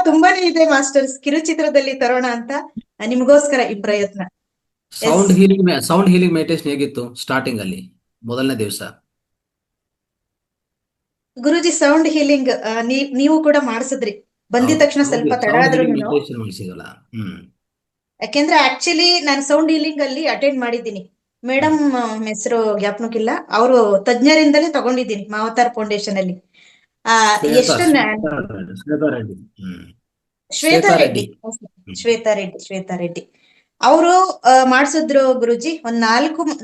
ತುಂಬಾನೇ ಇದೆ ಮಾಸ್ಟರ್ಸ್. ಕಿರುಚಿತ್ರದಲ್ಲಿ ತರೋಣ ಅಂತ ನಿಮ್ಗೋಸ್ಕರ ಈ ಪ್ರಯತ್ನ. ಎಸ್ ಸೌಂಡ್ ಹೀಲಿಂಗ್ ಮೆಡಿಟೇಷನ್ ಹೇಗಿತ್ತು ಸ್ಟಾರ್ಟಿಂಗ್ ಅಲ್ಲಿ, ಮೊದಲನೇ ದಿವಸ? ಗುರುಜಿ, ಸೌಂಡ್ ಹೀಲಿಂಗ್ ನೀವು ಕೂಡ ಮಾಡಿಸಿದ್ರಿ. ಬಂದಿದ ತಕ್ಷಣ ಸ್ವಲ್ಪ ತಡ ಸೌಂಡ್ ಆದ್ರೂ. ಹೀಲಿಂಗ್ ಮೆಡಿಟೇಷನ್ ಮಾಡಿಸಿದಲ್ಲ. ಯಾಕೆಂದ್ರೆ ಆಕ್ಚುಲಿ ನಾನು ಸೌಂಡ್ ಹೀಲಿಂಗ್ ಅಲ್ಲಿ ಅಟೆಂಡ್ ಮಾಡಿದ್ದೀನಿ. ಮೇಡಮ್ ಹೆಸರು ಜ್ಞಾಪನಕ್ಕಿಲ್ಲ, ಅವರು ತಜ್ಞರಿಂದಲೇ ತಗೊಂಡಿದ್ದೀನಿ ಮಾವತಾರ್ ಫೌಂಡೇಶನ್ ಅಲ್ಲಿ. ಶ್ವೇತಾ ಎಷ್ಟು ಶ್ವೇತಾ ರೆಡ್ಡಿ. ಶ್ವೇತಾ ರೆಡ್ಡಿ. ಶ್ವೇತಾ ರೆಡ್ಡಿ ಅವರು ಮಾಡ್ಸಿದ್ರು ಗುರುಜಿ.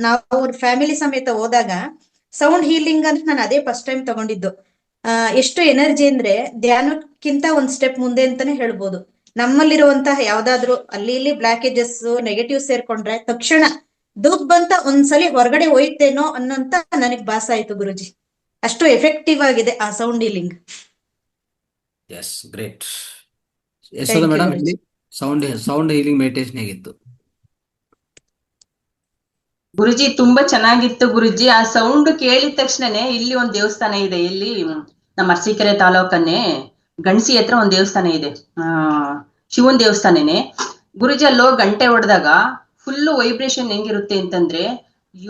ನಾವು ಫ್ಯಾಮಿಲಿ ಸಮೇತ ಹೋದಾಗ ಸೌಂಡ್ ಹೀಲಿಂಗ್ ಅಂತ ನಾನು ಅದೇ ಫಸ್ಟ್ ಟೈಮ್ ತಗೊಂಡಿದ್ದು. ಎಷ್ಟು ಎನರ್ಜಿ ಅಂದ್ರೆ ಧ್ಯಾನಕ್ಕಿಂತ ಒಂದ್ ಸ್ಟೆಪ್ ಮುಂದೆ ಅಂತಾನೆ ಹೇಳ್ಬೋದು. ನಮ್ಮಲ್ಲಿರುವಂತಹ ಯಾವ್ದಾದ್ರು ಅಲ್ಲಿ ಇಲ್ಲಿ ಬ್ಲಾಕೇಜಸ್, ನೆಗೆಟಿವ್ ಸೇರ್ಕೊಂಡ್ರೆ ತಕ್ಷಣ ದುಗ್ ಬಂತ ಒಂದ್ಸಲಿ ಹೊರಗಡೆ ಹೋಯ್ತೇನೋ ಅನ್ನೋಂತ ನನಗ್ ಭಾಸ ಆಯ್ತು ಗುರುಜಿ. ಅಷ್ಟು ಎಫೆಕ್ಟಿವ್ ಆಗಿದೆ ಆ sound healing. Yes, great. Yashodha madam, ಇಲ್ಲಿ ಸೌಂಡ್ ಹೀಲಿಂಗ್ ಮೆಡಿಟೇಷನ್ ಹೇಗಿತ್ತು? ಗುರುಜಿ ತುಂಬಾ ಚೆನ್ನಾಗಿತ್ತು ಗುರುಜಿ. ಆ ಸೌಂಡ್ ಕೇಳಿದ ತಕ್ಷಣನೇ ಇಲ್ಲಿ ಒಂದ್ ದೇವಸ್ಥಾನ ಇದೆ, ಇಲ್ಲಿ ನಮ್ಮ ಅರಸೀಕೆರೆ ತಾಲೂಕನ್ನೇ ಗಣಸಿ ಹತ್ರ ಒಂದ್ ದೇವಸ್ಥಾನ ಇದೆ, ಶಿವನ್ ದೇವಸ್ಥಾನನೇ ಗುರುಜಿ. ಅಲ್ಲೋ ಗಂಟೆ ಹೊಡೆದಾಗ ಫುಲ್ ವೈಬ್ರೇಷನ್ ಹೆಂಗಿರುತ್ತೆ ಅಂತಂದ್ರೆ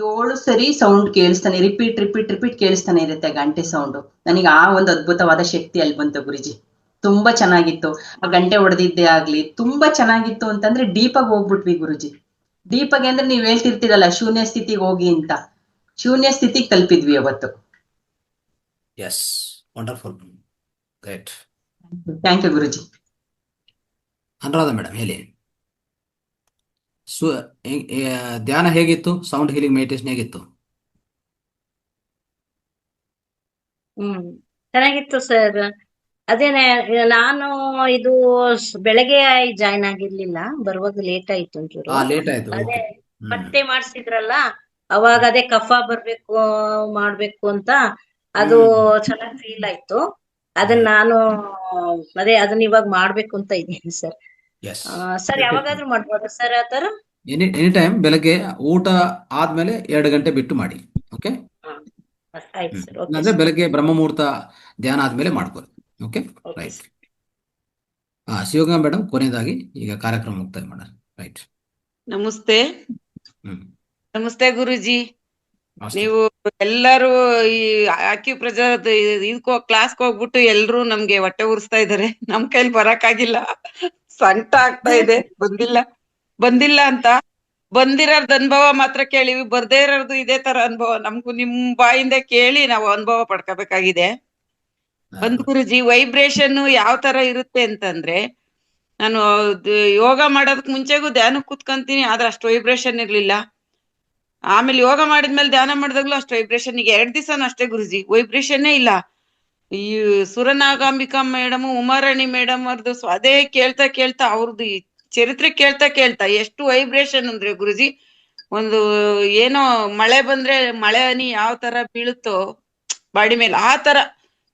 7 ಸರಿ ಸೌಂಡ್ ಕೇಳಿಸ್ತಾನೆ, ರಿಪೀಟ್ ಕೇಳಿಸ್ತಾನೆ ಇರುತ್ತೆ ಗಂಟೆ ಸೌಂಡ್. ನನಗೆ ಆ ಒಂದು ಅದ್ಭುತವಾದ ಶಕ್ತಿ ಅಲ್ಲಿ ಬಂತು ಗುರುಜಿ. ತುಂಬಾ ಚೆನ್ನಾಗಿತ್ತು ಆ ಗಂಟೆ ಹೊಡೆದಿದ್ದೇ ಆಗ್ಲಿ, ತುಂಬಾ ಚೆನ್ನಾಗಿತ್ತು. ಅಂತಂದ್ರೆ ಡೀಪಾಗಿ ಹೋಗ್ಬಿಟ್ವಿ ಗುರುಜಿ. ಡೀಪಾಗಿ ಅಂದ್ರೆ ನೀವ್ ಹೇಳ್ತಿರ್ತೀರಲ್ಲ ಶೂನ್ಯ ಸ್ಥಿತಿಗೆ ಹೋಗಿ ಅಂತ, ಶೂನ್ಯ ಸ್ಥಿತಿಗೆ ತಲುಪಿದ್ವಿ ಅವತ್ತು. Yes, wonderful, great. Thank you Guruji. Anuradha madam ಹೇಳಿ, ಧ್ಯಾನ ಹೇಗಿತ್ತು? ಸೌಂಡ್ ಹೀಲಿಂಗ್ ಮೆಡಿಟೇಷನ್ ಹೇಗಿತ್ತು? ಚೆನ್ನಾಗಿತ್ತು ಸರ್. ಅದೇನೆ, ನಾನು ಇದು ಬೆಳಗ್ಗೆ ಜಾಯ್ನ್ ಆಗಿರ್ಲಿಲ್ಲ, ಬರುವಾಗ ಲೇಟ್ ಆಯ್ತು ಒಂಚೂರು. ಲೇಟ್ ಆಯ್ತು. ಅದೇ ಓಕೆ. ಪತ್ತೆ ಮಾಡಿಸಿದ್ರಲ್ಲ ಅವಾಗ, ಅದೇ ಕಫ ಮಾಡ್ಬೇಕು ಅಂತ ಅದು ಚೆನ್ನಾಗಿ ಫೀಲ್ ಆಯ್ತು. ಅದನ್ನ ನಾನು ಅದನ್ನ ಇವಾಗ ಮಾಡ್ಬೇಕು ಅಂತ ಇದ್ದೀನಿ ಸರ್. ಎಸ್, ಸರ್ ಯಾವಾಗಾದ್ರೂ ಮಾಡ್ಬೋದಾ ಸರ್ ಆತರ? Any time. ಬೆಳಗ್ಗೆ ಊಟ ಆದ್ಮೇಲೆ 2 ಗಂಟೆ ಬಿಟ್ಟು ಮಾಡಿ. ಓಕೆ, ಆಯ್ತು ಸರ್. ಓಕೆ ಅಂದ್ರೆ ಬೆಳಗ್ಗೆ ಬ್ರಹ್ಮ ಮುಹೂರ್ತ ಧ್ಯಾನ ಆದ್ಮೇಲೆ ಮಾಡ್ಕೊಳ್ಳಿ. Okay, right. ಶಿವಗಂಗಾ ಮೇಡಮ್, ಕೊನೆಯದಾಗಿ ಈಗ ಕಾರ್ಯಕ್ರಮ ಮುಕ್ತಾಯ ಮಾಡೋಣ. ರೈಟ್. ನಮಸ್ತೆ. ನಮಸ್ತೆ ಗುರುಜಿ. ನಮಸ್ತೆ. ನೀವು ಎಲ್ಲರೂ ಈ ಆಕ್ಯುಪ್ರೆಷರ್ ಕ್ಲಾಸ್ಗೆ ಹೋಗ್ಬಿಟ್ಟು ಎಲ್ರು ನಮ್ಗೆ ಹೊಟ್ಟೆ ಉರಿಸ್ತಾ ಇದಾರೆ. ನಮ್ ಕೈಲಿ ಬರಕ್ಕಾಗಿಲ್ಲ, ಸಂಕಟ ಆಗ್ತಾ ಇದೆ. ಬಂದಿಲ್ಲ ಅಂತ. ಬಂದಿರೋರ್ದ ಅನುಭವ ಮಾತ್ರ ಕೇಳಿವಿ, ಬರ್ದೇ ಇರೋರ್ದು ಇದೇ ತರ ಅನುಭವ ನಮ್ಗೂ ನಿಮ್ ಬಾಯಿಂದ ಕೇಳಿ ನಾವು ಅನುಭವ ಪಡ್ಕೋಬೇಕಾಗಿದೆ. ಬಂದ್ ಗುರುಜಿ, ವೈಬ್ರೇಷನ್ ಯಾವ ತರ ಇರುತ್ತೆ ಅಂತಂದ್ರೆ, ನಾನು ಯೋಗ ಮಾಡೋದಕ್ ಮುಂಚೆಗೂ ಧ್ಯಾನಕ್ಕೆ ಕೂತ್ಕೊಂತೀನಿ, ಆದ್ರೆ ಅಷ್ಟು ವೈಬ್ರೇಷನ್ ಇರ್ಲಿಲ್ಲ. ಆಮೇಲೆ ಯೋಗ ಮಾಡಿದ್ಮೇಲೆ ಧ್ಯಾನ ಮಾಡಿದಾಗ್ಲೂ ಅಷ್ಟು ವೈಬ್ರೇಷನ್. ಈಗ 2 ದಿವಸನೂ ಅಷ್ಟೇ ಗುರುಜಿ, ವೈಬ್ರೇಷನ್ನೇ ಇಲ್ಲ. ಈ ಸುರನಾಗಾಂಬಿಕಾ ಮೇಡಮ್, ಉಮಾರಾಣಿ ಮೇಡಮ್ ಅವ್ರದ್ದು ಅದೇ ಕೇಳ್ತಾ ಅವ್ರದ್ದು ಚರಿತ್ರೆ ಕೇಳ್ತಾ ಎಷ್ಟು ವೈಬ್ರೇಷನ್ ಅಂದ್ರೆ ಗುರುಜಿ, ಒಂದು ಏನೋ ಮಳೆ ಬಂದ್ರೆ ಮಳೆ ಹನಿ ಯಾವ ತರ ಬೀಳುತ್ತೋ ಬಾಡಿ ಮೇಲೆ, ಆ ತರ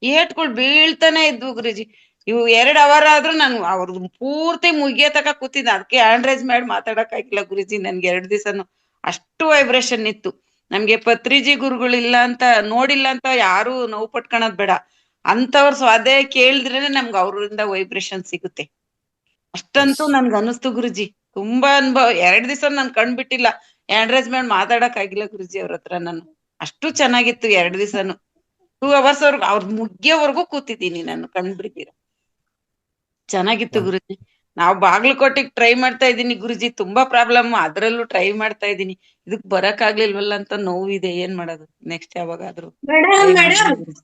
ಏಟ್ಗಳು ಬೀಳ್ತಾನೆ ಇದ್ವು ಗುರುಜಿ. ಇವು 2 ಅವರ್ ಆದ್ರೂ ನಾನು ಅವ್ರದ್ದು ಪೂರ್ತಿ ಮುಗಿಯೋ ತಕ ಕೂತಿದ್ದೆ. ಅದಕ್ಕೆ ಹ್ಯಾಂಡ್ ರೈಸ್ ಮಾಡಿ ಮಾತಾಡಕ್ ಆಗಿಲ್ಲ ಗುರುಜಿ ನನ್ಗೆ 2 ದಿವಸನು. ಅಷ್ಟು ವೈಬ್ರೇಷನ್ ಇತ್ತು. ನಮ್ಗೆ ಪತ್ರಿಜಿ ಗುರುಗಳಿಲ್ಲ ಅಂತ, ನೋಡಿಲ್ಲ ಅಂತ ಯಾರು ನೋವು ಪಟ್ಕೊಳದ್ ಬೇಡ. ಅಂತವ್ರು ಸ್ವಾದೇ ಕೇಳಿದ್ರೇನೆ ನಮ್ಗೆ ಅವ್ರಿಂದ ವೈಬ್ರೇಷನ್ ಸಿಗುತ್ತೆ. ಅಷ್ಟಂತೂ ನನ್ಗೆ ಅನಿಸ್ತು ಗುರುಜಿ. ತುಂಬಾ ಅನುಭವ. 2 ದಿವಸ ನನ್ ಕಣ್ ಬಿಟ್ಟಿಲ್ಲ. ಆಂಡ್ರೇಜ್ ಮಾಡಿ ಮಾತಾಡಕ್ ಆಗಿಲ್ಲ ಗುರುಜಿ ಅವ್ರ ಹತ್ರ ನಾನು. ಅಷ್ಟು ಚೆನ್ನಾಗಿತ್ತು 2 ದಿವಸನು. 2 hours ಅವ್ರ ಮುಗಿಯೋವರೆಗೂ ಕೂತಿದ್ದೀನಿ ನಾನು, ಕಂಡ್ಬಿಡ್ತೀರ. ಚೆನ್ನಾಗಿತ್ತು ಗುರುಜಿ. ನಾವು ಬಾಗಲಕೋಟೆಗೆ ಟ್ರೈ ಮಾಡ್ತಾ ಇದ್ದೀನಿ ಗುರುಜಿ, ತುಂಬಾ ಪ್ರಾಬ್ಲಮ್, ಅದ್ರಲ್ಲೂ ಟ್ರೈ ಮಾಡ್ತಾ ಇದ್ದೀನಿ. ಇದಕ್ ಬರಕ್ ಆಗ್ಲಿಲ್ವಲ್ಲ ಅಂತ ನೋವಿದೆ, ಏನ್ ಮಾಡೋದು. ನೆಕ್ಸ್ಟ್ ಯಾವಾಗಾದ್ರೂ ಮೇಡಮ್ try ಮೇಡಮ್ ಮಾಡ್ತೀನಿ.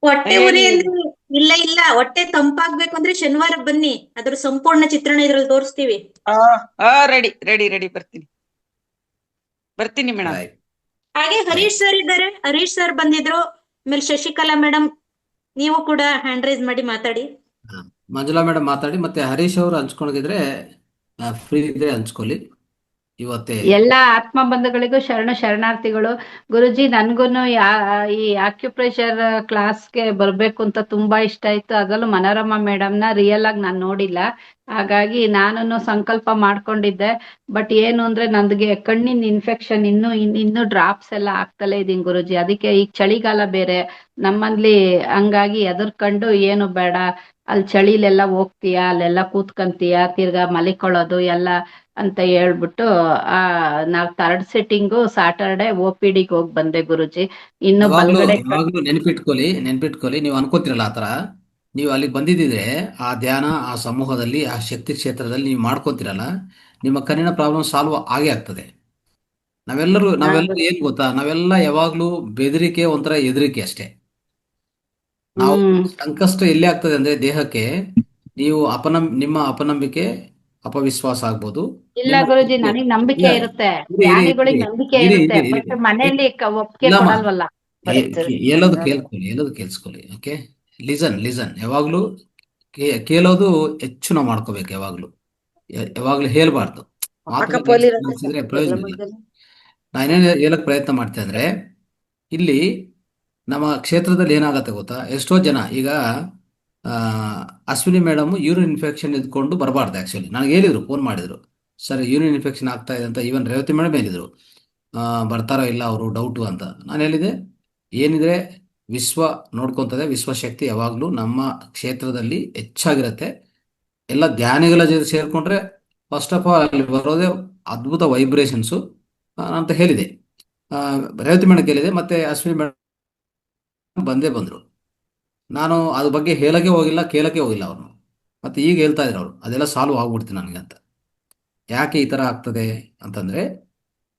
ಹೊಟ್ಟೆ ಹೇಳಿ ಉರಿ ಹೇಳಿ. ಅಂದ್ರೆ ಇಲ್ಲ ಇಲ್ಲ, ಹೊಟ್ಟೆ ತಂಪಾಗ್ಬೇಕು ಅಂದ್ರೆ ಶನಿವಾರ ಬನ್ನಿ, ಅದ್ರ ಸಂಪೂರ್ಣ ಚಿತ್ರಣ ಇದ್ರಲ್ಲಿ ತೋರಿಸ್ತೀವಿ. ರೆಡಿ ರೆಡಿ ರೆಡಿ, ಬರ್ತೀನಿ ಮೇಡಮ್. ರೈಟ್. ಹಾಗೆ ಹರೀಶ್ ಸರ್ ಇದ್ದಾರೆ, ಹರೀಶ್ ಸರ್ ಬಂದಿದ್ರು. ಆಮೇಲೆ ಶಶಿಕಲಾ ಮೇಡಮ್, ನೀವು ಕೂಡ ಹ್ಯಾಂಡ್ ರೈಸ್ ಮಾಡಿ ಮಾತಾಡಿ. ಮಂಜುಳಾ ಮೇಡಮ್ ಮಾತಾಡಿ, ಮತ್ತೆ ಹರೀಶ್ ಅವರು ಹಂಚ್ಕೊಂಡಿದ್ರೆ ಫ್ರೀ ಇದ್ರೆ ಹಂಚ್ಕೊಳ್ಳಿ ಇವತ್ತೇ. ಎಲ್ಲ ಆತ್ಮ ಬಂಧುಗಳಿಗೂ ಶರಣಾರ್ಥಿಗಳು. ಗುರುಜಿ, ನನ್ಗೂನು ಈ ಆಕ್ಯುಪ್ರೆಷರ್ ಕ್ಲಾಸ್ಗೆ ಬರ್ಬೇಕು ಅಂತ ತುಂಬಾ ಇಷ್ಟ ಇತ್ತು. ಅದರಲ್ಲೂ ಮನೋರಮಾ ಮೇಡಮ್ನ ರಿಯಲ್ ಆಗಿ ನಾನು ನೋಡಿಲ್ಲ, ಹಾಗಾಗಿ ನಾನು ಸಂಕಲ್ಪ ಮಾಡ್ಕೊಂಡಿದ್ದೆ. ಬಟ್ ಏನು ಅಂದ್ರೆ ನಂದಿಗೆ ಕಣ್ಣಿನ ಇನ್ಫೆಕ್ಷನ್ ಇನ್ನು ಡ್ರಾಪ್ಸ್ ಎಲ್ಲ ಆಗ್ತಲೇ ಇದೀನಿ ಗುರುಜಿ. ಅದಕ್ಕೆ ಈಗ ಚಳಿಗಾಲ ಬೇರೆ ನಮ್ಮಲ್ಲಿ, ಹಂಗಾಗಿ ಎದರ್ಕೊಂಡು ಏನು ಬೇಡ, ಅಲ್ಲಿ ಚಳಿಲೆಲ್ಲ ಹೋಗ್ತೀಯಾ, ಅಲ್ಲೆಲ್ಲ ಕೂತ್ಕಂತೀಯ, ತಿರ್ಗಾ ಮಲಿಕೊಳ್ಳೋದು ಎಲ್ಲ ಅಂತ ಹೇಳ್ಬಿಟ್ಟು ನಾವ್ 3rd ಸಿಟ್ಟಿಂಗು ಸಾಟರ್ಡೆ OPDಗೆ ಹೋಗಿ ಬಂದೆ ಗುರುಜಿ. ಇನ್ನು ಬಲಗಡೆ ಯಾವಾಗ್ಲೂ ನೆನ್ಪಿಟ್ಕೊಳ್ಳಿ, ನೀವು ಅನ್ಕೋತಿರಲ್ಲ ಆತರ, ನೀವು ಅಲ್ಲಿಗೆ ಬಂದಿದ್ದಿದ್ರೆ ಆ ಧ್ಯಾನ, ಆ ಸಮೂಹದಲ್ಲಿ, ಆ ಶಕ್ತಿ ಕ್ಷೇತ್ರದಲ್ಲಿ ನೀವು ಮಾಡ್ಕೋತಿರಲ್ಲ, ನಿಮ್ಮ ಕಣ್ಣಿನ ಪ್ರಾಬ್ಲಮ್ ಸಾಲ್ವ್ ಆಗೇ ಆಗ್ತದೆ. ನಾವೆಲ್ಲರೂ ಏನ್ ಗೊತ್ತಾ, ನಾವೆಲ್ಲ ಯಾವಾಗ್ಲೂ ಬೆದರಿಕೆ, ಒಂಥರ ಹೆದರಿಕೆ ಅಷ್ಟೇ. ನಾವು ಸಂಕಷ್ಟ ಎಲ್ಲಿ ಆಗ್ತದೆ ಅಂದ್ರೆ ದೇಹಕ್ಕೆ, ನೀವು ನಿಮ್ಮ ಅಪನಂಬಿಕೆ, ಅಪವಿಶ್ವಾಸ ಆಗ್ಬೋದು. ಇಲ್ಲ ಗುರುಜಿ, ನನಗ್ ನಂಬಿಕೆ ಇರುತ್ತೆ, ಜ್ಞಾನಿಗಳಿಗೆ ನಂಬಿಕೆ ಇರುತ್ತೆ, ಬಟ್ ಮನೆಯಲ್ಲಿ ಒಪ್ಪಿಗೆ ಇಲ್ಲಮ್ಮ, ಕೊಡಲ್ವಲ್ಲ. ಹೇಳೋದು ಕೇಳಿಸ್ಕೊಳ್ಳಿ. Okay, listen. ಯಾವಾಗ್ಲೂ ಕೇಳೋದು ಹೆಚ್ಚು ನಾವು ಮಾಡ್ಕೋಬೇಕು. ಯಾವಾಗ್ಲೂ ಹೇಳ್ಬಾರ್ದು. ಮಾತುಕತೆ ಪ್ರಯೋಜನ ಇಲ್ಲ. ನಾನೇನು ಹೇಳಕ್ ಪ್ರಯತ್ನ ಮಾಡ್ತೇನೆ ಅಂದ್ರೆ, ಇಲ್ಲಿ ನಮ್ಮ ಕ್ಷೇತ್ರದಲ್ಲಿ ಏನಾಗತ್ತೆ ಗೊತ್ತಾ, ಎಷ್ಟೋ ಜನ ಈಗ ಅಶ್ವಿನಿ ಮೇಡಮ್ ಯೂರಿನ್ ಇನ್ಫೆಕ್ಷನ್ ಇದ್ಕೊಂಡು ಬರಬಾರ್ದು. ಆಕ್ಚುಲಿ ನನಗೆ ಹೇಳಿದ್ರು, ಫೋನ್ ಮಾಡಿದ್ರು, ಸರ್ ಯೂರಿನ್ ಇನ್ಫೆಕ್ಷನ್ ಆಗ್ತಾ ಇದೆ ಅಂತ. ಈವನ್ ರೇವತಿ ಮೇಡಮ್ ಹೇಳಿದ್ರು, ಬರ್ತಾರೋ ಇಲ್ಲ ಅವರು ಡೌಟು ಅಂತ. ನಾನು ಹೇಳಿದೆ, ಏನಿದ್ರೆ ವಿಶ್ವ ನೋಡ್ಕೊತದೆ, ವಿಶ್ವಶಕ್ತಿ ಯಾವಾಗಲೂ ನಮ್ಮ ಕ್ಷೇತ್ರದಲ್ಲಿ ಹೆಚ್ಚಾಗಿರುತ್ತೆ. ಎಲ್ಲ ಧ್ಯಾನಿಗಳ ಜೊತೆ ಸೇರಿಕೊಂಡ್ರೆ ಫಸ್ಟ್ ಆಫ್ ಆಲ್ ಅಲ್ಲಿ ಬರೋದೇ ಅದ್ಭುತ ವೈಬ್ರೇಷನ್ಸು ಅಂತ ಹೇಳಿದೆ. ರೇವತಿ ಮೇಡಮ್ ಕೇಳಿದೆ, ಮತ್ತೆ ಅಶ್ವಿನಿ ಮೇಡಮ್ ಬಂದರು. ನಾನು ಅದ್ರ ಬಗ್ಗೆ ಹೇಳಕ್ಕೆ ಹೋಗಿಲ್ಲ, ಕೇಳಕ್ಕೆ ಹೋಗಿಲ್ಲ ಅವ್ರನ್ನು. ಮತ್ತೆ ಈಗ ಹೇಳ್ತಾ ಇದ್ರು ಅವರು, ಅದೆಲ್ಲ ಸಾಲ್ವ್ ಆಗ್ಬಿಡ್ತೀನಿ ನನಗೆ ಅಂತ. ಯಾಕೆ ಈ ಥರ ಆಗ್ತದೆ ಅಂತಂದರೆ,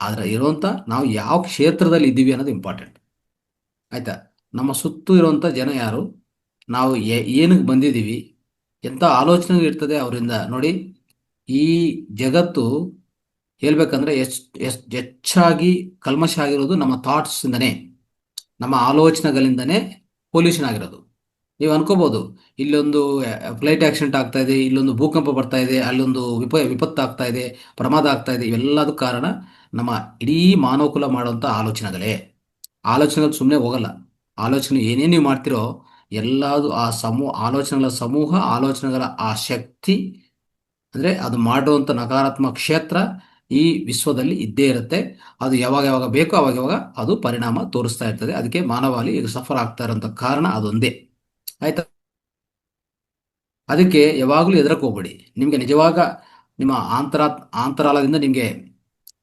ಆದರೆ ಇರುವಂಥ ನಾವು ಯಾವ ಕ್ಷೇತ್ರದಲ್ಲಿ ಇದ್ದೀವಿ ಅನ್ನೋದು ಇಂಪಾರ್ಟೆಂಟ್. ಆಯಿತಾ? ನಮ್ಮ ಸುತ್ತೂ ಇರುವಂಥ ಜನ ಯಾರು, ನಾವು ಏನಕ್ಕೆ ಬಂದಿದ್ದೀವಿ, ಎಂಥ ಆಲೋಚನೆ ಇರ್ತದೆ ಅವರಿಂದ. ನೋಡಿ, ಈ ಜಗತ್ತು ಹೇಳ್ಬೇಕಂದ್ರೆ ಹೆಚ್ಚಾಗಿ ಕಲ್ಮಶ ಆಗಿರೋದು ನಮ್ಮ ಥಾಟ್ಸಿಂದನೇ, ನಮ್ಮ ಆಲೋಚನೆಗಳಿಂದನೇ ಪೊಲ್ಯೂಷನ್ ಆಗಿರೋದು. ನೀವು ಅನ್ಕೋಬಹುದು, ಇಲ್ಲೊಂದು ಫ್ಲೈಟ್ ಆಕ್ಸಿಡೆಂಟ್ ಆಗ್ತಾ ಇದೆ, ಇಲ್ಲೊಂದು ಭೂಕಂಪ ಬರ್ತಾ ಇದೆ, ಅಲ್ಲೊಂದು ವಿಪತ್ತು ಆಗ್ತಾ ಇದೆ, ಪ್ರಮಾದ ಆಗ್ತಾ ಇದೆ. ಇವೆಲ್ಲದೂ ಕಾರಣ ನಮ್ಮ ಇಡೀ ಮಾನವಕುಲ ಮಾಡುವಂಥ ಆಲೋಚನೆಗಳು ಸುಮ್ಮನೆ ಹೋಗಲ್ಲ. ಆಲೋಚನೆ ಏನೇನು ನೀವು ಮಾಡ್ತಿರೋ ಎಲ್ಲದು ಆ ಆಲೋಚನೆಗಳ ಸಮೂಹ, ಆಲೋಚನೆಗಳ ಆ ಶಕ್ತಿ, ಅಂದರೆ ಅದು ಮಾಡುವಂಥ ನಕಾರಾತ್ಮಕ ಕ್ಷೇತ್ರ ಈ ವಿಶ್ವದಲ್ಲಿ ಇದ್ದೇ ಇರುತ್ತೆ. ಅದು ಯಾವಾಗ ಬೇಕೋ ಅವಾಗ ಅದು ಪರಿಣಾಮ ತೋರಿಸ್ತಾ ಇರ್ತದೆ. ಅದಕ್ಕೆ ಮಾನವಾಳಿ ಈಗ ಸಫರ್ ಆಗ್ತಾ ಇರೋಂಥ ಕಾರಣ ಅದೊಂದೇ. ಆಯ್ತಾ? ಅದಕ್ಕೆ ಯಾವಾಗಲೂ ಹೆದರಕ್ಕೆ ಹೋಗ್ಬೇಡಿ. ನಿಮಗೆ ನಿಜವಾಗ ನಿಮ್ಮ ಅಂತರಾಳದಿಂದ ನಿಮಗೆ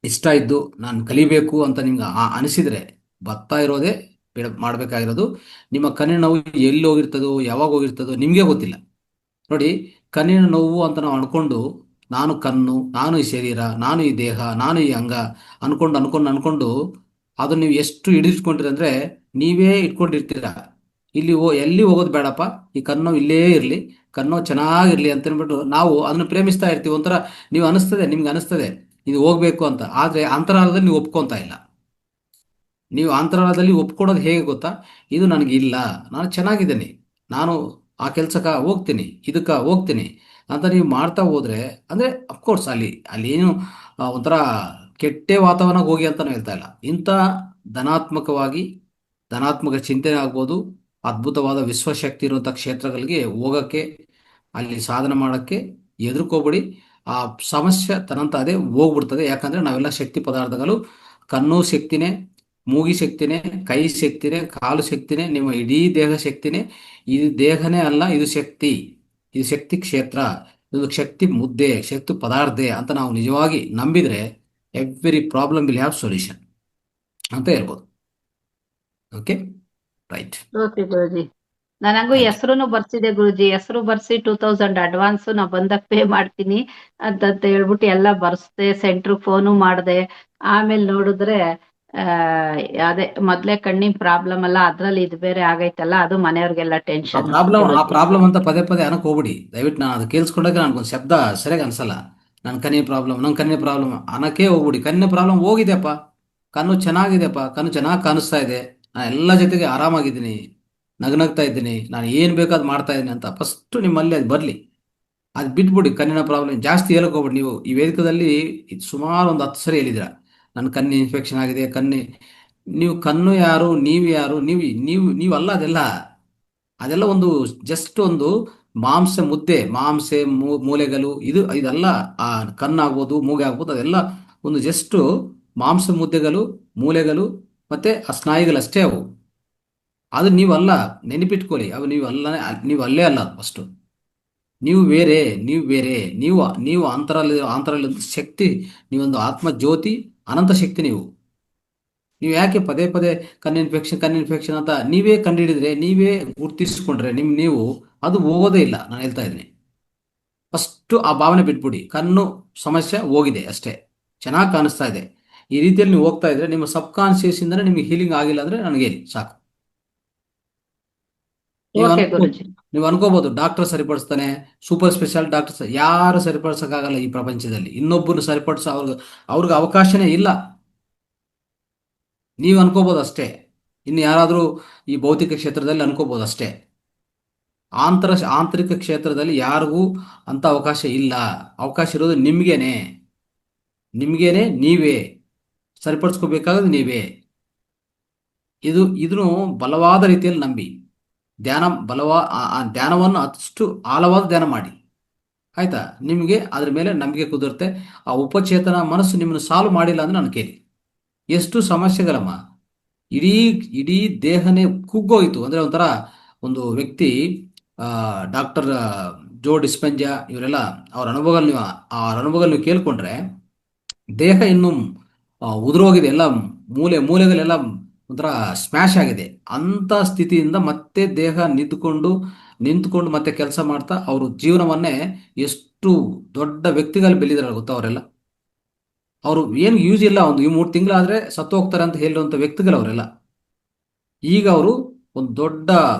ಇಷ್ಟ ಇದ್ದು ನಾನು ಕಲಿಬೇಕು ಅಂತ ನಿಮ್ಗೆ ಅನಿಸಿದರೆ, ಬರ್ತಾ ಇರೋದೇ ಮಾಡಬೇಕಾಗಿರೋದು. ನಿಮ್ಮ ಕಣ್ಣಿನ ನೋವು ಎಲ್ಲಿ ಹೋಗಿರ್ತದೋ, ಯಾವಾಗ ಹೋಗಿರ್ತದೋ ನಿಮಗೆ ಗೊತ್ತಿಲ್ಲ. ನೋಡಿ, ಕಣ್ಣಿನ ನೋವು ಅಂತ ನಾವು ಅನ್ಕೊಂಡು, ನಾನು ಕಣ್ಣು, ನಾನು ಈ ಶರೀರ, ನಾನು ಈ ದೇಹ, ನಾನು ಈ ಅಂಗ ಅನ್ಕೊಂಡು ಅದು ನೀವು ಎಷ್ಟು ಹಿಡಿದಿಟ್ಕೊಂಡಿರಿ ಅಂದರೆ, ನೀವೇ ಇಟ್ಕೊಂಡಿರ್ತೀರ. ಇಲ್ಲಿ ಎಲ್ಲಿ ಹೋಗೋದು ಬೇಡಪ್ಪ, ಈ ಕಣ್ಣು ಇಲ್ಲೇ ಇರಲಿ, ಕಣ್ಣು ಚೆನ್ನಾಗಿರ್ಲಿ ಅಂತ ಅಂದ್ಬಿಟ್ಟು ನಾವು ಅದನ್ನು ಪ್ರೇಮಿಸ್ತಾ ಇರ್ತೀವಿ. ಒಂಥರ ನಿಮ್ಗೆ ಅನಿಸ್ತದೆ ಇದು ಹೋಗ್ಬೇಕು ಅಂತ. ಆದರೆ ಅಂತರಾಳದಲ್ಲಿ ನೀವು ಒಪ್ಕೊತಾ ಇಲ್ಲ. ನೀವು ಅಂತರಾಳದಲ್ಲಿ ಒಪ್ಕೊಳೋದು ಹೇಗೆ ಗೊತ್ತಾ, ಇದು ನನಗಿಲ್ಲ, ನಾನು ಚೆನ್ನಾಗಿದ್ದೇನೆ, ನಾನು ಆ ಕೆಲ್ಸಕ್ಕೆ ಹೋಗ್ತೀನಿ, ಇದಕ್ಕೆ ಹೋಗ್ತೀನಿ ಅಂತ ನೀವು ಮಾಡ್ತಾ ಹೋದ್ರೆ, ಅಂದರೆ ಅಫ್ಕೋರ್ಸ್ ಅಲ್ಲಿ ಏನು ಒಂಥರ ಕೆಟ್ಟ ವಾತಾವರಣಕ್ಕೆ ಹೋಗಿ ಅಂತ ನಾನು ಹೇಳ್ತಾ ಇಲ್ಲ. ಇಂಥ ಧನಾತ್ಮಕ ಚಿಂತನೆ ಆಗ್ಬೋದು, ಅದ್ಭುತವಾದ ವಿಶ್ವಶಕ್ತಿ ಇರುವಂಥ ಕ್ಷೇತ್ರಗಳಿಗೆ ಹೋಗೋಕ್ಕೆ, ಅಲ್ಲಿ ಸಾಧನೆ ಮಾಡೋಕ್ಕೆ ಹೆದರ್ಕೋಬೇಡಿ. ಆ ಸಮಸ್ಯೆ ತನ್ನಂತ ಅದೇ ಹೋಗ್ಬಿಡ್ತದೆ. ಯಾಕಂದರೆ ನಾವೆಲ್ಲ ಶಕ್ತಿ ಪದಾರ್ಥಗಳು. ಕಣ್ಣು ಶಕ್ತಿನೇ, ಮೂಗಿ ಶಕ್ತಿನೇ, ಕೈ ಶಕ್ತಿನೇ, ಕಾಲು ಶಕ್ತಿನೇ, ನಿಮ್ಮ ಇಡೀ ದೇಹ ಶಕ್ತಿನೇ. ಇದು ದೇಹನೇ ಅಲ್ಲ, ಇದು ಶಕ್ತಿ ಕ್ಷೇತ್ರ, ಇದು ಶಕ್ತಿ ಮುದ್ದೆ, ಶಕ್ತಿ ಪದಾರ್ಥ ಅಂತ ನಾವು ನಿಜವಾಗಿ ನಂಬಿದರೆ every problem will have solution ಅಂತ ಹೇಳ್ಬೋದು. Okay, right. ಓಕೆ ಗುರುಜಿ, ನನಗೂ ಥ್ಯಾಂಕ್ ಯು. ಹೆಸರುನು ಬರ್ಸಿದೆ ಗುರುಜಿ. ಹೆಸರು ಬರ್ಸಿ 2000 ಅಡ್ವಾನ್ಸ್ ನಾ ಬಂದಾಗ ಪೇ ಮಾಡ್ತೀನಿ ಅಂತ ಹೇಳ್ಬಿಟ್ಟು ಎಲ್ಲ ಬರ್ಸ್ದೆ. ಸೆಂಟ್ರಿಗೆ ಫೋನು ಮಾಡ್ದೆ. ಆಮೇಲೆ ನೋಡಿದ್ರೆ ಅದೇ ಮೊದ್ಲೇ ಕಣ್ಣಿನ ಪ್ರಾಬ್ಲಮ್ ಅಲ್ಲ, ಅದ್ರಲ್ಲಿ ಇದು ಬೇರೆ ಆಗೈತಲ್ಲ, ಅದು ಮನೆಯವ್ರಿಗೆಲ್ಲ ಆ ಟೆನ್ಷನ್ ಪ್ರಾಬ್ಲಮ್ ಅಂತ ಪದೇ ಪದೇ ಅನ್ನಕ್ ಹೋಗ್ಬಿಡಿ ದಯವಿಟ್ಟು. ನಾನು ಅದು ಕೇಳಿಸ್ಕೊಂಡಾಗ ನನ್ಗೊಂದು ಶಬ್ದ ಸರಿಯಾಗಿ ಅನ್ಸಲ್ಲ. ನನ್ನ ಕಣ್ಣಿನ ಪ್ರಾಬ್ಲಮ್ ಅನ್ನಕ್ಕೆ ಹೋಗ್ಬಿಡಿ. ಕಣ್ಣಿನ ಪ್ರಾಬ್ಲಮ್ ಹೋಗಿದೆಪ್ಪ, ಕಣ್ಣು ಚೆನ್ನಾಗಿದೆಪ್ಪ, ಕಣ್ಣು ಚೆನ್ನಾಗಿ ಕಾಣಿಸ್ತಾ ಇದೆ, ನಾನು ಎಲ್ಲ ಜೊತೆಗೆ ಆರಾಮಾಗಿದ್ದೀನಿ, ನಗ್ನಗ್ತಾ ಇದ್ದೀನಿ, ನಾನು ಏನು ಬೇಕಾದ್ ಮಾಡ್ತಾ ಇದ್ದೀನಿ ಅಂತ ಫಸ್ಟ್ ನಿಮ್ಮಲ್ಲಿ ಅದು ಬರಲಿ. ಅದು ಬಿಟ್ಬಿಡಿ. ಕಣ್ಣಿನ ಪ್ರಾಬ್ಲಮ್ ಜಾಸ್ತಿ ಹೇಳಕ್ ಹೋಗ್ಬಿಡಿ. ನೀವು ಈ ವೇದಿಕದಲ್ಲಿ ಸುಮಾರು ಒಂದು 10 ಸರಿ ಹೇಳಿದಿರ ನನ್ನ ಕಣ್ಣು ಇನ್ಫೆಕ್ಷನ್ ಆಗಿದೆ, ನೀವು ಕಣ್ಣು ಯಾರು, ನೀವು ಯಾರು, ನೀವು ಅಲ್ಲ. ಅದೆಲ್ಲ ಒಂದು ಜಸ್ಟ್ ಒಂದು ಮಾಂಸ ಮುದ್ದೆ, ಮೂಲೆಗಳು, ಇದೆಲ್ಲ ಆ ಕಣ್ಣಾಗ್ಬೋದು, ಮೂಗೆ ಆಗ್ಬೋದು, ಅದೆಲ್ಲ ಒಂದು ಜಸ್ಟ್ ಮಾಂಸ ಮುದ್ದೆಗಳು, ಮೂಲೆಗಳು ಮತ್ತೆ ಆ ಸ್ನಾಯುಗಳಷ್ಟೇ ಅವು. ಅದು ನೀವಲ್ಲ, ನೆನಪಿಟ್ಕೊಳ್ಳಿ. ಅವು ನೀವು ಅಲ್ಲೇ ಅಲ್ಲ. ಫಸ್ಟ್ ನೀವು ಬೇರೆ, ನೀವು ಅಂತರಲ್ಲಿ ಶಕ್ತಿ, ನೀವೊಂದು ಆತ್ಮ ಜ್ಯೋತಿ, ಅನಂತ ಶಕ್ತಿ. ನೀವು ಯಾಕೆ ಪದೇ ಪದೇ ಕಣ್ಣು ಇನ್ಫೆಕ್ಷನ್ ಅಂತ ನೀವೇ ಕಂಡುಹಿಡಿದ್ರೆ, ನೀವೇ ಗುರ್ತಿಸ್ಕೊಂಡ್ರೆ ನೀವು ಅದು ಹೋಗೋದೇ ಇಲ್ಲ. ನಾನು ಹೇಳ್ತಾ ಇದ್ದೀನಿ, ಫಸ್ಟ್ ಆ ಭಾವನೆ ಬಿಟ್ಬಿಡಿ. ಕಣ್ಣು ಸಮಸ್ಯೆ ಹೋಗಿದೆ ಅಷ್ಟೇ, ಚೆನ್ನಾಗಿ ಕಾಣಿಸ್ತಾ ಇದೆ. ಈ ರೀತಿಯಲ್ಲಿ ನೀವು ಹೋಗ್ತಾ ಇದ್ರೆ ನಿಮ್ಮ ಸಬ್ ಕಾನ್ಶಿಯಸ್ ಇಂದನೇ ನಿಮಗೆ ಹೀಲಿಂಗ್ ಆಗಿಲ್ಲ ಅಂದ್ರೆ ನನಗೆ ಹೇಳಿ ಸಾಕು. ಓಕೆ ಗುರುಜಿ. ನೀವು ಅನ್ಕೋಬಹುದು ಡಾಕ್ಟರ್ ಸರಿಪಡಿಸ್ತಾನೆ, ಸೂಪರ್ ಸ್ಪೆಷಲ್ ಡಾಕ್ಟರ್ಸ್ ಯಾರು ಸರಿಪಡಿಸಕ್ಕಾಗಲ್ಲ ಈ ಪ್ರಪಂಚದಲ್ಲಿ. ಇನ್ನೊಬ್ಬರು ಸರಿಪಡಿಸೋ ಅವ್ರಿಗೆ ಅವಕಾಶನೇ ಇಲ್ಲ. ನೀವು ಅನ್ಕೋಬಹುದು ಅಷ್ಟೇ, ಇನ್ನು ಯಾರಾದರೂ ಈ ಭೌತಿಕ ಕ್ಷೇತ್ರದಲ್ಲಿ ಅನ್ಕೋಬಹುದು ಅಷ್ಟೇ. ಆಂತರಿಕ ಕ್ಷೇತ್ರದಲ್ಲಿ ಯಾರಿಗೂ ಅಂತ ಅವಕಾಶ ಇಲ್ಲ. ಅವಕಾಶ ಇರೋದು ನಿಮ್ಗೇನೆ. ನೀವೇ ಸರಿಪಡಿಸ್ಕೋಬೇಕಾದ್ರೆ ನೀವೇ. ಇದನ್ನು ಬಲವಾದ ರೀತಿಯಲ್ಲಿ ನಂಬಿ ಧ್ಯಾನವನ್ನು ಅಷ್ಟು ಆಳವಾದ ಧ್ಯಾನ ಮಾಡಿ, ಆಯ್ತಾ? ನಿಮಗೆ ಅದ್ರ ಮೇಲೆ ನಂಬಿಕೆ ಕುದುರುತ್ತೆ. ಆ ಉಪಚೇತನ ಮನಸ್ಸು ನಿಮ್ಮನ್ನು ಸಾಲ್ವ್ ಮಾಡಿಲ್ಲ ಅಂದ್ರೆ ನಾನು ಕೇಳಿ, ಎಷ್ಟು ಸಮಸ್ಯೆಗಳಮ್ಮ, ಇಡೀ ದೇಹನೇ ಕುಗ್ಗೋಯ್ತು. ಅಂದ್ರೆ ಒಂಥರ ಒಂದು ವ್ಯಕ್ತಿ, ಡಾಕ್ಟರ್ ಜೋ ಡಿಸ್ಪೆಂಜಾ ಇವರೆಲ್ಲ ಅವ್ರ ಅನುಭವಗಳು ನೀವು ಕೇಳ್ಕೊಂಡ್ರೆ, ದೇಹ ಇನ್ನು ಉದುರೋಗಿದೆ, ಎಲ್ಲ ಮೂಲೆಗಳೆಲ್ಲ ಒಂಥರ ಸ್ಮ್ಯಾಶ್ ಆಗಿದೆ. ಅಂತ ಸ್ಥಿತಿಯಿಂದ ಮತ್ತೆ ದೇಹ ನಿಂತ್ಕೊಂಡು ಮತ್ತೆ ಕೆಲಸ ಮಾಡ್ತಾ ಅವರು ಜೀವನವನ್ನೇ ಎಷ್ಟು ದೊಡ್ಡ ವ್ಯಕ್ತಿಗಳು ಬೆಳೆದಿದ್ದಾರೆ ಗೊತ್ತಾ? ಅವರೆಲ್ಲ ಅವರು ಏನು ಯೂಸ್ ಇಲ್ಲ, ಒಂದು 3 ತಿಂಗಳಾದ್ರೆ ಸತ್ತು ಹೋಗ್ತಾರೆ ಅಂತ ಹೇಳುವಂಥ ವ್ಯಕ್ತಿಗಳು ಅವರೆಲ್ಲ. ಈಗ ಅವರು ಒಂದು ದೊಡ್ಡ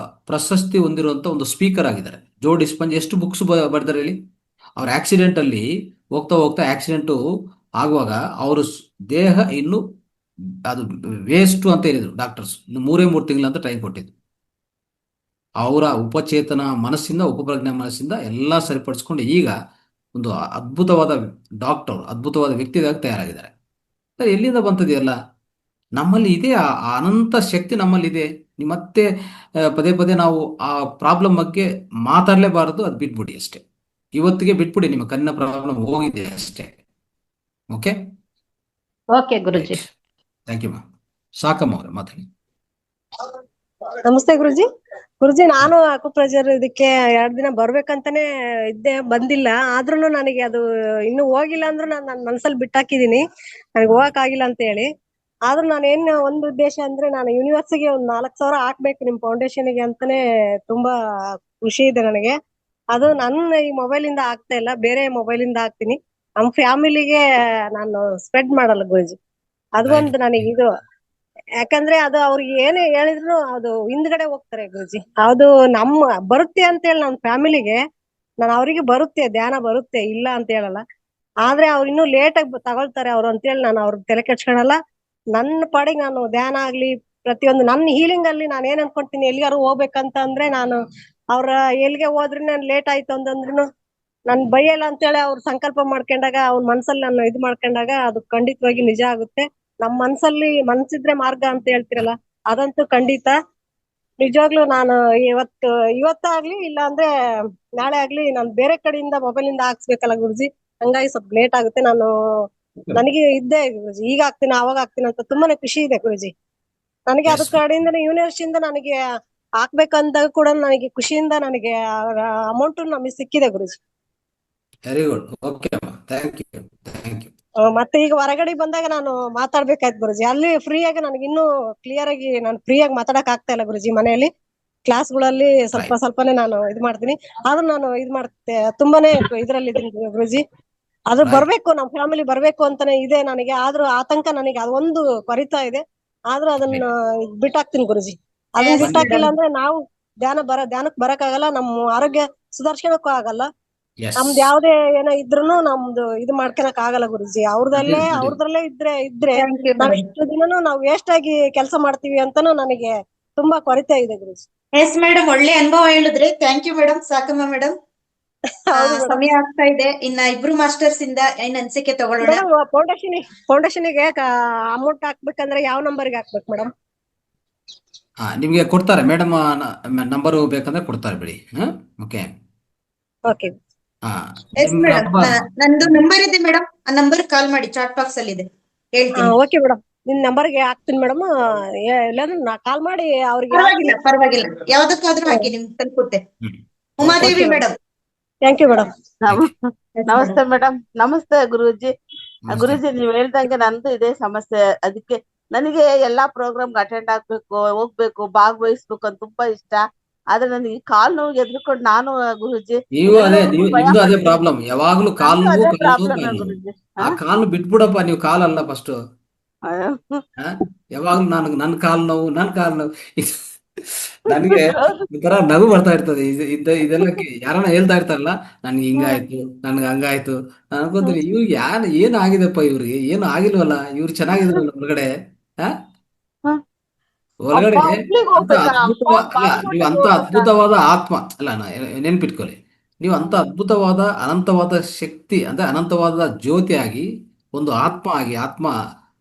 ಪ್ರಶಸ್ತಿ ಹೊಂದಿರುವಂತ ಒಂದು ಸ್ಪೀಕರ್ ಆಗಿದ್ದಾರೆ. ಜೋ ಡಿಸ್ಪೆಂಜಾ ಎಷ್ಟು ಬುಕ್ಸ್ ಬರೆದಾರೆ ಹೇಳಿ. ಅವ್ರ ಆಕ್ಸಿಡೆಂಟ್ ಅಲ್ಲಿ ಹೋಗ್ತಾ ಆಕ್ಸಿಡೆಂಟ್ ಆಗುವಾಗ ಅವರು ದೇಹ ಇನ್ನು ಅದು ವೇಸ್ಟ್ ಅಂತ ಹೇಳಿದ್ರು ಡಾಕ್ಟರ್ಸ್. ಇನ್ನು 3 ತಿಂಗಳು ಅಂತ ಟೈಮ್ ಕೊಟ್ಟಿದ್ರು. ಅವರ ಉಪಚೇತನ ಮನಸ್ಸಿಂದ, ಉಪಪ್ರಜ್ಞೆ ಮನಸ್ಸಿಂದ ಎಲ್ಲ ಸರಿಪಡಿಸ್ಕೊಂಡು ಈಗ ಒಂದು ಅದ್ಭುತವಾದ ಡಾಕ್ಟರ್, ಅದ್ಭುತವಾದ ವ್ಯಕ್ತಿಯಾಗಿ ತಯಾರಾಗಿದ್ದಾರೆ. ಎಲ್ಲಿಂದ ಬಂತದೆಯಲ್ಲ? ನಮ್ಮಲ್ಲಿ ಇದೆ, ಆ ಅನಂತ ಶಕ್ತಿ ನಮ್ಮಲ್ಲಿ ಇದೆ. ಮತ್ತೆ ಪದೇ ಪದೇ ನಾವು ಆ ಪ್ರಾಬ್ಲಮ್ ಬಗ್ಗೆ ಮಾತಾಡಲೇಬಾರದು. ಅದು ಬಿಟ್ಬಿಡಿ ಅಷ್ಟೇ, ಇವತ್ತಿಗೆ ಬಿಟ್ಬಿಡಿ. ನಿಮ್ಮ ಕಣ್ಣಿನ ಪ್ರಾಬ್ಲಮ್ ಹೋಗಿದೆ ಅಷ್ಟೇ. Okay Guruji. Thank you. Sakamma ಅವ್ರೆ ಮಾತಾಡಿ. ನಮಸ್ತೆ ಗುರುಜಿ. ನಾನು ಅಕುಪ್ರೆಷರ್ ಇದಕ್ಕೆ 2 ದಿನ ಬರ್ಬೇಕಂತಾನೆ ಇದ್ದೆ, ಬಂದಿಲ್ಲ. ಆದ್ರೂ ನನಗೆ ಅದು ಇನ್ನು ಹೋಗಿಲ್ಲ ಅಂದ್ರೂ ನನ್ನ ಮನ್ಸಲ್ಲಿ ಬಿಟ್ಟಾಕಿದೀನಿ, ನನಗೆ ಹೋಗಕ್ ಆಗಿಲ್ಲ ಅಂತ ಹೇಳಿ. ಆದ್ರೂ ನಾನೇನ್ ಒಂದು ಉದ್ದೇಶ ಅಂದ್ರೆ, ನಾನು ಯೂನಿವರ್ಸಿಗೆ ಒಂದ್ 4,000 ಹಾಕ್ಬೇಕು ನಿಮ್ ಫೌಂಡೇಶನ್ಗೆ ಅಂತಾನೆ ತುಂಬಾ ಖುಷಿ ಇದೆ ನನಗೆ. ಅದು ನನ್ನ ಈ ಮೊಬೈಲ್ ಇಂದ ಆಗ್ತಾ ಇಲ್ಲ, ಬೇರೆ ಮೊಬೈಲ್ ಇಂದ ಹಾಕ್ತೀನಿ. ನಮ್ ಫ್ಯಾಮಿಲಿಗೆ ನಾನು ಸ್ಪ್ರೆಡ್ ಮಾಡಲ್ಲ ಗುರುಜಿ. ಅದೊಂದು ನನಗೆ ಇದು, ಯಾಕಂದ್ರೆ ಅದು ಅವ್ರಿಗೆ ಏನೇ ಹೇಳಿದ್ರು ಅದು ಹಿಂದ್ಗಡೆ ಹೋಗ್ತಾರೆ ಗುರುಜಿ. ಅದು ಬರುತ್ತೆ ಅಂತ ಹೇಳಿ ನಮ್ ಫ್ಯಾಮಿಲಿಗೆ, ನಾನು ಅವರಿಗೆ ಬರುತ್ತೆ, ಧ್ಯಾನ ಬರುತ್ತೆ, ಇಲ್ಲ ಅಂತ ಹೇಳಲ್ಲ. ಆದ್ರೆ ಅವ್ರು ಇನ್ನೂ ಲೇಟ್ ಆಗಿ ತಗೊಳ್ತಾರೆ ಅವ್ರು ಅಂತೇಳಿ ನಾನು ಅವ್ರ ತಲೆ ಕೆಡ್ಸ್ಕೊಳಲ್ಲ. ನನ್ನ ಪಾಡಿಗೆ ನಾನು ಧ್ಯಾನ ಆಗ್ಲಿ, ಪ್ರತಿಯೊಂದು ನನ್ನ ಹೀಲಿಂಗ್ ಅಲ್ಲಿ ನಾನು ಏನ್ ಅನ್ಕೊಂತೀನಿ, ಎಲ್ಲಿಗಾರು ಹೋಗ್ಬೇಕಂತ ಅಂದ್ರೆ ನಾನು ಅವ್ರ ಎಲ್ಲಿಗೆ ಹೋದ್ರೆ ನಾನು ಲೇಟ್ ಆಯ್ತು ಅಂತಂದ್ರು ನನ್ ಬೈಯಲ್ಲ ಅಂತೇಳಿ ಅವ್ರು ಸಂಕಲ್ಪ ಮಾಡ್ಕೊಂಡಾಗ, ಅವ್ರ ಮನ್ಸಲ್ಲಿ ನಾನು ಇದು ಮಾಡ್ಕೊಂಡಾಗ ಅದು ಖಂಡಿತವಾಗಿ ನಿಜ ಆಗುತ್ತೆ. ನಮ್ ಮನ್ಸಿದ್ರೆ ಮಾರ್ಗ ಅಂತ ಹೇಳ್ತಿರಲ್ಲ, ಅದಂತೂ ಖಂಡಿತ. ನಿಜವಾಗ್ಲೂ ನಾನು ಇವತ್ತಾಗ್ಲಿ ಇಲ್ಲ ಅಂದ್ರೆ ನಾಳೆ ಆಗ್ಲಿ ನಾನು ಬೇರೆ ಕಡೆಯಿಂದ ಮೊಬೈಲ್ ಇಂದ ಹಾಕ್ಸ್ಬೇಕಲ್ಲ ಗುರುಜಿ. ಹಂಗಾಗಿ ಸ್ವಲ್ಪ ಲೇಟ್ ಆಗುತ್ತೆ. ನನಗೆ ಇದ್ದೇ ಗುರುಜಿ, ಈಗ ಆಗ್ತೀನಿ ಅವಾಗ ಆಗ್ತೀನಿ ಅಂತ ತುಂಬಾನೇ ಖುಷಿ ಇದೆ ಗುರುಜಿ ನನಗೆ. ಅದ್ರ ಕಡೆಯಿಂದ ಯೂನಿವರ್ಸಿಟಿಯಿಂದ ನನಗೆ ಹಾಕ್ಬೇಕಂದಾಗ ಕೂಡ ನನಗೆ ಖುಷಿಯಿಂದ ನನಗೆ ಅಮೌಂಟ್ ನಮಗೆ ಸಿಕ್ಕಿದೆ ಗುರುಜಿ. Very good. ಓಕೆ ಅಮ್ಮ, ಥ್ಯಾಂಕ್ ಯು. ಮತ್ತೆ ಈಗ ಹೊರಗಡೆ ಬಂದಾಗ ನಾನು ಮಾತಾಡ್ಬೇಕಾಯ್ತು ಗುರುಜಿ. ಅಲ್ಲಿ ಫ್ರೀ ಆಗಿ ನನಗೆ ಇನ್ನೂ ಕ್ಲಿಯರ್ ಆಗಿ ನಾನು ಫ್ರೀ ಆಗಿ ಮಾತಾಡಕ್ ಆಗ್ತಾ ಇಲ್ಲ ಗುರುಜಿ. ಮನೆಯಲ್ಲಿ ಕ್ಲಾಸ್ಗಳಲ್ಲಿ ಸ್ವಲ್ಪ ರೈಟ್ ಸ್ವಲ್ಪನೇ ನಾನು ಇದು ಮಾಡ್ತೀನಿ. ಆದ್ರೂ ನಾನು ಇದು ಮಾಡ್ತೆ ತುಂಬಾನೇ ಇದ್ರಲ್ಲಿ ಇದೀನಿ ಗುರುಜಿ. ಅದು ರೈಟ್ ಬರ್ಬೇಕು, ನಮ್ ಫ್ಯಾಮಿಲಿ ಬರ್ಬೇಕು ಅಂತಾನೆ ಇದೆ ನನಗೆ. ಆದ್ರೂ ಆತಂಕ ನನಗೆ ಅದೊಂದು ಕೊರಿತಾ ಇದೆ. ಆದ್ರೂ ಅದನ್ನ ರೈಟ್ ಬಿಟ್ಟಾಕ್ತೀನಿ ಗುರುಜಿ. ಅದನ್ನ ಎಸ್ ಬಿಟ್ಟಾಕಿಲ್ಲ ಮೇಡಮ್. ಅಂದ್ರೆ ನಾವು ಧ್ಯಾನಕ್ ಬರಕ್ ಆಗಲ್ಲ, ನಮ್ಮ ಆರೋಗ್ಯ ಸುಧಾರ್ಸ್ಕೊಳಕ್ಕೂ ಆಗಲ್ಲ. ಎಸ್ ನಮ್ದು ಯಾವ್ದೇ ಏನೋ ಇದ್ರೂನು ನಮ್ದು ಇದು ಮಾಡ್ಕೊಳಕ್ ಆಗಲ್ಲ ಗುರುಜಿ. ಅದೇ ಅವ್ರದ್ರಲ್ಲೇ ಇದ್ರೆ ಥ್ಯಾಂಕ್ ಯು ನಾವ್ ಮೇಡಮ್. ಇಷ್ಟು ದಿನನೂ ನಾವು ವೇಸ್ಟ್ ಆಗಿ ಕೆಲಸ ಮಾಡ್ತೀವಿ ಅಂತಾನು ನನಗೆ ತುಂಬಾ ಕೊರತೆ ಇದೆ ಗುರುಜಿ. ಎಸ್ ಮೇಡಮ್, ಒಳ್ಳೆ ಅನುಭವ ಹೇಳಿದ್ರಿ. Thank you madam. ಸಾಕಮ್ಮ ಮೇಡಮ್. ಹೌದು ಮೇಡಮ್. ಸಮಯ ಆಗ್ತಾ ಇದೆ. ಇನ್ನ ಇಬ್ರು ಮಾಸ್ಟರ್ಸ್ ಇಂದ ಏನ್ ಅನ್ಸಿಕೆ ತಗೊಳ್ಳೋಣ. ಮೇಡಮ್ ಫೌಂಡೇಶನ್ಗೆ ಅಮೌಂಟ್ ಹಾಕ್ಬೇಕಂದ್ರೆ ಯಾವ ನಂಬರ್ಗೆ ಹಾಕ್ಬೇಕು ಮೇಡಮ್? ನಿಮಗೆ ಕೊಡ್ತಾರೆ ಮೇಡಮ್, ನಂಬರು ಬೇಕಂದ್ರೆ ಕೊಡ್ತಾರೆ ಬಿಡಿ. ಓಕೆ. ಓಕೆ. ಎಸ್ ನಿಮ್ಮ ಮೇಡಮ್, ನಂಬರ್ ನಂದು ನಂಬರ್ ಇದೆ ಮೇಡಮ್. ಆ ನಂಬರ್ ಕಾಲ್ ಮಾಡಿ, ಚಾಟ್ ಬಾಕ್ಸ್ ಅಲ್ಲಿ ಇದೆ, ಹೇಳ್ತೀನಿ. ಓಕೆ ಮೇಡಮ್, ನಿಮ್ ನಂಬರ್ಗೆ ಹಾಕ್ತೀನಿ ಮೇಡಮ್. ಇಲ್ಲಾಂದ್ರೆ ನಾ ಕಾಲ್ ಮಾಡಿ ಅವ್ರಿಗೆ ಪರವಾಗಿಲ್ಲ ಹಾಕ್ತೀನಿ. ಪರವಾಗಿಲ್ಲ, ಯಾವ್ದಕ್ಕಾದ್ರೂ ಹಾಕಿ, ನಿಮ್ಗೆ ತಲುಪುತ್ತೆ. Umadevi okay madam. Thank you madam. ನಮಸ್ತೆ ಮೇಡಮ್. ನಮಸ್ತೆ ಗುರೂಜಿ. ನಮಸ್ತೆ. ಗುರೂಜಿ, ನೀವ್ ಹೇಳ್ದಂಗೆ ನಂದು ಇದೇ ಸಮಸ್ಯೆ. ಅದಕ್ಕೆ ನನಗೆ ಎಲ್ಲಾ ಪ್ರೋಗ್ರಾಮ್ ಅಟೆಂಡ್ ಆಗ್ಬೇಕು, ಹೋಗ್ಬೇಕು, ಭಾಗವಹಿಸ್ಬೇಕು ಅಂತ ತುಂಬಾ ಇಷ್ಟ. ಆದ್ರೆ ನನಗೆ ಈ ಕಾಲ್ ನೋವು ಎದ್ರುಕೊಂಡು ನಾನು ಗುರೂಜಿ ಭಯ ನಿಮ್ದು ಅದೇ ಪಡ್ತೀನಿ. ಪ್ರಾಬ್ಲಮ್. ಯಾವಾಗ್ಲೂ ಕಾಲ್ ನಂದು ನೋವು ಅದೇ ಕಾಲ್ ನೋವು ಪ್ರಾಬ್ಲಮ್ ಕಾಲ್ ನೋವು. ಗುರೂಜಿ. ಆ ಕಾಲ್ನು ಬಿಟ್ಬಿಡಪ್ಪ, ನೀವು ಕಾಲಲ್ಲ ಫಸ್ಟ್. ಯಾವಾಗ್ಲೂ ನನ್ನ ಕಾಲ್ ನೋವು ನನಗೆ ಒಂಥರ ನಗು ಬರ್ತಾ ಇರ್ತದೆ. ಇದೆಲ್ಲ ಯಾರನ್ನ ಹೇಳ್ತಾ ಇರ್ತಾರಲ್ಲ, ನನ್ಗೆ ಹಿಂಗಾಯ್ತು, ನನ್ಗೆ ಹಂಗಾಯ್ತು. ನಾನು ಅನ್ಕೊಂತೀನಿ, ಇವ್ರು ಏನು ಆಗಿದೆಪ್ಪ, ಇವ್ರಿಗೆ ಏನು ಆಗಿಲ್ವಲ್ಲ, ಇವ್ರು ಚೆನ್ನಾಗಿದ್ರಲ್ಲ ಹೊರಗಡೆ. ಆ ಒಳಗಡೆ ಒಬ್ಳಿಗೆ ಅಂತ ಹೋಗ್ಬೇಕಾ? ಅಲ್ಲ, ನೀವು ಅಂತ ಅದ್ಭುತವಾದ ಆತ್ಮ ಅಲ್ಲ. ನೆನ್ಪಿಟ್ಕೊಳ್ಳಿ, ನೀವು ಅಂತ ಅದ್ಭುತವಾದ ಅನಂತವಾದ ಶಕ್ತಿ, ಅಂದ್ರೆ ಅನಂತವಾದ ಜ್ಯೋತಿಯಾಗಿ, ಒಂದು ಆತ್ಮ ಆಗಿ,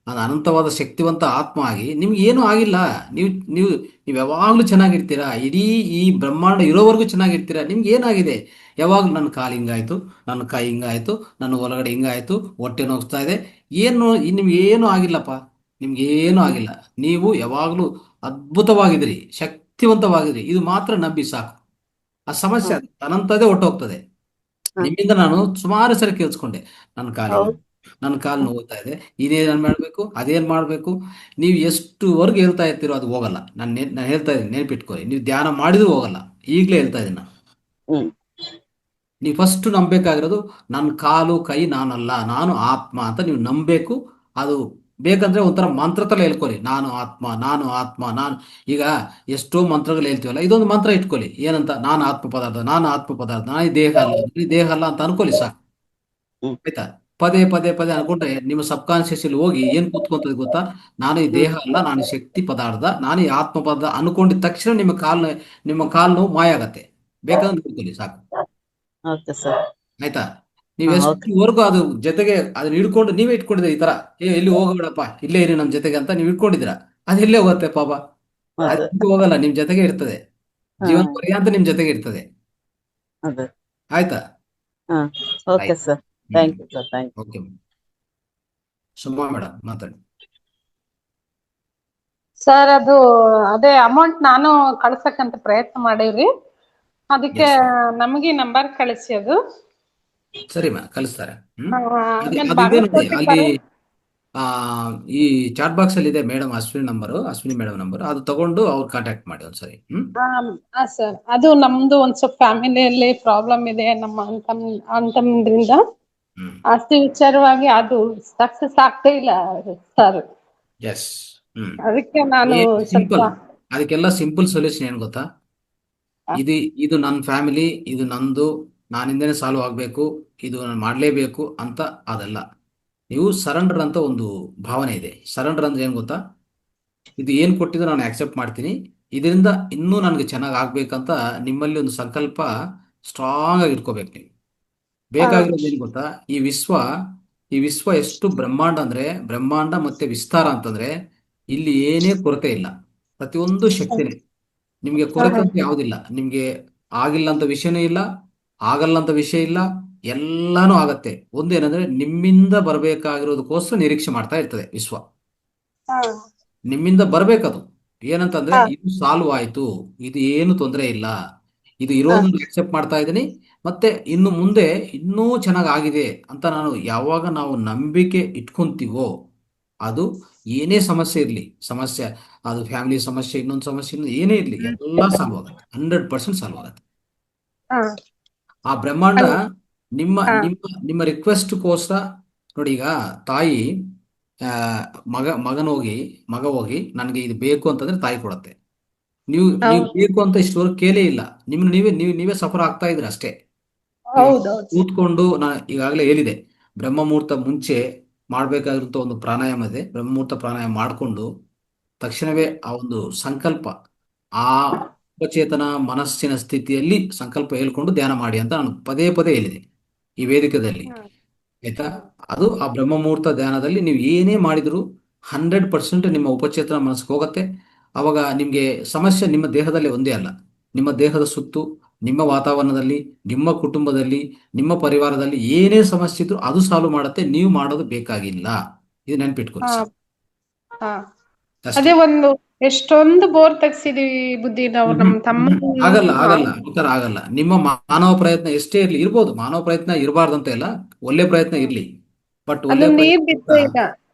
ಅದು ಅನಂತವಾದ ಶಕ್ತಿವಂತ ಆತ್ಮ ಆಗಿ ನಿಮ್ಗೆ ಏನೂ ಆಗಿಲ್ಲ. ನೀವು ನೀವು ನೀವು ಯಾವಾಗಲೂ ಚೆನ್ನಾಗಿರ್ತೀರಾ. ಇಡೀ ಈ ಬ್ರಹ್ಮಾಂಡ ಇರೋವರೆಗೂ ಚೆನ್ನಾಗಿರ್ತೀರಾ. ನಿಮ್ಗೆ ಏನಾಗಿದೆ? ಯಾವಾಗಲೂ ನನ್ನ ಕಾಲು ಹಿಂಗಾಯ್ತು, ನನ್ನ ಕೈ ಹಿಂಗಾಯ್ತು, ನನ್ನ ಒಳಗಡೆ ಹಿಂಗಾಯ್ತು, ಹೊಟ್ಟೆ ನೋಗ್ತಾ ಇದೆ, ನಿಮ್ಗೆ ಏನೂ ಆಗಿಲ್ಲಪ್ಪ. ನಿಮ್ಗೆ ಏನೂ ಆಗಿಲ್ಲ. ನೀವು ಯಾವಾಗಲೂ ಅದ್ಭುತವಾಗಿದ್ದೀರಿ, ಶಕ್ತಿವಂತವಾಗಿದ್ದೀರಿ. ಇದು ಮಾತ್ರ ನಂಬಿ ಸಾಕು. ಆ ಸಮಸ್ಯೆ ಅದು ಅನಂತದೇ ಹೊಟ್ಟೋಗ್ತದೆ. ನಿಮ್ಮಿಂದ ನಾನು ಸುಮಾರು ಸರಿ ಕೇಳಿಸ್ಕೊಂಡೆ, ನನ್ನ ಕಾಲು ನೋವ್ತಾ ಇದೆ, ಇದೇನ್ ಮಾಡ್ಬೇಕು, ಅದೇನ್ ಮಾಡ್ಬೇಕು. ನೀವು ಎಷ್ಟುವರೆಗೂ ಹೇಳ್ತಾ ಇರ್ತೀರೋ ಅದು ಹೋಗಲ್ಲ. ನಾನು ಹೇಳ್ತಾ ಇದ್ದೀನಿ, ನೆನ್ಪಿಟ್ಕೊಳ್ಳಿ. ನೀವು ಧ್ಯಾನ ಮಾಡಿದ್ರು ಹೋಗಲ್ಲ. ಈಗಲೇ ಹೇಳ್ತಾ ಇದ್ದೀನಿ ನಾನು. ನೀವು ಫಸ್ಟ್ ನಂಬೇಕಾಗಿರೋದು, ನನ್ನ ಕಾಲು ಕೈ ನಾನಲ್ಲ, ನಾನು ಆತ್ಮ ಅಂತ ನೀವು ನಂಬಬೇಕು. ಅದು ಬೇಕಂದ್ರೆ ಒಂಥರ ಮಂತ್ರ ತರ ಹೇಳ್ಕೊಳ್ಳಿ, ನಾನು ಆತ್ಮ, ನಾನು ಆತ್ಮ, ನಾನು. ಈಗ ಎಷ್ಟೋ ಮಂತ್ರಗಳು ಹೇಳ್ತೀವಲ್ಲ, ಇದೊಂದು ಮಂತ್ರ ಇಟ್ಕೊಳ್ಳಿ. ಏನಂತ? ನಾನು ಆತ್ಮ ಪದಾರ್ಥ, ನಾನು ಆತ್ಮ ಪದಾರ್ಥ, ನಾನು ಈ ದೇಹ ಅಲ್ಲ, ಈ ದೇಹ ಅಲ್ಲ ಅಂತ ಅನ್ಕೊಳ್ಳಿ ಸಾಕು. ಆಯ್ತಾ? ಪದೇ ಪದೇ ಪದೇ ಅನ್ಕೊಂಡ್ರೆ ನಿಮ್ಮ ಸಬ್ಕಾನ್ಶಿಯಸ್ ಇಲ್ಲಿ ಹೋಗಿ ಏನ್ ಕೂತ್ಕೊಂತದೆ ಗೊತ್ತಾ? ನಾನು ಈ ದೇಹ ಅಲ್ಲ, ನಾನು ಈ ಶಕ್ತಿ ಪದಾರ್ಥ, ನಾನು ಈ ಆತ್ಮ ಪದಾರ್ಥ ಅನ್ಕೊಂಡಿದ ತಕ್ಷಣ ನಿಮ್ಮ ಕಾಲು ನೋವು ಮಾಯ ಆಗತ್ತೆ. ಬೇಕಾದ್ರೆ ನೋಡ್ಕೊಳ್ಳಿ ಸಾಕು. Okay sir. ಆಯ್ತಾ? ನೀವು ಎಷ್ಟುವರೆಗೂ ಅದು ಜೊತೆಗೆ ಅದನ್ನ ಹಿಡ್ಕೊಂಡು ನೀವೇ ಇಟ್ಕೊಂಡಿದ್ರೆ, ಈ ತರ ಎಲ್ಲಿ ಹೋಗಬೇಡಪ್ಪ, ಇಲ್ಲೇ ಇರಿ ನಮ್ ಜೊತೆಗೆ ಅಂತ ನೀವು ಇಟ್ಕೊಂಡಿದ್ದೀರಾ, ಅದೆಲ್ಲೇ ಹೋಗುತ್ತೆ ಪಾಪ. ಅದು ಹೋಗಲ್ಲ, ನಿಮ್ ಜೊತೆಗೆ ಇರ್ತದೆ. ಜೀವನ ಪರ್ಯಂತ ನಿಮ್ ಜೊತೆಗೆ ಇರ್ತದೆ. ಆಯ್ತಾ? Okay sir. Thank you sir. Thank you. Okay. Suma madam ಮಾತಾಡಿ. ಸರ್, ಅದೇ ಅಮೌಂಟ್ ನಾನು ಕಳ್ಸಕ್ಕಂತ ಪ್ರಯತ್ನ ಮಾಡೀವ್ರಿ. ಅದಕ್ಕೆ ನಮಗೆ ನಂಬರ್ ಕಳಿಸಿ. ಅದು ಸರಿ ಮಾ, ಕಳಿಸ್ತಾರೆ. ಆಮೇಲೆ ಅದಿದೆ ನೋಡಿ ಬಾಗಲಕೋಟೆ ಅಲ್ಲಿ. ಈ ಚಾಟ್ ಬಾಕ್ಸ್ ಅಲ್ಲಿ ಇದೆ ಮೇಡಮ್, ಅಶ್ವಿನಿ ಮೇಡಮ್ ನಂಬರ್. ಅದು ತಗೊಂಡು ಅವ್ರು ಕಾಂಟ್ಯಾಕ್ಟ್ ಮಾಡಿ ಒಂದ್ಸರಿ. ಸರ್, ಅದು ನಮ್ದು ಒಂದ್ ಸ್ವಲ್ಪ ಫ್ಯಾಮಿಲಿಯಲ್ಲಿ ಪ್ರಾಬ್ಲಮ್ ಇದೆ. ನಮ್ಮ ಅಂತಂದ್ರಿಂದ ಆಸ್ತಿ ವಿಚಾರವಾಗಿ ಅದು ಸಕ್ಸಸ್ ಆಗ್ತಾ ಇಲ್ಲ ಸರ್. ಎಸ್. ಅದಕ್ಕೆ ನಾನು ಸಿಂಪಲ್. ಸ್ವಲ್ಪ ಅದಕ್ಕೆಲ್ಲ ಸಿಂಪಲ್ ಸೊಲ್ಯೂಷನ್ ಏನ್ ಗೊತ್ತಾ? ಇದು ನನ್ನ ಫ್ಯಾಮಿಲಿ, ಇದು ನಂದು, ನಾನಿಂದನೇ ಸಾಲ್ವ್ ಆಗ್ಬೇಕು, ಇದು ನಾನು ಮಾಡ್ಲೇಬೇಕು ಅಂತ ಅದಲ್ಲ. ನೀವು ಸರೆಂಡರ್ ಅಂತ ಒಂದು ಭಾವನೆ ಇದೆ. ಸರೆಂಡರ್ ಅಂದ್ರೆ ಏನ್ ಗೊತ್ತಾ? ಇದು ಏನ್ ಕೊಟ್ಟಿದ್ದು ನಾನು ಆಕ್ಸೆಪ್ಟ್ ಮಾಡ್ತೀನಿ, ಇದರಿಂದ ಇನ್ನೂ ನನಗೆ ಚೆನ್ನಾಗಿ ಆಗ್ಬೇಕಂತ ನಿಮ್ಮಲ್ಲಿ ಒಂದು ಸಂಕಲ್ಪ ಸ್ಟ್ರಾಂಗ್ ಆಗಿ ಇಟ್ಕೋಬೇಕು ನೀವು. ಬೇಕಾಗಿರೋದು ಏನ್ ಗೊತ್ತಾ? ಈ ವಿಶ್ವ ಎಷ್ಟು ಬ್ರಹ್ಮಾಂಡ ಅಂದ್ರೆ, ಬ್ರಹ್ಮಾಂಡ ಮತ್ತೆ ವಿಸ್ತಾರ ಅಂತಂದ್ರೆ, ಇಲ್ಲಿ ಏನೇ ಕೊರತೆ ಇಲ್ಲ. ಪ್ರತಿಯೊಂದು ಶಕ್ತಿನೇ. ನಿಮ್ಗೆ ಕೊರತೆ ಅಂತ ಯಾವುದಿಲ್ಲ. ನಿಮ್ಗೆ ಆಗಿಲ್ಲ ಅಂತ ವಿಷಯನೂ ಇಲ್ಲ, ಆಗಲ್ಲ ಅಂತ ವಿಷಯ ಇಲ್ಲ, ಎಲ್ಲಾನು ಆಗತ್ತೆ. ಒಂದೇನಂದ್ರೆ, ನಿಮ್ಮಿಂದ ಬರಬೇಕಾಗಿರೋದಕ್ಕೋಸ್ಕರ ನಿರೀಕ್ಷೆ ಮಾಡ್ತಾ ಇರ್ತದೆ ವಿಶ್ವ. ನಿಮ್ಮಿಂದ ಬರ್ಬೇಕದು. ಏನಂತಂದ್ರೆ, ಇದು ಸಾಲ್ವ್ ಆಯ್ತು, ಇದು ಏನು ತೊಂದರೆ ಇಲ್ಲ, ಇದು ಇರೋದನ್ನು ಅಕ್ಸೆಪ್ಟ್ ಮಾಡ್ತಾ ಇದ್ದೀನಿ, ಮತ್ತೆ ಇನ್ನು ಮುಂದೆ ಇನ್ನೂ ಚೆನ್ನಾಗಿ ಆಗಿದೆ ಅಂತ ಯಾವಾಗ ನಾವು ನಂಬಿಕೆ ಇಟ್ಕೊಂತೀವೋ, ಅದು ಏನೇ ಸಮಸ್ಯೆ ಇರಲಿ, ಅದು ಫ್ಯಾಮಿಲಿ ಸಮಸ್ಯೆ, ಇನ್ನೊಂದು ಸಮಸ್ಯೆ, ಏನೇ ಇರಲಿ, ಎಲ್ಲ ಸಾಲ್ವ್ ಆಗುತ್ತೆ, 100% ಸಾಲ್ವ್ ಆಗುತ್ತೆ. ಹಾ ಆ ಬ್ರಹ್ಮಾಂಡ ಅಲ್ಲ ನಿಮ್ಮ ಹಾ ನಿಮ್ಮ ನಿಮ್ಮ ರಿಕ್ವೆಸ್ಟ್ಗೋಸ್ಕರ, ನೋಡಿ ಈಗ ತಾಯಿ ಆ, ಮಗ ಹೋಗಿ ನನಗೆ ಇದು ಬೇಕು ಅಂತಂದ್ರೆ ತಾಯಿ ಕೊಡತ್ತೆ. ನೀವು ನೀವು ಹೌದು ಬೇಕು ಅಂತ ಇಷ್ಟವರೆಗೆ ಕೇಳೇ ಇಲ್ಲ, ನೀವೇ ಸಫರ್ ಆಗ್ತಾ ಇದ್ರಿ ಅಷ್ಟೇ. ಈಗ ಹೌದೌದು ಕೂತ್ಕೊಂಡು ನಾನು ಈಗಾಗಲೇ ಹೇಳಿದೆ, ಬ್ರಹ್ಮ ಮುಹೂರ್ತ ಮುಂಚೆ ಮಾಡಬೇಕಾಗಿರುವಂಥ ಒಂದು ಪ್ರಾಣಾಯಾಮ ಇದೆ. ಬ್ರಹ್ಮ ಮುಹೂರ್ತ ಪ್ರಾಣಾಯಾಮ ಮಾಡಿಕೊಂಡು ತಕ್ಷಣವೇ ಆ ಒಂದು ಸಂಕಲ್ಪ, ಆ ಉಪಚೇತನ ಮನಸ್ಸಿನ ಸ್ಥಿತಿಯಲ್ಲಿ ಸಂಕಲ್ಪ ಹೇಳ್ಕೊಂಡು ಧ್ಯಾನ ಮಾಡಿ ಅಂತ ನಾನು ಪದೇ ಪದೇ ಹೇಳಿದೆ ಈ ವೇದಿಕೆಯಲ್ಲಿ, ಆಯ್ತಾ? ಅದು ಆ ಬ್ರಹ್ಮ ಮುಹೂರ್ತ ಧ್ಯಾನದಲ್ಲಿ ನೀವು ಏನೇ ಮಾಡಿದ್ರು 100% ನಿಮ್ಮ ಉಪಚೇತನ ಮನಸ್ಸಿಗೆ ಹೋಗುತ್ತೆ. ಅವಾಗ ನಿಮಗೆ ಸಮಸ್ಯೆ ನಿಮ್ಮ ದೇಹದಲ್ಲಿ ಒಂದೇ ಅಲ್ಲ, ನಿಮ್ಮ ದೇಹದ ಸುತ್ತು, ನಿಮ್ಮ ವಾತಾವರಣದಲ್ಲಿ, ನಿಮ್ಮ ಕುಟುಂಬದಲ್ಲಿ, ನಿಮ್ಮ ಪರಿವಾರದಲ್ಲಿ ಏನೇ ಸಮಸ್ಯೆ ಇದ್ರು ಅದು ಸಾಲ್ವ್ ಮಾಡುತ್ತೆ. ನೀವು ಮಾಡೋದು ಬೇಕಾಗಿಲ್ಲ. ಇದು ನೆನ್ಪಿಟ್ಕೊಳ್ಳಿ ಹಾ ಸರ್, ಹಾ ಅಷ್ಟೇ. ಅದೇ ಒಂದು ಎಷ್ಟೊಂದು ಬೋರ್ ತೆಗ್ಸಿದೀವಿ ಬುದ್ಧಿ ನಾವು ನಮ್ಮ ತಮ್ಮ ಆಗಲ್ಲ ಆಗಲ್ಲ ಉತ್ತರ ಆಗಲ್ಲ. ನಿಮ್ಮ ಮಾನವ ಪ್ರಯತ್ನ ಎಷ್ಟೇ ಇರ್ಲಿ, ಇರ್ಬೋದು, ಮಾನವ ಪ್ರಯತ್ನ ಇರಬಾರ್ದಂತ ಇಲ್ಲ, ಒಳ್ಳೆ ಪ್ರಯತ್ನ ಇರ್ಲಿ, ಬಟ್ ಅದು ಒಳ್ಳೆ ನೀರ್ ಪ್ರಯತ್ನ ಬಿತ್ತೇ ಇಲ್ಲ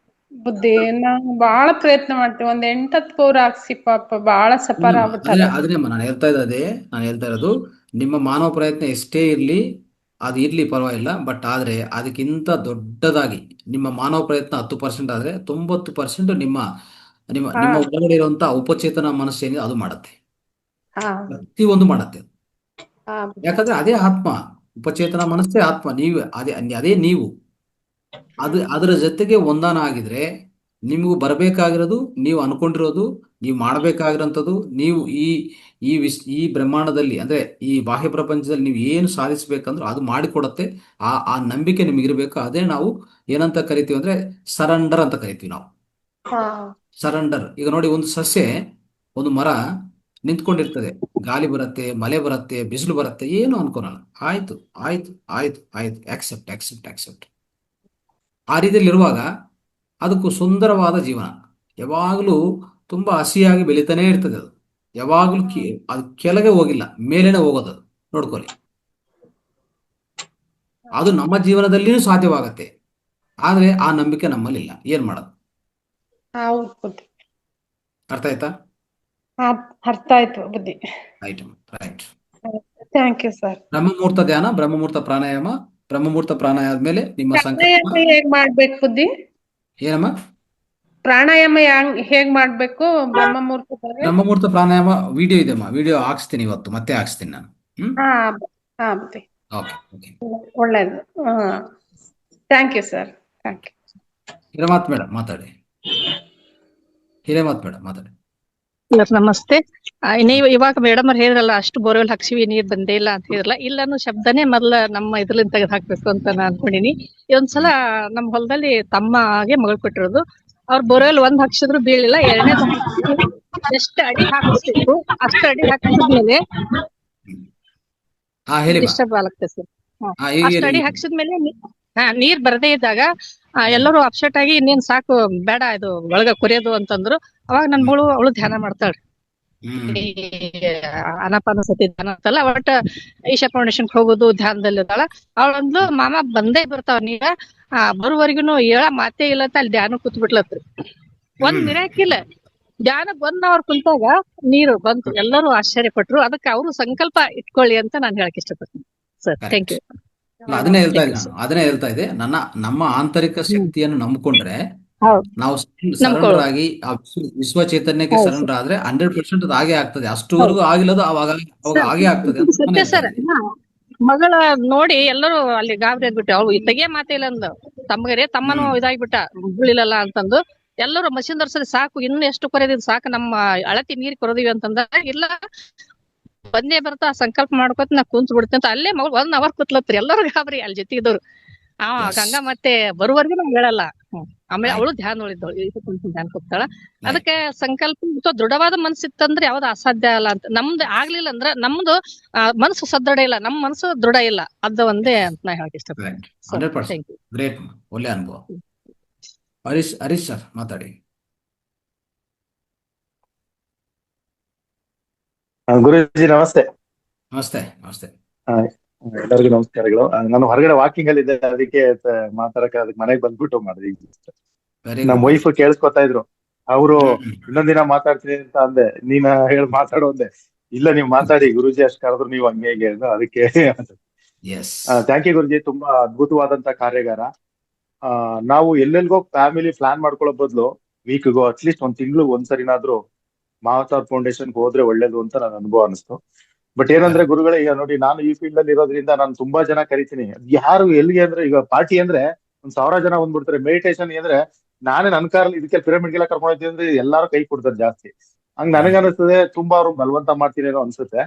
ಬುದ್ಧಿ. ನಾವು ಬಾಳ ಪ್ರಯತ್ನ ಮಾಡ್ತೀವಿ, ಒಂದ್ 8-10 ಬೋರ್ ಹಾಕ್ಸಿ ಪಾಪ ಬಾಳ ಸಫರ್ ಆಗ್ಬಿಟ್ಟಾರ. ಅದನ್ನೇ ನಾನು ಹೇಳ್ತಾ ಇರೋದು, ನಿಮ್ಮ ಮಾನವ ಪ್ರಯತ್ನ ಎಷ್ಟೇ ಇರ್ಲಿ, ಅದು ಇರ್ಲಿ ಪರವಾಗಿಲ್ಲ, ಬಟ್ ಆದ್ರೆ ಅದಕ್ಕಿಂತ ದೊಡ್ಡದಾಗಿ ನಿಮ್ಮ ಮಾನವ ಪ್ರಯತ್ನ 10% ಆದ್ರೆ 90% ನಿಮ್ಮ ನಿಮ್ಮ ಹಾ ನಿಮ್ಮ ಒಳಗಡೆ ಇರುವಂತಹ ಉಪಚೇತನ ಮನಸ್ಸೇನಿದೆ ಅದು ಮಾಡುತ್ತೆ, ಹಾ ಪ್ರತಿಯೊಂದು ಮಾಡುತ್ತೆ. ಹಾ ಯಾಕಂದ್ರೆ ಅದೇ ಆತ್ಮ, ಉಪಚೇತನ ಮನಸ್ಸೇ ಆತ್ಮ, ನೀವು ಅದೇ ನೀವು. ಅದರ ಜೊತೆಗೆ ಒಂದಾನ ಆಗಿದ್ರೆ ನಿಮಗೂ ಬರಬೇಕಾಗಿರೋದು, ನೀವು ಅನ್ಕೊಂಡಿರೋದು, ನೀವು ಮಾಡಬೇಕಾಗಿರೋಂಥದ್ದು, ನೀವು ಈ ಬ್ರಹ್ಮಾಂಡದಲ್ಲಿ ಅಂದ್ರೆ ಈ ಬಾಹ್ಯ ಪ್ರಪಂಚದಲ್ಲಿ ನೀವು ಏನು ಸಾಧಿಸ್ಬೇಕಂದ್ರೂ ಅದು ಮಾಡಿಕೊಡತ್ತೆ. ಆ ನಂಬಿಕೆ ನಿಮಗಿರ್ಬೇಕು. ಅದೇ ನಾವು ಏನಂತ ಕರಿತೀವಿ ಅಂದ್ರೆ ಸರೆಂಡರ್ ಅಂತ ಕರಿತೀವಿ ನಾವು. ಹಾ ಸರೆಂಡರ್. ಈಗ ನೋಡಿ, ಒಂದು ಸಸ್ಯ, ಒಂದು ಮರ ನಿಂತ್ಕೊಂಡಿರ್ತದೆ, ಗಾಳಿ ಬರುತ್ತೆ, ಮಳೆ ಬರುತ್ತೆ, ಬಿಸಿಲು ಬರುತ್ತೆ, ಏನು ಅನ್ಕೊಳಲ್ಲ, ಆಯ್ತು ಆಯ್ತು ಆಯ್ತು ಆಯ್ತು, ಆಕ್ಸೆಪ್ಟ್ ಆಕ್ಸೆಪ್ಟ್ ಆಕ್ಸೆಪ್ಟ್. ಆ ರೀತಿಯಲ್ಲಿರುವಾಗ ಅದಕ್ಕೂ ಸುಂದರವಾದ ಜೀವನ, ಯಾವಾಗಲೂ ತುಂಬಾ ಹಸಿಯಾಗಿ ಬೆಳೀತಾನೆ ಇರ್ತದೆ. ಅದು ಯಾವಾಗಲೂ ಅದು ಕೆಳಗೆ ಹೋಗಿಲ್ಲ, ಮೇಲೇನೆ ಹೋಗೋದು. ಅದು ನೋಡ್ಕೊಳ್ಳಿ, ಅದು ನಮ್ಮ ಜೀವನದಲ್ಲಿಯೂ ಸಾಧ್ಯವಾಗತ್ತೆ. ಆದ್ರೆ ಆ ನಂಬಿಕೆ ನಮ್ಮಲ್ಲಿಲ್ಲ, ಏನ್ ಮಾಡೋದು? ಹೌದು ಬುದ್ಧಿ. ಅರ್ಥ ಆಯ್ತಾ? ಅರ್ಥ ಆಯ್ತು ಬುದ್ಧಿ. Right right. Thank you sir. ಬ್ರಹ್ಮ ಮುಹೂರ್ತ ಧ್ಯಾನ, ಬ್ರಹ್ಮ ಮುಹೂರ್ತ ಪ್ರಾಣಾಯಾಮ, ಬ್ರಹ್ಮ ಮುಹೂರ್ತ ಪ್ರಾಣಾಯಾಮ ಆದ್ಮೇಲೆ ನಿಮ್ಮ ಸಂಕಲ್ಪ ಪ್ರಾಣಾಯಾಮ ಹೇಗ್ ಮಾಡ್ಬೇಕು ಬುದ್ಧಿ? ಏನಮ್ಮ? ಪ್ರಾಣಾಯಾಮ ಹೇಗ್ ಮಾಡ್ಬೇಕು ಬ್ರಹ್ಮ ಮುಹೂರ್ತದಾಗ? ಬ್ರಹ್ಮ ಮುಹೂರ್ತ ಪ್ರಾಣಾಯಾಮ ವಿಡಿಯೋ ಇದೆಮ್ಮ, ವಿಡಿಯೋ ಹಾಕ್ಸ್ತೀನಿ, ಇವತ್ತು ಮತ್ತೆ ಹಾಕ್ಸ್ತೀನಿ ನಾನು. ಹಾ ಹಾ ಬುದ್ಧಿ, ಓಕೆ ಓಕೆ. ಒಳ್ಳೇದು. Thank you sir, thank you. Hiremath madam ಮಾತಾಡಿ. ಹಿರೇಮಠ್ ಮೇಡಮ್ ಮಾತಾಡಿ. ಸರ್ ನಮಸ್ತೆ. ನೀವು ಇವಾಗ ಮೇಡಮ್ ಅವ್ರು ಹೇಳಿದ್ರಲ್ಲ, ಅಷ್ಟು ಬೋರ್ವೆಲ್ ಹಾಕ್ಸಿವಿ ನೀರ್ ಬಂದೇ ಇಲ್ಲ ಅಂತ ಹೇಳಿದ್ರಲ್ಲ, ಇಲ್ಲ ಅನ್ನೋ ಶಬ್ದನೇ ಮೊದ್ಲ ನಮ್ಮ ಇದ್ರಲ್ಲಿಂದ ತೆಗೆದು ಹಾಕ್ಬೇಕು ಅಂತ ನಾನು ಅನ್ಕೊಂಡಿನಿ. ಇದೊಂದ್ಸಲ ನಮ್ಮ ಹೊಲದಲ್ಲಿ ತಮ್ಮಗೆ ಮಗಳು ಕೊಟ್ಟಿರೋದು, ಅವ್ರ ಬೋರ್ವೆಲ್ ಒಂದ್ ಹಾಕ್ಸಿದ್ರು ಬೀಳಿಲ್ಲ, ಎರಡನೇ ಎಷ್ಟು ಅಡಿ ಹಾಕಿಸ್ಬೇಕು ಅಷ್ಟು ಅಡಿ ಹಾಕಿದ್ಮೇಲೆ ಡಿಸ್ಟರ್ಬ್ ಆಗುತ್ತೆ ಸರ್. ಅಷ್ಟು ಅಡಿ ಹಾಕ್ಸಿದ್ಮೇಲೆ ನೀರ್ ಬರದೇ ಇದ್ದಾಗ ಎಲ್ಲರೂ ಅಪ್ಸೆಟ್ ಆಗಿ ಇನ್ನೇನ್ ಸಾಕು ಬೇಡ ಇದು ಒಳಗ ಕೊರಿಯೋದು ಅಂತಂದ್ರು. ಅವಾಗ ನನ್ ಮಗಳು ಅವಳು ಧ್ಯಾನ ಮಾಡ್ತಾಳ್ರಿ, ಅನಾಪಾನಸತಿ ಧ್ಯಾನ ಅಂತಲ್ಲ, ಒಟ್ಟ ಈಶಾ ಫೌಂಡೇಶನ್ ಹೋಗೋದು ಧ್ಯಾನದಲ್ಲಿ ಇದ್ದಾಳ. ಅವಳೊಂದು ಮಾಮ ಬಂದೇ ಬರ್ತಾವ ನೀರ ಬರುವವರೆಗೂ ಹೇಳ ಮಾತೇ ಇಲ್ಲ ಅಂತ ಅಲ್ಲಿ ಧ್ಯಾನ ಕೂತ್ ಬಿಟ್ಲತ್ರಿ. ಒಂದ್ ಮಿರಾಕಿಲ್ ಧ್ಯಾನಕ್ 1 hour ಕುಂತಾಗ ನೀರು ಬಂತು, ಎಲ್ಲರೂ ಆಶ್ಚರ್ಯ ಪಟ್ರು. ಅದಕ್ಕೆ ಅವರು ಸಂಕಲ್ಪ ಇಟ್ಕೊಳ್ಳಿ ಅಂತ ನಾನು ಹೇಳಕ್ ಇಷ್ಟಪಡ್ತೀನಿ ಸರ್. Thank you. ಅದನ್ನೇ ಹೇಳ್ತಾ ಇದ್ದೆ, ನಮ್ಮ ಆಂತರಿಕ ಶಕ್ತಿಯನ್ನು ನಂಬಿಕೊಂಡ್ರೆ, ನಾವು ಸರೆಂಡರ್ ಆಗಿ ಆ ವಿಶ್ವ ಚೈತನ್ಯಕ್ಕೆ ಸರೆಂಡರ್ ಆದ್ರೆ 100% ಅದು ಹಾಗೆ ಆಗ್ತದೆ. ಅಷ್ಟುವರೆಗೂ ಆಗಿಲ್ಲದು ಅವಾಗ ಹಾಗೆ ಆಗ್ತದೆ ಸರ್. ಮಗಳ ನೋಡಿ ಎಲ್ಲರೂ ಅಲ್ಲಿ ಗಾಬರಿ ಆಗ್ಬಿಟ್ಟು, ಅವಳು ತೆಗಿಯ ಮಾತೇ ಇಲ್ಲ ಅಂದ, ತಮ್ಮನು ಇದಾಗ್ಬಿಟ್ಟ ಬೀಳಿಲ್ಲಲ್ಲ ಅಂತಂದು. ಎಲ್ಲರೂ ಮಷಿನ್ ದರ್ಸರಿ ಸಾಕು, ಇನ್ನು ಎಷ್ಟು ಕೊರೆದಿದ್ ಸಾಕು, ನಮ್ಮ ಅಳತಿ ನೀರ್ ಕೊರದಿವಿ ಅಂತಂದ. ಇಲ್ಲ ಬಂದೇ ಬರ್ತಾ ಸಂಕಲ್ಪ ಮಾಡ್ಕೊತ ನಾ ಕುಂತ್ ಬಿಡ್ತೀನಿ ಅಂತ ಅಲ್ಲೇ ಮಗಳು 1 hour ಕೂತ್ಲತ್ರಿ. ಎಲ್ಲರೂ ಗಾಬರಿ ಅಲ್ಲಿ ಜೊತೆ ಇದ್ದವ್ರು. ಗಂಗಾ ಮತ್ತೆ ಬರುವವರೆಗೂ ನಾವು ಹೇಳಲ್ಲ. ಆಮೇಲೆ ಅವಳು ಧ್ಯಾನ ಉಳಿದವಳು, ಧ್ಯಾನ ಕೂತಾಳ. ಅದಕ್ಕೆ ಸಂಕಲ್ಪ ದೃಢವಾದ ಮನಸ್ಸಿತ್ತಂದ್ರೆ ಯಾವ್ದು ಅಸಾಧ್ಯ ಅಲ್ಲ ಅಂತ. ನಮ್ದು ಆಗ್ಲಿಲ್ಲ ಅಂದ್ರೆ ನಮ್ದು ಮನಸ್ಸು ಸದೃಢ ಇಲ್ಲ, ನಮ್ ಮನಸ್ಸು ದೃಢ ಇಲ್ಲ, ಅದು ಒಂದೇ ಅಂತ ನಾ ಹೇಳಕ್ ಇಷ್ಟಪಡ್ತೀನಿ. ಗ್ರೇಟ್, ಒಳ್ಳೆ ಅನುಭವ. ಹರೀಶ್ ಸರ್ ಮಾತಾಡಿ. ಗುರುಜಿ ನಮಸ್ತೆ. ನಮಸ್ತೆ ನಮಸ್ತೆ. ಆ, ಎಲ್ಲರಿಗೂ ನಮಸ್ಕಾರಗಳು. ನಾನು ಹೊರಗಡೆ ವಾಕಿಂಗ್ ಅಲ್ಲಿ ಇದ್ದೆ, ಅದಕ್ಕೆ ಮಾತಾಡಕ್ಕೆ ಅದಕ್ಕೆ ಮನೆಗೆ ಬಂದ್ಬಿಟ್ಟು ಮಾಡಿದೆ ಈಗ. ವೆರಿ ನಮ್ಮ ಗುಡ್ ವೆರಿ ವೈಫ್ ಕೇಳಿಸ್ಕೊತಾ ಇದ್ರು. ಅವರು ಗುಡ್. ಇನ್ನೊಂದಿನ ಮಾತಾಡ್ತೀನಿ ಅಂತ ಅಂದೆ, ನೀನ ಹೇಳಿ ಮಾತಾಡೋ ಅಂದೆ. ಇಲ್ಲ ನೀವು ಮಾತಾಡಿ, ಗುರುಜಿ ಅಷ್ಟು ಕರೆದ್ರು ನೀವು ಹಂಗೆ ಹೀಗೆ ಅಂದ್ರು. ಅದಕ್ಕೆ ಎಸ್. ಥ್ಯಾಂಕ್ ಯು ಗುರುಜಿ, ತುಂಬಾ ಅದ್ಭುತವಾದಂತ ಕಾರ್ಯಾಗಾರ. ನಾವು ಎಲ್ಲೆಲ್ಗೋ ಫ್ಯಾಮಿಲಿ ಪ್ಲಾನ್ ಮಾಡ್ಕೊಳ್ಳೋ ಬದಲು ವೀಕ್ಗೋ ಅಟ್ಲೀಸ್ಟ್ ಒಂದ್ ತಿಂಗಳು ಒಂದ್ಸರಿನಾದ್ರೂ ಮಾವತಾರ್ ಫೌಂಡೇಶನ್ ಹೋದ್ರೆ ಒಳ್ಳೇದು ಅಂತ ನನ್ನ ಅನುಭವ ಅನಿಸ್ತು. ಬಟ್ ಏನಂದ್ರೆ ಗುರುಗಳೇ, ಈಗ ನೋಡಿ ನಾನು ಈ ಫೀಲ್ಡ್ ಅಲ್ಲಿ ಇರೋದ್ರಿಂದ ನಾನು ತುಂಬಾ ಜನ ಕರಿತೀನಿ. ಯಾರು ಎಲ್ಲಿಗೆ ಅಂದ್ರೆ, ಈಗ ಪಾರ್ಟಿ ಅಂದ್ರೆ 1,000 ಜನ ಬಂದ್ಬಿಡ್ತಾರೆ. ಮೆಡಿಟೇಷನ್ ಅಂದ್ರೆ ನಾನೇ ನನ್ನ ಕಾರಲ್ಲಿ ಇದಕ್ಕೆ ಪಿರಮಿಡ್ಗೆಲ್ಲ ಕರ್ಕೊಂಡು ಹೋಗ್ತೀನಿ ಅಂದ್ರೆ ಎಲ್ಲಾರು ಕೈ ಕೊಡ್ತಾರೆ ಜಾಸ್ತಿ. ಹಂಗ್ ನನಗನ್ನಿಸ್ತದೆ ತುಂಬಾ ಅವ್ರು ಬಲವಂತ ಮಾಡ್ತೀನಿ ಏನೋ ಅನ್ಸುತ್ತೆ.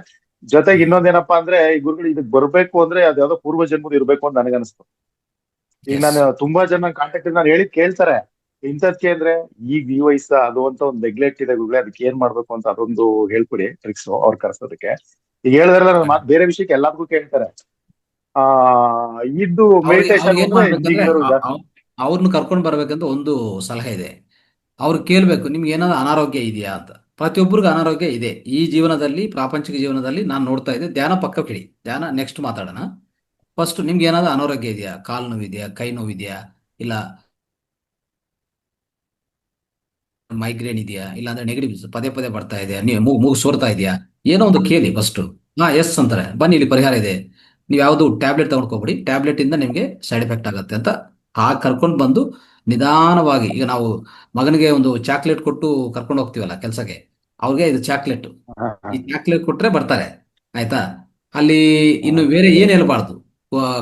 ಜೊತೆಗೆ ಇನ್ನೊಂದೇನಪ್ಪಾ ಅಂದ್ರೆ, ಈ ಗುರುಗಳು ಇದಕ್ ಬರ್ಬೇಕು ಅಂದ್ರೆ ಅದ್ಯಾವ್ದೋ ಪೂರ್ವ ಜನ್ಮದ ಇರ್ಬೇಕು ಅಂತ ನನಗನ್ನಿಸ್ತು. ಈಗ ನಾನು ತುಂಬಾ ಜನ ಕಾಂಟ್ಯಾಕ್ಟ್ ನಾನು ಹೇಳಿದ್ ಕೇಳ್ತಾರೆ. ಇಂಥದ್ಕೆ ಅಂದ್ರೆ ಈಗ ಈ ವಯಸ್ಸ ಅದು ಅಂತ ಒಂದು ನೆಗ್ಲೆಕ್ಟ್ ಇದೆ ಗುರುಗಳೇ, ಅದಕ್ಕೆ ಏನ್ ಮಾಡ್ಬೇಕು ಅಂತ ಅದೊಂದು ಹೇಳ್ಕೊಡಿ ಟ್ರಿಕ್ಸ್ ಅವ್ರು ಕರ್ಸೋದಕ್ಕೆ. ಈಗ ಹೇಳಿದ್ರಲ್ಲ ನನ್ನ ಮಾತು, ಬೇರೆ ವಿಷಯಕ್ಕೆ ಎಲ್ಲದಕ್ಕೂ ಕೇಳ್ತಾರೆ. ಆ ಇದು ಮೆಡಿಟೇಷನ್ ಅವ್ರಿಗೆ ಏನ್ ಅಂದ್ರೆ ಮಾಡ್ಬೇಕಂದ್ರೆ ಈಗಿನವರು ಜಾಸ್ತಿ. ಅವ್ರನ್ನ ಕರ್ಕೊಂಡು ಬರ್ಬೇಕಂತ ಒಂದು ಸಲಹೆ ಇದೆ. ಅವ್ರು ಕೇಳ್ಬೇಕು, ನಿಮ್ಗೆ ಏನಾದ್ರು ಅನಾರೋಗ್ಯ ಇದೆಯಾ ಅಂತ. ಪ್ರತಿಯೊಬ್ಬರಿಗೂ ಅನಾರೋಗ್ಯ ಇದೆ ಈ ಜೀವನದಲ್ಲಿ, ಪ್ರಾಪಂಚಿಕ ಜೀವನದಲ್ಲಿ. ನಾನು ನೋಡ್ತಾ ಇದ್ದೆ. ಧ್ಯಾನ ಪಕ್ಕ ಬಿಡಿ, ಧ್ಯಾನ ನೆಕ್ಸ್ಟ್ ಮಾತಾಡೋಣ. ಫಸ್ಟ್ ನಿಮ್ಗೆ ಏನಾದ್ರು ಅನಾರೋಗ್ಯ ಇದೆಯಾ? ಕಾಲು ನೋವಿದೆಯಾ? ಕೈ ನೋವಿದೆಯಾ? ಇಲ್ಲ ಮೈಗ್ರೇನ್ ಇದೆಯಾ? ಇಲ್ಲ ಅಂದ್ರೆ ನೆಗಡಿ ಪದೇ ಪದೇ ಬರ್ತಾ ಇದೆಯಾ? ನೀವು ಮೂಗು ಸೋರ್ತಾ ಇದೆಯಾ? ಏನೋ ಒಂದು ಕೇಳಿ ಫಸ್ಟ್. ಎಸ್ ಅಂತಾರೆ, ಬನ್ನಿ ಇಲ್ಲಿ ಪರಿಹಾರ ಇದೆ. ನೀವು ಯಾವುದು ಟ್ಯಾಬ್ಲೆಟ್ ತಗೊಂಡ್ಕೋಬಿಡಿ, ಟ್ಯಾಬ್ಲೆಟ್ ಇಂದ ನಿಮಗೆ ಸೈಡ್ ಎಫೆಕ್ಟ್ ಆಗುತ್ತೆ ಅಂತ ಕರ್ಕೊಂಡು ಬಂದು ನಿಧಾನವಾಗಿ. ಈಗ ನಾವು ಮಗನಿಗೆ ಒಂದು ಚಾಕ್ಲೇಟ್ ಕೊಟ್ಟು ಕರ್ಕೊಂಡು ಹೋಗ್ತೀವಲ್ಲ ಕೆಲಸಕ್ಕೆ, ಅವ್ರಿಗೆ ಇದು ಚಾಕ್ಲೇಟ್, ಈ ಚಾಕ್ಲೇಟ್ ಕೊಟ್ರೆ ಬರ್ತಾರೆ. ಆಯ್ತಾ? ಅಲ್ಲಿ ಇನ್ನು ಬೇರೆ ಏನ್ ಹೇಳ್ಬಾರ್ದು.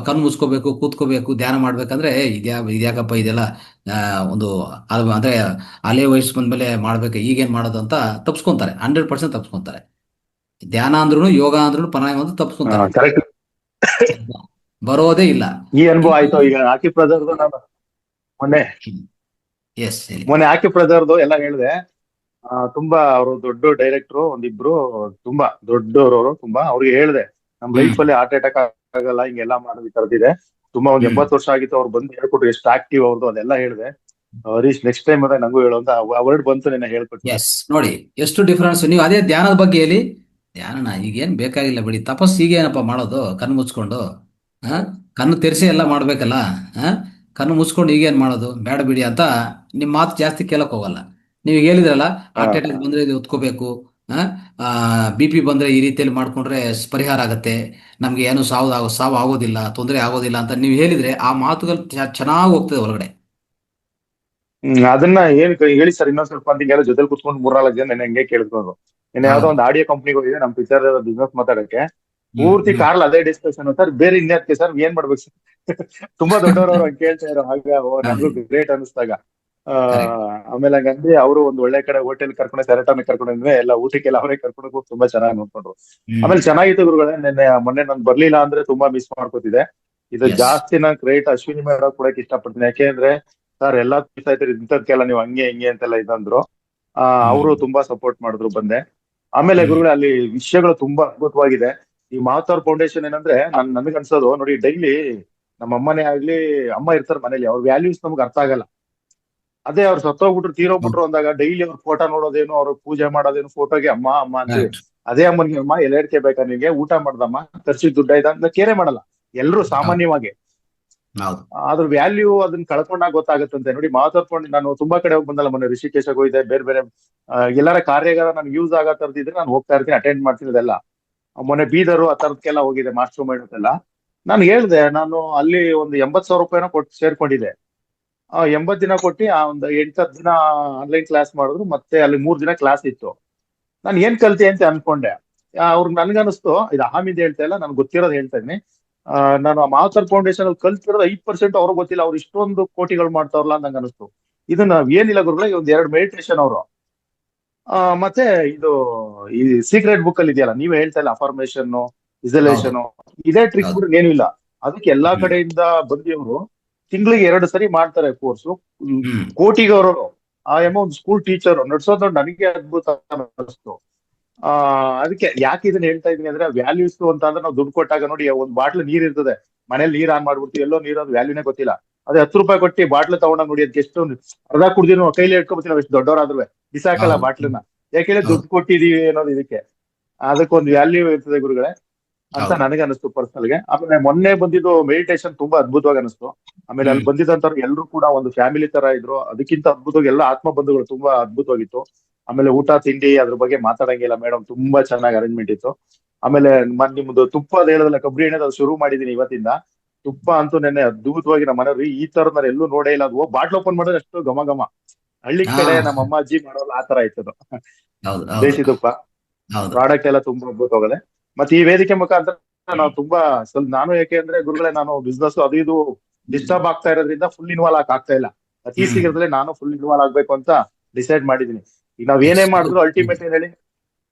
ಕಣ್ಣು ಮುಚ್ಕೋಬೇಕು, ಕೂತ್ಕೋಬೇಕು, ಧ್ಯಾನ ಮಾಡ್ಬೇಕಂದ್ರೆ ಇದ್ಯಾಕಪ್ಪ ಇದೆಲ್ಲ ಒಂದು ಅಂದ್ರೆ ಅಲೆ ವಯಸ್ಸು ಬಂದ್ಮೇಲೆ ಮಾಡ್ಬೇಕು, ಈಗೇನ್ ಮಾಡೋದು ಅಂತ ತಪ್ಸ್ಕೊಂತಾರೆ. 100% ತಪ್ಸ್ಕೊಂತಾರೆ. ಧ್ಯಾನ ಅಂದ್ರೂ, ಯೋಗ ಅಂದ್ರೂ, ಪ್ರಾಣಾಯಾಮ ಅಂದ್ರೂ ತಪ್ಸ್ಕೊಂತಾರೆ. ಕರೆಕ್ಟ್. ಬರೋದೇ ಇಲ್ಲ. ಈ ಅನುಭವ ಆಯ್ತು. ಈಗ ಆಕ್ಯುಪ್ರೆಷರ್ದು ನಾನು ಮೊನ್ನೆ ಎಸ್ ಹೇಳಿ. ಮೊನ್ನೆ ಆಕ್ಯುಪ್ರೆಷರ್ದು ಎಲ್ಲ ಹೇಳಿದೆ. ತುಂಬಾ ಅವರು ದೊಡ್ಡ ಡೈರೆಕ್ಟ್ರು ಒಂದಿಬ್ರು, ತುಂಬಾ ದೊಡ್ಡವರು. ತುಂಬಾ ಅವ್ರಿಗೆ ಹೇಳಿದೆ, ನಮ್ ಲೈಫ್ ಅಲ್ಲಿ ಹಾರ್ಟ್ ಅಟ್ಯಾಕ್ ಆಗಲ್ಲ, ಹಿಂಗೆಲ್ಲ ಮಾಡೋದು ಈ ತರದಿದೆ. ತುಂಬಾ ಒಂದ್ 80 ವರ್ಷ ಆಗಿತ್ತು. ಅವ್ರು ಬಂದು ಹೇಳ್ಕೊಟ್ರು ಎಷ್ಟು ಆಕ್ಟಿವ್ ಅವ್ರದ್ದು, ಅದೆಲ್ಲ ಹೇಳಿದೆ. ಹರೀಶ್ ನೆಕ್ಸ್ಟ್ ಟೈಮ್ ಅದೇ ನಂಗೂ ಹೇಳು ಅಂತ ವರ್ಡ್ ಬಂತು, ನಿನ್ನ ಹೇಳ್ಕೊಟ್ಟು. ಎಸ್ ನೋಡಿ ಎಷ್ಟು ಡಿಫ್ರೆನ್ಸ್. ನೀವು ಅದೇ ಧ್ಯಾನದ ಬಗ್ಗೆ ಹೇಳಿ. ಧ್ಯಾನನ ಈಗೇನ್ ಬೇಕಾಗಿಲ್ಲ ಬಿಡಿ. ತಪಸ್ಸು ಈಗೇನಪ್ಪ ಮಾಡೋದು? ಕಣ್ಣು ಮುಚ್ಕೊಂಡು ಕಣ್ಣು ತೆರೆಸಿ ಎಲ್ಲ ಮಾಡ್ಬೇಕಲ್ಲ. ಕಣ್ಣು ಮುಚ್ಕೊಂಡು ಈಗೇನ್ ಮಾಡೋದು? ಬೇಡ ಬಿಡಿ ಅಂತ ನಿಮ್ ಮಾತು ಜಾಸ್ತಿ ಕೇಳಕ್ ಹೋಗಲ್ಲ. ನೀವು ಹೇಳಿದ್ರಲ್ಲ, ಹಾರ್ಟ್ ಅಟ್ಯಾಕ್ ಬಂದ್ರೆ ಇದು ಹೊತ್ಕೋಬೇಕು, BP ಬಂದ್ರೆ ಈ ರೀತಿಯಲ್ಲಿ ಮಾಡ್ಕೊಂಡ್ರೆ ಪರಿಹಾರ ಆಗತ್ತೆ, ನಮ್ಗೆ ಏನು ಸಾವು ಆಗೋದಿಲ್ಲ, ತೊಂದರೆ ಆಗೋದಿಲ್ಲ ಅಂತ ನೀವು ಹೇಳಿದ್ರೆ ಆ ಮಾತುಗಳು ಚೆನ್ನಾಗಿ ಹೋಗ್ತದೆ ಹೊರಗಡೆ. ಅದನ್ನ ಹೇಳಿ ಸರ್ ಇನ್ನೊಂದ್ ಸ್ವಲ್ಪ ಅಂತ. ಹಿಂಗೆಲ್ಲ ಜೊತೆಲಿ ಕುತ್ಕೊಂಡು 3-4 ಜನ ನೆನ್ನೆ ಹಂಗೆ ಕೇಳಿದ್ರು. ಇನ್ನು ಯಾವ್ದೋ ಒಂದು ಆಡಿಯೋ ಕಂಪ್ನಿಗೆ ಹೋಗಿದೆ ನಮ್ ಪಿಕ್ಚರ್ ಬಿಸ್ನೆಸ್ ಮಾತಾಡಕ್ಕೆ. ಪೂರ್ತಿ ಕಾರ್ಲ್ ಅದೇ ಡಿಸ್ಕಷನ್ ಸರ್, ಬೇರೆ ಇನ್ಯಾದಕ್ಕೆ ಸರ್, ಏನ್ ಮಾಡ್ಬೇಕು ಸರ್? ತುಂಬಾ ದೊಡ್ಡವರು ಹಂಗೆ ಕೇಳ್ತಾ ಇರೋ ಆಗ ನನ್ಗೂ ಗ್ರೇಟ್ ಅನಿಸ್ದಾಗ. ಆಮೇಲೆ ಹಂಗಂದ್ರೆ ಅವರು ಒಂದ್ ಒಳ್ಳೆ ಕಡೆ ಹೋಟೆಲ್ ಕರ್ಕೊಂಡು, ಸೆರೆಟಾನ್ ಕರ್ಕೊಂಡ್ರೆ ಎಲ್ಲ ಊಟಕ್ಕೆಲ್ಲ ಅವರೇ ಕರ್ಕೊಂಡು ಹೋಗಿ ತುಂಬಾ ಚೆನ್ನಾಗಿ ನೋಡ್ಕೊಂಡ್ರು. ಆಮೇಲೆ ಚೆನ್ನಾಗಿತ್ತು ಗುರುಗಳೇ. ಮೊನ್ನೆ ನಾನು ಬರ್ಲಿಲ್ಲ ಅಂದ್ರೆ ತುಂಬಾ ಮಿಸ್ ಮಾಡ್ಕೋತಿದ್ದೆ. ಇದು ಜಾಸ್ತಿ ನಾನು ಕ್ರೆಡಿಟ್ ಅಶ್ವಿನಿ ಮೇಡಮ್ ಕೊಡಕ್ ಇಷ್ಟಪಡ್ತೀನಿ. ಯಾಕೆಂದ್ರೆ ಸರ್ ಎಲ್ಲಾ ಇರ್ತಾರೆ ಇಂಥದ್ಕೆಲ್ಲ ನೀವು ಹಂಗೆ ಹಿಂಗೆ ಅಂತೆಲ್ಲ ಇದಂದ್ರು. ಅವರು ತುಂಬಾ ಸಪೋರ್ಟ್ ಮಾಡಿದ್ರು, ಬಂದೆ. ಆಮೇಲೆ ಗುರುಗಳೇ, ಅಲ್ಲಿ ವಿಷಯಗಳು ತುಂಬಾ ಅದ್ಭುತವಾಗಿದೆ. ಈ ಮಾವತಾರ್ ಫೌಂಡೇಶನ್ ಏನಂದ್ರೆ ನನಗ್ ಅನ್ಸೋದು ನೋಡಿ, ಡೈಲಿ ನಮ್ಮ ಅಮ್ಮನೇ ಆಗ್ಲಿ, ಅಮ್ಮ ಇರ್ತಾರೆ ಮನೇಲಿ, ಅವ್ರ ವ್ಯಾಲ್ಯೂಸ್ ನಮ್ಗೆ ಅರ್ಥ ಆಗಲ್ಲ. ಅದೇ ಅವ್ರು ಸತ್ತೋಗ್ಬಿಟ್ರು, ತೀರೋಗ್ಬಿಟ್ರು ಅಂದಾಗ ಡೈಲಿ ಅವ್ರ ಫೋಟೋ ನೋಡೋದೇನು, ಅವ್ರ ಪೂಜೆ ಮಾಡೋದೇನು, ಫೋಟೋಗೆ ಅಮ್ಮ ಅಮ್ಮ ಅಂತೀವಿ. ಅದೇ ಅಮ್ಮನಿಗೆ, ಅಮ್ಮ ಎಲೆಡ್ಕೆ ಬೇಕಾ ನಿನ್ಗೆ, ಊಟ ಮಾಡ್ದಮ್ಮ, ಖರ್ಚಿಗೆ ದುಡ್ಡ ಆಯ್ತಾ ಅಂತ ಕೇರೆ ಮಾಡಲ್ಲ ಎಲ್ರು ಸಾಮಾನ್ಯವಾಗಿ. ಅದ್ರ ವ್ಯಾಲ್ಯೂ ಅದನ್ನ ಕಳ್ಕೊಂಡಾಗ ಗೊತ್ತಾಗತ್ತಂತೆ. ನೋಡಿ ಮಾತಾಡ್ಕೊಂಡು ನಾನು ತುಂಬಾ ಕಡೆ ಹೋಗಿ ಬಂದಲ್ಲ, ಮೊನ್ನೆ ಋಷಿಕೇಶಕ್ಕೆ ಹೋಗಿದ್ದೆ. ಬೇರೆ ಬೇರೆ ಎಲ್ಲಾರ ಕಾರ್ಯಾಗಾರ ನನ್ಗೆ ಯೂಸ್ ಆಗೋ ತರದಿದ್ರೆ ನಾನು ಹೋಗ್ತಾ ಇರ್ತೀನಿ, ಅಟೆಂಡ್ ಮಾಡ್ತೀನಿ. ಅದೆಲ್ಲ ಮೊನ್ನೆ ಬೀದರು ಆ ತರದಕ್ಕೆಲ್ಲ ಹೋಗಿದೆ, ಮಾಸ್ಟರ್ ಮೈಂಡ್ ಎಲ್ಲ. ನಾನು ಹೇಳ್ದೆ, ನಾನು ಅಲ್ಲಿ ಒಂದು 80,000 ರೂಪಾಯಿನ ಕೊಟ್ಟು ಸೇರ್ಕೊಂಡಿದ್ದೆ. 80 ದಿನ ಕೊಟ್ಟು ಒಂದು 8-10 ದಿನ ಆನ್ಲೈನ್ ಕ್ಲಾಸ್ ಮಾಡಿದ್ರು. ಮತ್ತೆ ಅಲ್ಲಿ 3 ದಿನ ಕ್ಲಾಸ್ ಇತ್ತು. ನಾನು ಏನ್ ಕಲ್ತೆ ಅಂತ ಅನ್ಕೊಂಡೆ. ಅವ್ರಿಗೆ ನನ್ಗನ್ನಿಸ್ತು, ಇದು ಅಹಮಿದ್ ಹೇಳ್ತಾ ಇಲ್ಲ, ನನ್ಗೆ ಗೊತ್ತಿರೋದು ಹೇಳ್ತಾ ಇದೀನಿ. ನಾನು ಆ ಮಾವತಾರ್ ಫೌಂಡೇಶನ್ ಅಲ್ಲಿ ಕಲ್ತಿರೋದು 5% ಅವ್ರಿಗೆ ಗೊತ್ತಿಲ್ಲ. ಅವ್ರು ಇಷ್ಟೊಂದು ಕೋಟಿಗಳು ಮಾಡ್ತಾವ್ರಲ್ಲ ಅಂತ ನಂಗೆ ಅನಿಸ್ತು. ಇದನ್ನ ಏನಿಲ್ಲ ಗುರುಗಳೇ, ಒಂದ್ 2 ಮೆಡಿಟೇಷನ್ ಅವರು, ಮತ್ತೆ ಇದು ಈ ಸೀಕ್ರೆಟ್ ಬುಕ್ ಅಲ್ಲಿ ಇದೆಯಲ್ಲ, ನೀವೇ ಹೇಳ್ತಾ ಇಲ್ಲ, ಅಫರ್ಮೇಶನ್, ಇಸೋಲೇಷನ್, ಇದೇ ಟ್ರಿಕ್ ಬಿಟ್ಟು ಏನು ಇಲ್ಲ. ಅದಕ್ಕೆ ಎಲ್ಲಾ ಕಡೆಯಿಂದ ಬಂದಿಯವರು ತಿಂಗಳಿಗೆ 2 ಸರಿ ಮಾಡ್ತಾರೆ ಕೋರ್ಸು. ಕೋಟಿಗವರು ಒಂದು ಸ್ಕೂಲ್ ಟೀಚರ್ ನಡ್ಸೋದ್ ನೋಡಿ ನನಗೆ ಅದ್ಭುತ ಅನಿಸ್ತು. ಅದಕ್ಕೆ ಯಾಕೆ ಇದನ್ನ ಹೇಳ್ತಾ ಇದೀನಿ ಅಂದ್ರೆ, ವ್ಯಾಲ್ಯೂಸ್ ಅಂತ ಅಂದ್ರೆ ನಾವು ದುಡ್ಡು ಕೊಟ್ಟಾಗ ನೋಡಿ, ಒಂದ್ ಬಾಟ್ಲ್ ನೀರ್ ಇರ್ತದೆ, ಮನೇಲಿ ನೀರ್ ಆನ್ ಮಾಡ್ಬಿಡ್ತೀವಿ, ಎಲ್ಲೋ ನೀರೋದ್ ವ್ಯಾಲ್ಯೂನೇ ಗೊತ್ತಿಲ್ಲ. ಅದೇ 10 ರೂಪಾಯಿ ಕೊಟ್ಟು ಬಾಟ್ಲ್ ತಗೊಂಡಾಗ ನೋಡಿ, ಅದಕ್ಕೆ ಎಷ್ಟು ಅರ್ಧ ಕುಡ್ದಿನೋ ಕೈಲಿ ಇಟ್ಕೊಬತ್ತೀವಿ ನಾವು, ಎಷ್ಟು ದೊಡ್ಡವರಾದ್ರೂ ಬಿಸಾಕಲ್ಲ ಬಾಟ್ಲನ್ನ. ಯಾಕೆಂದ್ರೆ ದುಡ್ಡು ಕೊಟ್ಟಿದೀವಿ ಅನ್ನೋದು ಇದಕ್ಕೆ. ಅದಕ್ಕೊಂದು ವ್ಯಾಲ್ಯೂ ಇರ್ತದೆ ಗುರುಗಳೇ. ಅಂತ ಹೌದು. ನನಗೆ ಅನಿಸ್ತು ಪರ್ಸನಲ್ಗೆ. ಆಮೇಲೆ ಮೊನ್ನೆ ಬಂದಿದ್ದು ಮೆಡಿಟೇಷನ್ ತುಂಬಾ ಅದ್ಭುತವಾಗಿ ಅನಿಸ್ತು. ಆಮೇಲೆ ಅಲ್ಲಿ ಬಂದಿದ್ದಂತವ್ರು ಎಲ್ಲರೂ ಕೂಡ ಒಂದು ಫ್ಯಾಮಿಲಿ ತರ ಇದ್ರು. ಅದಕ್ಕಿಂತ ಅದ್ಭುತವಾಗಿ ಎಲ್ಲ ಆತ್ಮ ಬಂಧುಗಳು ತುಂಬಾ ಅದ್ಭುತವಾಗಿತ್ತು. ಆಮೇಲೆ ಊಟ ತಿಂಡಿ ಅದ್ರ ಬಗ್ಗೆ ಮಾತಾಡಂಗಿಲ್ಲ ಮೇಡಮ್, ತುಂಬಾ ಚೆನ್ನಾಗಿ ಅರೇಂಜ್ಮೆಂಟ್ ಇತ್ತು. ಆಮೇಲೆ ನಿಮ್ದು ತುಪ್ಪ ಅದ್ ಹೇಳೋದಲ್ಲ, ಕೊಬ್ಬರಿ ಎಣ್ಣೆ ಅದು ಶುರು ಮಾಡಿದೀನಿ ಇವತ್ತಿಂದ. ತುಪ್ಪ ಅಂತೂ ನೆನ್ನೆ ಅದ್ಭುತವಾಗಿ ನಮ್ಮ ಮನೆಯವ್ರು ಈ ತರ ನಾನು ಎಲ್ಲೂ ನೋಡೇ ಇಲ್ಲ. ಅದು ಬಾಟ್ಲ್ ಓಪನ್ ಮಾಡಿದ್ರೆ ಅಷ್ಟು ಘಮ ಘಮ. ಹಳ್ಳಿ ಹಾ ಕಡೆ ನಮ್ಮ ಅಮ್ಮ ಅಜ್ಜಿ ಮಾಡೋಲ್ಲ ಆ ತರ ಆಯ್ತದು. ಹೌದು ಹೌದು ದೇಶಿ ತುಪ್ಪ ಹೌದು. ಪ್ರಾಡಕ್ಟ್ ಎಲ್ಲ ತುಂಬಾ ಅದ್ಭುತವಾಗಿದೆ. ಮತ್ತೆ ಈ ವೇದಿಕೆ ಮುಖಾಂತರ ನಾವು ತುಂಬಾ ಸ್ವಲ್ಪ, ನಾನು ಯಾಕೆ ಅಂದ್ರೆ ಗುರುಗಳೇ, ನಾನು ಬಿಸ್ನೆಸ್ ಅದು ಇದು ಡಿಸ್ಟರ್ಬ್ ಆಗ್ತಾ ಇರೋದ್ರಿಂದ ಫುಲ್ ಇನ್ವಾಲ್ವ್ ಆಗ್ತಾ ಇಲ್ಲ. ಅತಿ ಶೀಘ್ರದಲ್ಲೇ ನಾನು ಫುಲ್ ಇನ್ವಾಲ್ವ್ ಆಗ್ಬೇಕು ಅಂತ ಡಿಸೈಡ್ ಮಾಡಿದೀನಿ. ಈಗ ನಾವ್ ಏನೇ ಮಾಡಿದ್ರು ಅಲ್ಟಿಮೇಟ್ ಏನ್ ಹೇಳಿ,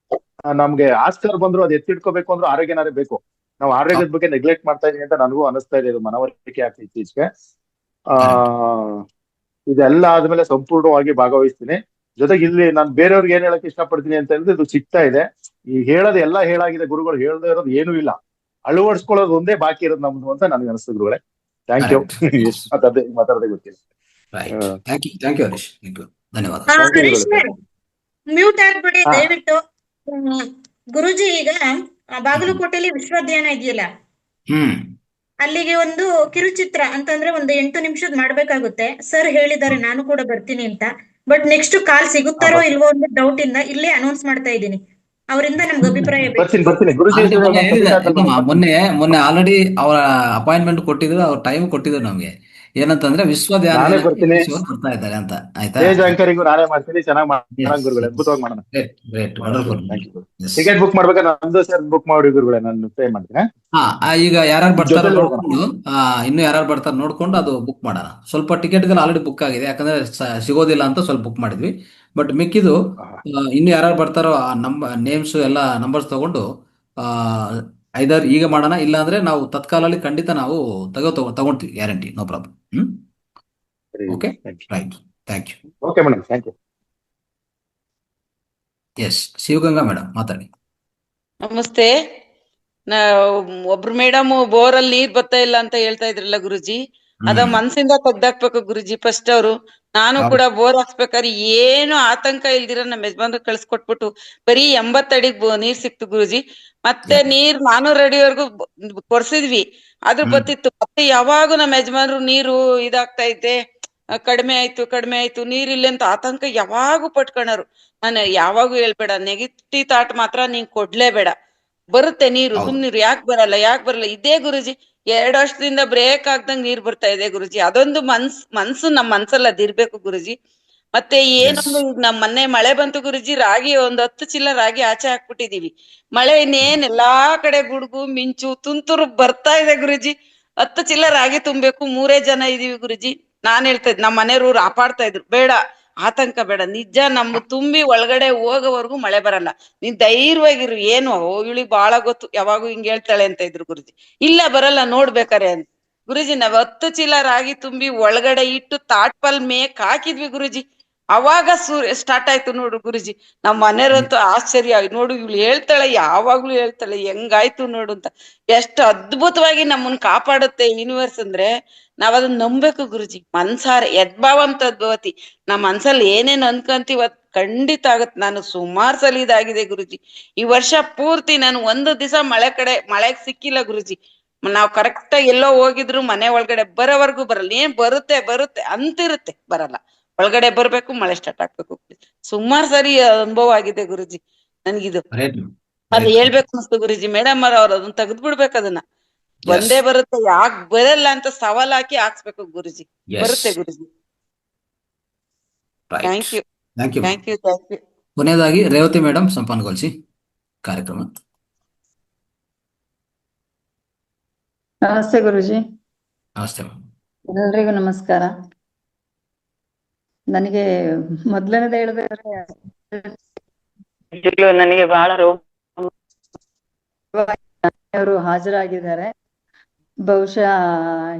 ನಮ್ಗೆ ಆಸ್ಕರ್ ಬಂದ್ರು ಅದು ಎತ್ತಿಡ್ಕೋಬೇಕು ಅಂದ್ರೆ ಆರೋಗ್ಯನಾರೇ ಬೇಕು. ನಾವು ಆರೋಗ್ಯದ ಬಗ್ಗೆ ನೆಗ್ಲೆಕ್ಟ್ ಮಾಡ್ತಾ ಇದೀವಿ ಅಂತ ನನಗೂ ಅನಿಸ್ತಾ ಇದೆ. ಇದು ಮನವರಿಕೆ ಆಗ್ತಾ ಇತ್ತೀಚೆಗೆ. ಆ ಇದೆಲ್ಲ ಆದ್ಮೇಲೆ ಸಂಪೂರ್ಣವಾಗಿ ಭಾಗವಹಿಸ್ತೀನಿ. ಜೊತೆಗೆ ಇಲ್ಲಿ ನಾನು ಬೇರೆಯವ್ರಿಗೆ ಏನ್ ಹೇಳಕ್ ಇಷ್ಟಪಡ್ತೀನಿ ಅಂತ ಹೇಳಿದ್ರೆ, ಇದು ಸಿಗ್ತಾ ಇದೆ. ಈ ಹೇಳೋದು ಎಲ್ಲ ಹೇಳಾಗಿದೆ, ಗುರುಗಳು ಹೇಳದೇ ಇರೋದು ಏನೂ ಇಲ್ಲ. ಅಳವಡಿಸ್ಕೊಳ್ಳೋದು ಒಂದೇ ಬಾಕಿ ಇರೋದು ನಮ್ದು ಅಂತ ನನಗೆ ಅನಿಸ್ತು ಗುರುಗಳೇ. Thank you. ಎಷ್ಟು ಮಾತಾಡೋದೇ ಗೊತ್ತಿಲ್ಲ. ಥ್ಯಾಂಕ್ ಯು ಹರೀಶ್, ಧನ್ಯವಾದ. ಥ್ಯಾಂಕ್ ಯು ಹರೀಶ್ ಗುರುಗಳೇ. ಮ್ಯೂಟ್ ಆಗ್ಬಿಡಿ ಹಾ. ದಯವಿಟ್ಟು. ಗುರುಜಿ, ಈಗ ಬಾಗಲಕೋಟೆಯಲ್ಲಿ ವಿಶ್ವಧ್ಯಾನ ಇದೆಯಲ್ಲ, ಅಲ್ಲಿಗೆ ಒಂದು ಕಿರುಚಿತ್ರ ಅಂತಂದ್ರೆ ಒಂದು 8 ನಿಮಿಷದ ಮಾಡ್ಬೇಕಾಗುತ್ತೆ. ಸರ್ ಹೇಳಿದ್ದಾರೆ ನಾನು ಕೂಡ ಬರ್ತೀನಿ ಅಂತ. ಬಟ್ ನೆಕ್ಸ್ಟ್ ಕಾಲ್ ಸಿಗುತ್ತಾರೋ ಇಲ್ವೋ ಅನ್ನೋ ಡೌಟ್ ಇಂದ ಇಲ್ಲೇ ಅನೌನ್ಸ್ ಮಾಡ್ತಾ ಇದ್ದೀನಿ. ಅವರಿಂದ ನಮ್ಗೆ ಅಭಿಪ್ರಾಯ ಬೇಕು. ಬರ್ತೀನಿ ಗುರುಜಿ. ಆಲ್ರೆಡಿ ಮೊನ್ನೆ ಹೇಳಿದೆ ಇಲ್ಲಮ್ಮ, ಮೊನ್ನೆ ಆಲ್ರೆಡಿ ಅವರ ಅಪಾಯಿಂಟ್ಮೆಂಟ್ ಕೊಟ್ಟಿದ್ರು, ಅವ್ರ ಟೈಮ್ ಕೊಟ್ಟಿದ್ರು ನಮ್ಗೆ. ಏನಂತಂದ್ರೆ ವಿಶ್ವಧ್ಯಾನ ನಾನೇ ಬರ್ತೀನಿ. ಬರ್ತಾ ಇದ್ದಾರೆ ಅಂತ. ಆಯ್ತಾ? ಸ್ಟೇಜ್ ಆಂಕರಿಂಗು ನಾನೇ ಮಾಡ್ತೀನಿ. ಚೆನ್ನಾಗಿ ಮಾಡೋಣ ಗುರುಗಳೇ, ಅದ್ಭುತವಾಗಿ ಮಾಡೋಣ. Great, wonderful. ಟಿಕೆಟ್ ಬುಕ್ ಮಾಡ್ಬೇಕಾದ್ರೆ ನಂದು ಸರ್ ಬುಕ್ ಮಾಡಿ ಗುರುಗಳೇ, ನಾನು ಪೇ ಮಾಡ್ತೀನಿ. ಈಗ ಯಾರು ಬರ್ತಾರೋ ಜೊತೆಲಿ ಹೋಗೋಣ. ನೋಡ್ಕೊಂಡು, ಇನ್ನು ಯಾರು ಬರ್ತಾರೋ ನೋಡ್ಕೊಂಡು ಅದು ಬುಕ್ ಮಾಡೋಣ. ಸ್ವಲ್ಪ ಟಿಕೆಟ್ಗಳು ಆಲ್ರೆಡಿ ಬುಕ್ ಆಗಿದೆ, ಯಾಕಂದ್ರೆ ಸಿಗೋದಿಲ್ಲ ಅಂತ ಸ್ವಲ್ಪ ಬುಕ್ ಮಾಡಿದ್ವಿ. ಬಟ್ ಮಿಕ್ಕಿದು ಇನ್ನು ಯಾರು ಬರ್ತಾರೋ ಆ ನೇಮ್ಸ್ ಎಲ್ಲ ನಂಬರ್ಸ್ ತಗೊಂಡು ಐದರ್ ಈಗ ಮಾಡೋಣ, ಇಲ್ಲ ಅಂದ್ರೆ ನಾವು ತತ್ಕಾಲಲ್ಲಿ ಖಂಡಿತ ನಾವು ತಗೊಂತೀವಿ, guarantee, no problem. Okay, right, thank you. Okay madam, thank you. Yes, Shivaganga madam ಮಾತಾಡಿ. ನಮಸ್ತೆ. ಒಬ್ರು ಮೇಡಮ್ ಬೋರಲ್ಲಿ ನೀರ್ ಬರ್ತಾ ಇಲ್ಲ ಅಂತ ಹೇಳ್ತಾ ಇದ್ರಲ್ಲ ಗುರುಜಿ, ಅದ ಮನ್ಸಿಂದ ತೆಗ್ದಾಕ್ಬೇಕು ಗುರುಜಿ ಫಸ್ಟ್ ಅವರು. ನಾನು ಕೂಡ ಬೋರ್ ಹಾಕ್ಸ್ಬೇಕಾದ್ರೆ ಏನು ಆತಂಕ ಇಲ್ದಿರ ನಮ್ಮ ಯಜಮಾನ್ರು ಕಳ್ಸ್ಕೊಟ್ಬಿಟ್ಟು ಬರೀ 80 ಅಡಿಗ್ ನೀರ್ ಸಿಕ್ತು ಗುರುಜಿ. ಮತ್ತೆ ನೀರ್ 400 ಅಡಿವರೆಗೂ ಕೊರ್ಸಿದ್ವಿ, ಅದ್ರ ಬತ್ತಿತ್ತು. ಮತ್ತೆ ಯಾವಾಗೂ ನಮ್ಮ ಯಜಮಾನ್ರು ನೀರು ಇದಾಗ್ತಾ ಐತೆ, ಕಡಿಮೆ ಆಯ್ತು ನೀರಿಲ್ಲ ಅಂತ ಆತಂಕ ಯಾವಾಗೂ ಪಟ್ಕೊಂಡರು. ನಾನು ಯಾವಾಗೂ ಹೇಳ್ಬೇಡ, ನೆಗೆಟಿವ್ ಥಾಟ್ ಮಾತ್ರ ನೀನ್ ಕೊಡ್ಲೇಬೇಡ. ಬರುತ್ತೆ ನೀರು, ಸುಮ್ನಿರು, ಯಾಕೆ ಬರಲ್ಲ ಇದೇ ಗುರುಜಿ. 2 ವರ್ಷದಿಂದ ಬ್ರೇಕ್ ಆಗ್ದಂಗ್ ನೀರ್ ಬರ್ತಾ ಇದೆ ಗುರುಜಿ. ಅದೊಂದು ಮನ್ಸು ನಮ್ ಮನ್ಸಲ್ಲಿ ಅದಿರ್ಬೇಕು ಗುರುಜಿ. ಮತ್ತೆ ಏನೊಂದು ನಮ್ ಮೊನ್ನೆ ಮಳೆ ಬಂತು ಗುರುಜಿ, ರಾಗಿ 10 ಚೀಲ ರಾಗಿ ಆಚೆ ಹಾಕ್ಬಿಟ್ಟಿದೀವಿ. ಮಳೆ ಇನ್ನೇನ್ ಎಲ್ಲಾ ಕಡೆ ಗುಡುಗು ಮಿಂಚು ತುಂತುರು ಬರ್ತಾ ಇದೆ ಗುರುಜಿ. 10 ಚೀಲ ರಾಗಿ ತುಂಬೇಕು, 3 ಜನ ಇದೀವಿ ಗುರುಜಿ. ನಾನ್ ಹೇಳ್ತಾ ಇದ್, ನಮ್ಮ ಮನೆಯವ್ರು ಆಪಾಡ್ತಾ ಇದ್ರು, ಬೇಡ ಆತಂಕ ಬೇಡ, ನಿಜ ನಮ್ಮ ತುಂಬಿ ಒಳಗಡೆ ಹೋಗೋವರೆಗೂ ಮಳೆ ಬರಲ್ಲ, ನೀನ್ ಧೈರ್ಯವಾಗಿರು. ಏನು ಇವಳಿಗೆ ಬಾಳ ಗೊತ್ತು, ಯಾವಾಗೂ ಹಿಂಗ್ ಹೇಳ್ತಾಳೆ ಅಂತ ಇದ್ರು ಗುರುಜಿ. ಇಲ್ಲ ಬರಲ್ಲ ನೋಡ್ಬೇಕಾರೆ ಅಂತ ಗುರುಜಿ. ನಾವ್ 10 ಚೀಲ ರಾಗಿ ತುಂಬಿ ಒಳಗಡೆ ಇಟ್ಟು ತಾಟ್ಪಲ್ ಮೇಕ್ ಹಾಕಿದ್ವಿ ಗುರುಜಿ. ಅವಾಗ ಸ್ಟಾರ್ಟ್ ಆಯ್ತು ನೋಡು ಗುರುಜಿ. ನಮ್ ಮನೆಯವ್ರಂತೂ ಆಶ್ಚರ್ಯ, ನೋಡು ಇವಳು ಹೇಳ್ತಾಳೆ, ಯಾವಾಗ್ಲೂ ಹೇಳ್ತಾಳೆ, ಹೆಂಗಾಯ್ತು ನೋಡು ಅಂತ. ಎಷ್ಟು ಅದ್ಭುತವಾಗಿ ನಮ್ಮನ್ ಕಾಪಾಡುತ್ತೆ ಯೂನಿವರ್ಸ್ ಅಂದ್ರೆ ನಾವ್ ಅದನ್ನ ನಂಬೇಕು ಗುರುಜಿ. ಮನ್ಸಾರೆ ಯದ್ಭಾವಂ ತದ್ಭವತಿ. ನಮ್ ಮನ್ಸಲ್ಲಿ ಏನೇನ್ ಅನ್ಕಂತೀವ ಅದ್ ಖಂಡಿತ ಆಗತ್. ನಾನು ಸುಮಾರು ಸಲ ಇದಾಗಿದೆ ಗುರುಜಿ. ಈ ವರ್ಷ ಪೂರ್ತಿ ನಾನು 1 ದಿವಸ ಮಳೆಗ್ ಸಿಕ್ಕಿಲ್ಲ ಗುರುಜಿ. ನಾವ್ ಕರೆಕ್ಟ್ ಆಗಿ ಎಲ್ಲೋ ಹೋಗಿದ್ರು ಮನೆ ಒಳಗಡೆ ಬರೋವರೆಗೂ ಬರಲ್ಲ. ಏನ್ ಬರುತ್ತೆ ಅಂತಿರುತ್ತೆ, ಬರಲ್ಲ. ಒಳಗಡೆ ಬರ್ಬೇಕು, ಮಳೆ ಸ್ಟಾರ್ಟ್ ಆಗ್ಬೇಕು. ಸುಮಾರು ಸರಿ ಅನುಭವ ಆಗಿದೆ ಗುರುಜಿ ನನ್ಗಿದು. ಅದು ಹೇಳ್ಬೇಕು ಅನ್ಸ್ತು ಗುರುಜಿ. ಮೇಡಮ್ ಅವ್ರ ಅದನ್ನ ತೆಗೆದು ಬಿಡ್ಬೇಕು ಅದನ್ನ. ಒಂದೇ ಬರುತ್ತೆ, ಯಾಕ್ ಬರಲ್ಲ ಅಂತ ಸವಾಲ್ ಹಾಕಿ ಹಾಕ್ಸ್ಬೇಕು ಗುರುಜಿ. ಬರುತ್ತೆ ಗುರುಜಿ. Thank you. ಕೊನೆಯದಾಗಿ ರೇವತಿ ಮೇಡಮ್ ಸಂಪನ್ನಗೊಳಿಸಿ ಕಾರ್ಯಕ್ರಮ. ನಮಸ್ತೆ ಗುರುಜಿ. ನಮಸ್ತೆ. ಎಲ್ರಿಗೂ ನಮಸ್ಕಾರ. ನನಗೆ ಮೊದಲನೇದು ಹೇಳ್ಬೇಕಾದ್ರೆ ನನಗೆ ಬಹಳ ಅವರು ಹಾಜರಾಗಿದ್ದಾರೆ. ಬಹುಶಃ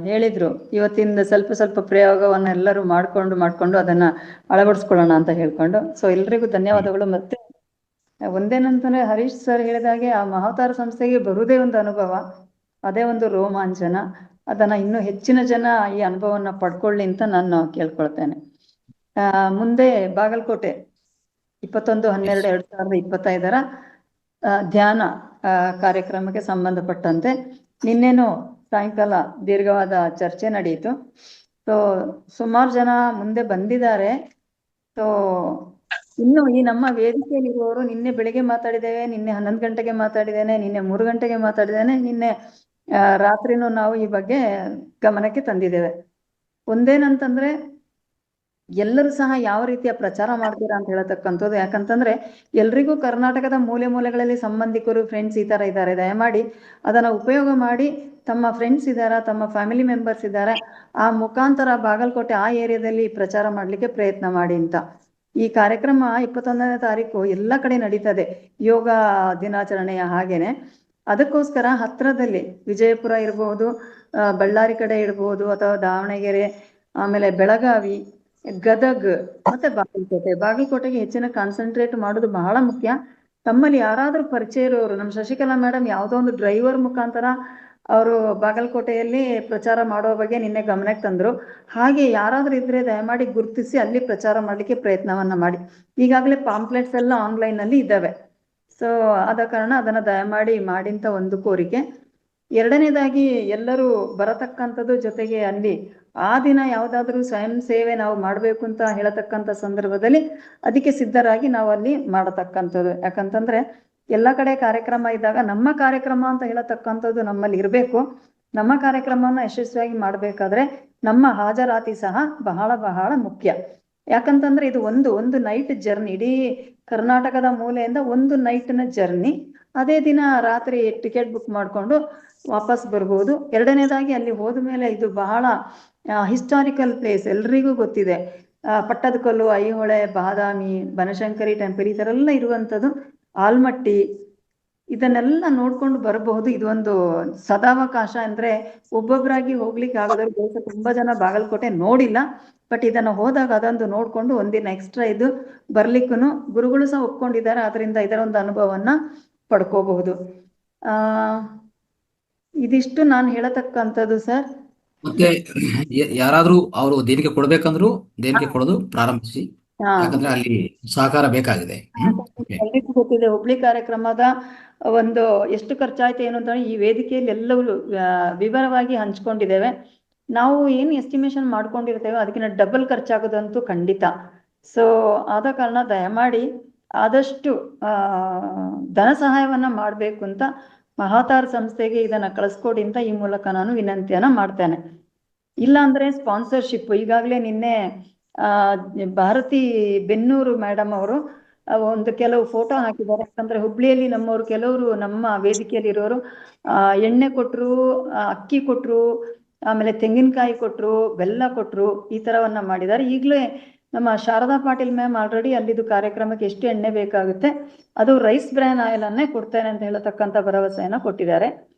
ಹೇಳಿದ್ರು ಇವತ್ತಿಂದ ಸ್ವಲ್ಪ ಪ್ರಯೋಗವನ್ನ ಎಲ್ಲರೂ ಮಾಡ್ಕೊಂಡು ಅದನ್ನ ಅಳವಡಿಸ್ಕೊಳ್ಳೋಣ ಅಂತ ಹೇಳ್ಕೊಂಡು. ಸೊ ಎಲ್ರಿಗೂ ಧನ್ಯವಾದಗಳು. ಮತ್ತೆ ಒಂದೇನಂತಂದ್ರೆ ಹರೀಶ್ ಸರ್ ಹೇಳಿದಾಗೆ ಆ ಮಹಾವತಾರ ಸಂಸ್ಥೆಗೆ ಬರುವುದೇ ಒಂದು ಅನುಭವ, ಅದೇ ಒಂದು ರೋಮಾಂಚನ. ಅದನ್ನ ಇನ್ನೂ ಹೆಚ್ಚಿನ ಜನ ಈ ಅನುಭವನ ಪಡ್ಕೊಳ್ಳಿ ಅಂತ ನಾನು ಕೇಳ್ಕೊಳ್ತೇನೆ. ಮುಂದೆ ಬಾಗಲಕೋಟೆ 21/12/2025 ಧ್ಯಾನ ಕಾರ್ಯಕ್ರಮಕ್ಕೆ ಸಂಬಂಧಪಟ್ಟಂತೆ ನಿನ್ನೆನೂ ಸಾಯಂಕಾಲ ದೀರ್ಘವಾದ ಚರ್ಚೆ ನಡೆಯಿತು. ಸೊ ಸುಮಾರು ಜನ ಮುಂದೆ ಬಂದಿದ್ದಾರೆ. ಸೊ ಇನ್ನು ಈ ನಮ್ಮ ವೇದಿಕೆಯಲ್ಲಿರುವವರು ನಿನ್ನೆ ಬೆಳಿಗ್ಗೆ ಮಾತಾಡಿದ್ದೇವೆ, ನಿನ್ನೆ 11 ಗಂಟೆಗೆ ಮಾತಾಡಿದ್ದೇನೆ, ನಿನ್ನೆ 3 ಗಂಟೆಗೆ ಮಾತಾಡಿದ್ದೇನೆ, ನಿನ್ನೆ ರಾತ್ರಿನೂ ನಾವು ಈ ಬಗ್ಗೆ ಗಮನಕ್ಕೆ ತಂದಿದ್ದೇವೆ. ಒಂದೇನಂತಂದ್ರೆ ಎಲ್ಲರೂ ಸಹ ಯಾವ ರೀತಿಯ ಪ್ರಚಾರ ಮಾಡ್ತೀರಾ ಅಂತ ಹೇಳತಕ್ಕಂಥದ್ದು. ಯಾಕಂತಂದ್ರೆ ಎಲ್ರಿಗೂ ಕರ್ನಾಟಕದ ಮೂಲೆ ಮೂಲೆಗಳಲ್ಲಿ ಸಂಬಂಧಿಕರು, ಫ್ರೆಂಡ್ಸ್ ಈ ತರ ಇದ್ದಾರೆ. ದಯಮಾಡಿ ಅದನ್ನ ಉಪಯೋಗ ಮಾಡಿ, ತಮ್ಮ ಫ್ರೆಂಡ್ಸ್ ಇದ್ದಾರಾ, ತಮ್ಮ ಫ್ಯಾಮಿಲಿ ಮೆಂಬರ್ಸ್ ಇದ್ದಾರೆ, ಆ ಮುಖಾಂತರ ಬಾಗಲಕೋಟೆ ಆ ಏರಿಯಾದಲ್ಲಿ ಪ್ರಚಾರ ಮಾಡ್ಲಿಕ್ಕೆ ಪ್ರಯತ್ನ ಮಾಡಿ ಅಂತ. ಈ ಕಾರ್ಯಕ್ರಮ 21ನೇ ತಾರೀಕು ಎಲ್ಲ ಕಡೆ ನಡೀತದೆ, ಯೋಗ ದಿನಾಚರಣೆಯ ಹಾಗೇನೆ. ಅದಕ್ಕೋಸ್ಕರ ಹತ್ರದಲ್ಲಿ ವಿಜಯಪುರ ಇರಬಹುದು, ಬಳ್ಳಾರಿ ಕಡೆ ಇರಬಹುದು, ಅಥವಾ ದಾವಣಗೆರೆ, ಆಮೇಲೆ ಬೆಳಗಾವಿ, ಗದಗ್ ಮತ್ತೆ ಬಾಗಲಕೋಟೆಗೆ ಹೆಚ್ಚಿನ ಕಾನ್ಸಂಟ್ರೇಟ್ ಮಾಡೋದು ಬಹಳ ಮುಖ್ಯ. ತಮ್ಮಲ್ಲಿ ಯಾರಾದ್ರೂ ಪರಿಚಯ ಇರೋರು, ನಮ್ಮ ಶಶಿಕಲಾ ಮೇಡಮ್ ಯಾವುದೋ ಒಂದು ಡ್ರೈವರ್ ಮುಖಾಂತರ ಅವರು ಬಾಗಲಕೋಟೆಯಲ್ಲಿ ಪ್ರಚಾರ ಮಾಡೋ ಬಗ್ಗೆ ನಿನ್ನೆ ಗಮನಕ್ಕೆ ತಂದ್ರು. ಹಾಗೆ ಯಾರಾದ್ರೂ ಇದ್ರೆ ದಯಮಾಡಿ ಗುರುತಿಸಿ ಅಲ್ಲಿ ಪ್ರಚಾರ ಮಾಡ್ಲಿಕ್ಕೆ ಪ್ರಯತ್ನವನ್ನ ಮಾಡಿ. ಈಗಾಗಲೇ ಪಾಂಪ್ಲೆಟ್ಸ್ ಎಲ್ಲ ಆನ್ಲೈನ್ ಅಲ್ಲಿ ಇದ್ದಾವೆ. ಸೊ ಆದ ಕಾರಣ ಅದನ್ನ ದಯಮಾಡಿ ಮಾಡಿ ಅಂತ ಒಂದು ಕೋರಿಕೆ. ಎರಡನೇದಾಗಿ ಎಲ್ಲರೂ ಬರತಕ್ಕಂಥದ್ದು, ಜೊತೆಗೆ ಅಲ್ಲಿ ಆ ದಿನ ಯಾವ್ದಾದ್ರು ಸ್ವಯಂ ಸೇವೆ ನಾವು ಮಾಡ್ಬೇಕು ಅಂತ ಹೇಳತಕ್ಕಂಥ ಸಂದರ್ಭದಲ್ಲಿ ಅದಕ್ಕೆ ಸಿದ್ಧರಾಗಿ ನಾವು ಅಲ್ಲಿ ಮಾಡತಕ್ಕಂಥದ್ದು. ಯಾಕಂತಂದ್ರೆ ಎಲ್ಲ ಕಡೆ ಕಾರ್ಯಕ್ರಮ ಇದ್ದಾಗ ನಮ್ಮ ಕಾರ್ಯಕ್ರಮ ಅಂತ ಹೇಳತಕ್ಕಂಥದ್ದು ನಮ್ಮಲ್ಲಿ ಇರಬೇಕು. ನಮ್ಮ ಕಾರ್ಯಕ್ರಮವನ್ನ ಯಶಸ್ವಿಯಾಗಿ ಮಾಡ್ಬೇಕಾದ್ರೆ ನಮ್ಮ ಹಾಜರಾತಿ ಸಹ ಬಹಳ ಬಹಳ ಮುಖ್ಯ. ಯಾಕಂತಂದ್ರೆ ಇದು ಒಂದು ನೈಟ್ ಜರ್ನಿ, ಇಡೀ ಕರ್ನಾಟಕದ ಮೂಲೆಯಿಂದ ಒಂದು ನೈಟ್ನ ಜರ್ನಿ. ಅದೇ ದಿನ ರಾತ್ರಿ ಟಿಕೆಟ್ ಬುಕ್ ಮಾಡ್ಕೊಂಡು ವಾಪಸ್ ಬರ್ಬೋದು. ಎರಡನೇದಾಗಿ ಅಲ್ಲಿ ಹೋದ ಮೇಲೆ ಇದು ಬಹಳ ಹಿಸ್ಟಾರಿಕಲ್ ಪ್ಲೇಸ್, ಎಲ್ರಿಗೂ ಗೊತ್ತಿದೆ. ಪಟ್ಟದಕಲ್ಲು, ಐಹೊಳೆ, ಬಾದಾಮಿ, ಬನಶಂಕರಿ ಟೆಂಪಲ್ ಈ ತರ ಎಲ್ಲ ಇರುವಂಥದ್ದು, ಆಲ್ಮಟ್ಟಿ, ಇದನ್ನೆಲ್ಲ ನೋಡ್ಕೊಂಡು ಬರಬಹುದು. ಇದೊಂದು ಸದಾವಕಾಶ. ಅಂದ್ರೆ ಒಬ್ಬೊಬ್ಬರಾಗಿ ಹೋಗ್ಲಿಕ್ಕೆ ಆಗದವ್ರು ಬಹುಶಃ ತುಂಬಾ ಜನ ಬಾಗಲಕೋಟೆ ನೋಡಿಲ್ಲ. ಬಟ್ ಇದನ್ನ ಹೋದಾಗ ಅದೊಂದು ನೋಡ್ಕೊಂಡು ಒಂದಿನ ಎಕ್ಸ್ಟ್ರಾ ಇದು ಬರ್ಲಿಕ್ಕೂ ಗುರುಗಳು ಸಹ ಒಪ್ಕೊಂಡಿದ್ದಾರೆ. ಅದರಿಂದ ಇದರ ಒಂದು ಅನುಭವವನ್ನ ಪಡ್ಕೋಬಹುದು. ಇದಿಷ್ಟು ನಾನು ಹೇಳತಕ್ಕಂಥದ್ದು ಸರ್. ಮತ್ತೆ ಯಾರಾದ್ರೂ ಅವರು ದೇಣಿಗೆ ಕೊಡ್ಬೇಕಂದ್ರು ದೇಣಿಗೆ ಕೊಡೋದು ಪ್ರಾರಂಭಿಸಿ, ಯಾಕಂದ್ರೆ ಅಲ್ಲಿ ಸಹಕಾರ ಬೇಕಾಗಿದೆ. ಎಲ್ರಿಗೂ ಗೊತ್ತಿದೆ ಹುಬ್ಳಿ ಕಾರ್ಯಕ್ರಮದ ಒಂದು ಎಷ್ಟು ಖರ್ಚಾಯ್ತು ಏನು ಅಂತ ಈ ವೇದಿಕೆಯಲ್ಲಿ ಎಲ್ಲರೂ ವಿವರವಾಗಿ ಹಂಚ್ಕೊಂಡಿದ್ದೇವೆ. ನಾವು ಏನು ಎಸ್ಟಿಮೇಷನ್ ಮಾಡ್ಕೊಂಡಿರ್ತೇವೆ ಅದಕ್ಕಿಂತ ಡಬಲ್ ಖರ್ಚಾಗೋದಂತೂ ಖಂಡಿತ. ಸೊ ಆದ ಕಾರಣ ದಯಮಾಡಿ ಆದಷ್ಟು ಧನ ಸಹಾಯವನ್ನ ಮಾಡ್ಬೇಕು ಅಂತ ಮಹಾತಾರ್ ಸಂಸ್ಥೆಗೆ ಇದನ್ನ ಕಳಿಸ್ಕೊಡಿ ಅಂತ ಈ ಮೂಲಕ ನಾನು ವಿನಂತಿಯನ್ನ ಮಾಡ್ತೇನೆ. ಇಲ್ಲ ಅಂದ್ರೆ ಸ್ಪಾನ್ಸರ್ಶಿಪ್, ಈಗಾಗಲೇ ನಿನ್ನೆ ಭಾರತಿ ಬೆನ್ನೂರು ಮೇಡಮ್ ಅವರು ಒಂದು ಕೆಲವು ಫೋಟೋ ಹಾಕಿದ್ದಾರೆ. ಯಾಕಂದ್ರೆ ಹುಬ್ಳಿಯಲ್ಲಿ ನಮ್ಮವರು ಕೆಲವರು ನಮ್ಮ ವೇದಿಕೆಯಲ್ಲಿ ಇರೋರು ಎಣ್ಣೆ ಕೊಟ್ರು, ಅಕ್ಕಿ ಕೊಟ್ರು, ಆಮೇಲೆ ತೆಂಗಿನಕಾಯಿ ಕೊಟ್ರು, ಬೆಲ್ಲ ಕೊಟ್ರು, ಈ ತರವನ್ನ ಮಾಡಿದ್ದಾರೆ. ಈಗಲೇ ನಮ್ಮ ಶಾರದಾ ಪಾಟೀಲ್ ಮ್ಯಾಮ್ ಆಲ್ರೆಡಿ ಅಲ್ಲಿದು ಕಾರ್ಯಕ್ರಮಕ್ಕೆ ಎಷ್ಟು ಎಣ್ಣೆ ಬೇಕಾಗುತ್ತೆ ಅದು ರೈಸ್ ಬ್ರ್ಯಾನ್ ಆಯಿಲ್ ಅನ್ನೇ ಕೊಡ್ತೇನೆ ಅಂತ ಹೇಳತಕ್ಕಂಥ ಭರವಸೆಯನ್ನ ಕೊಟ್ಟಿದ್ದಾರೆ.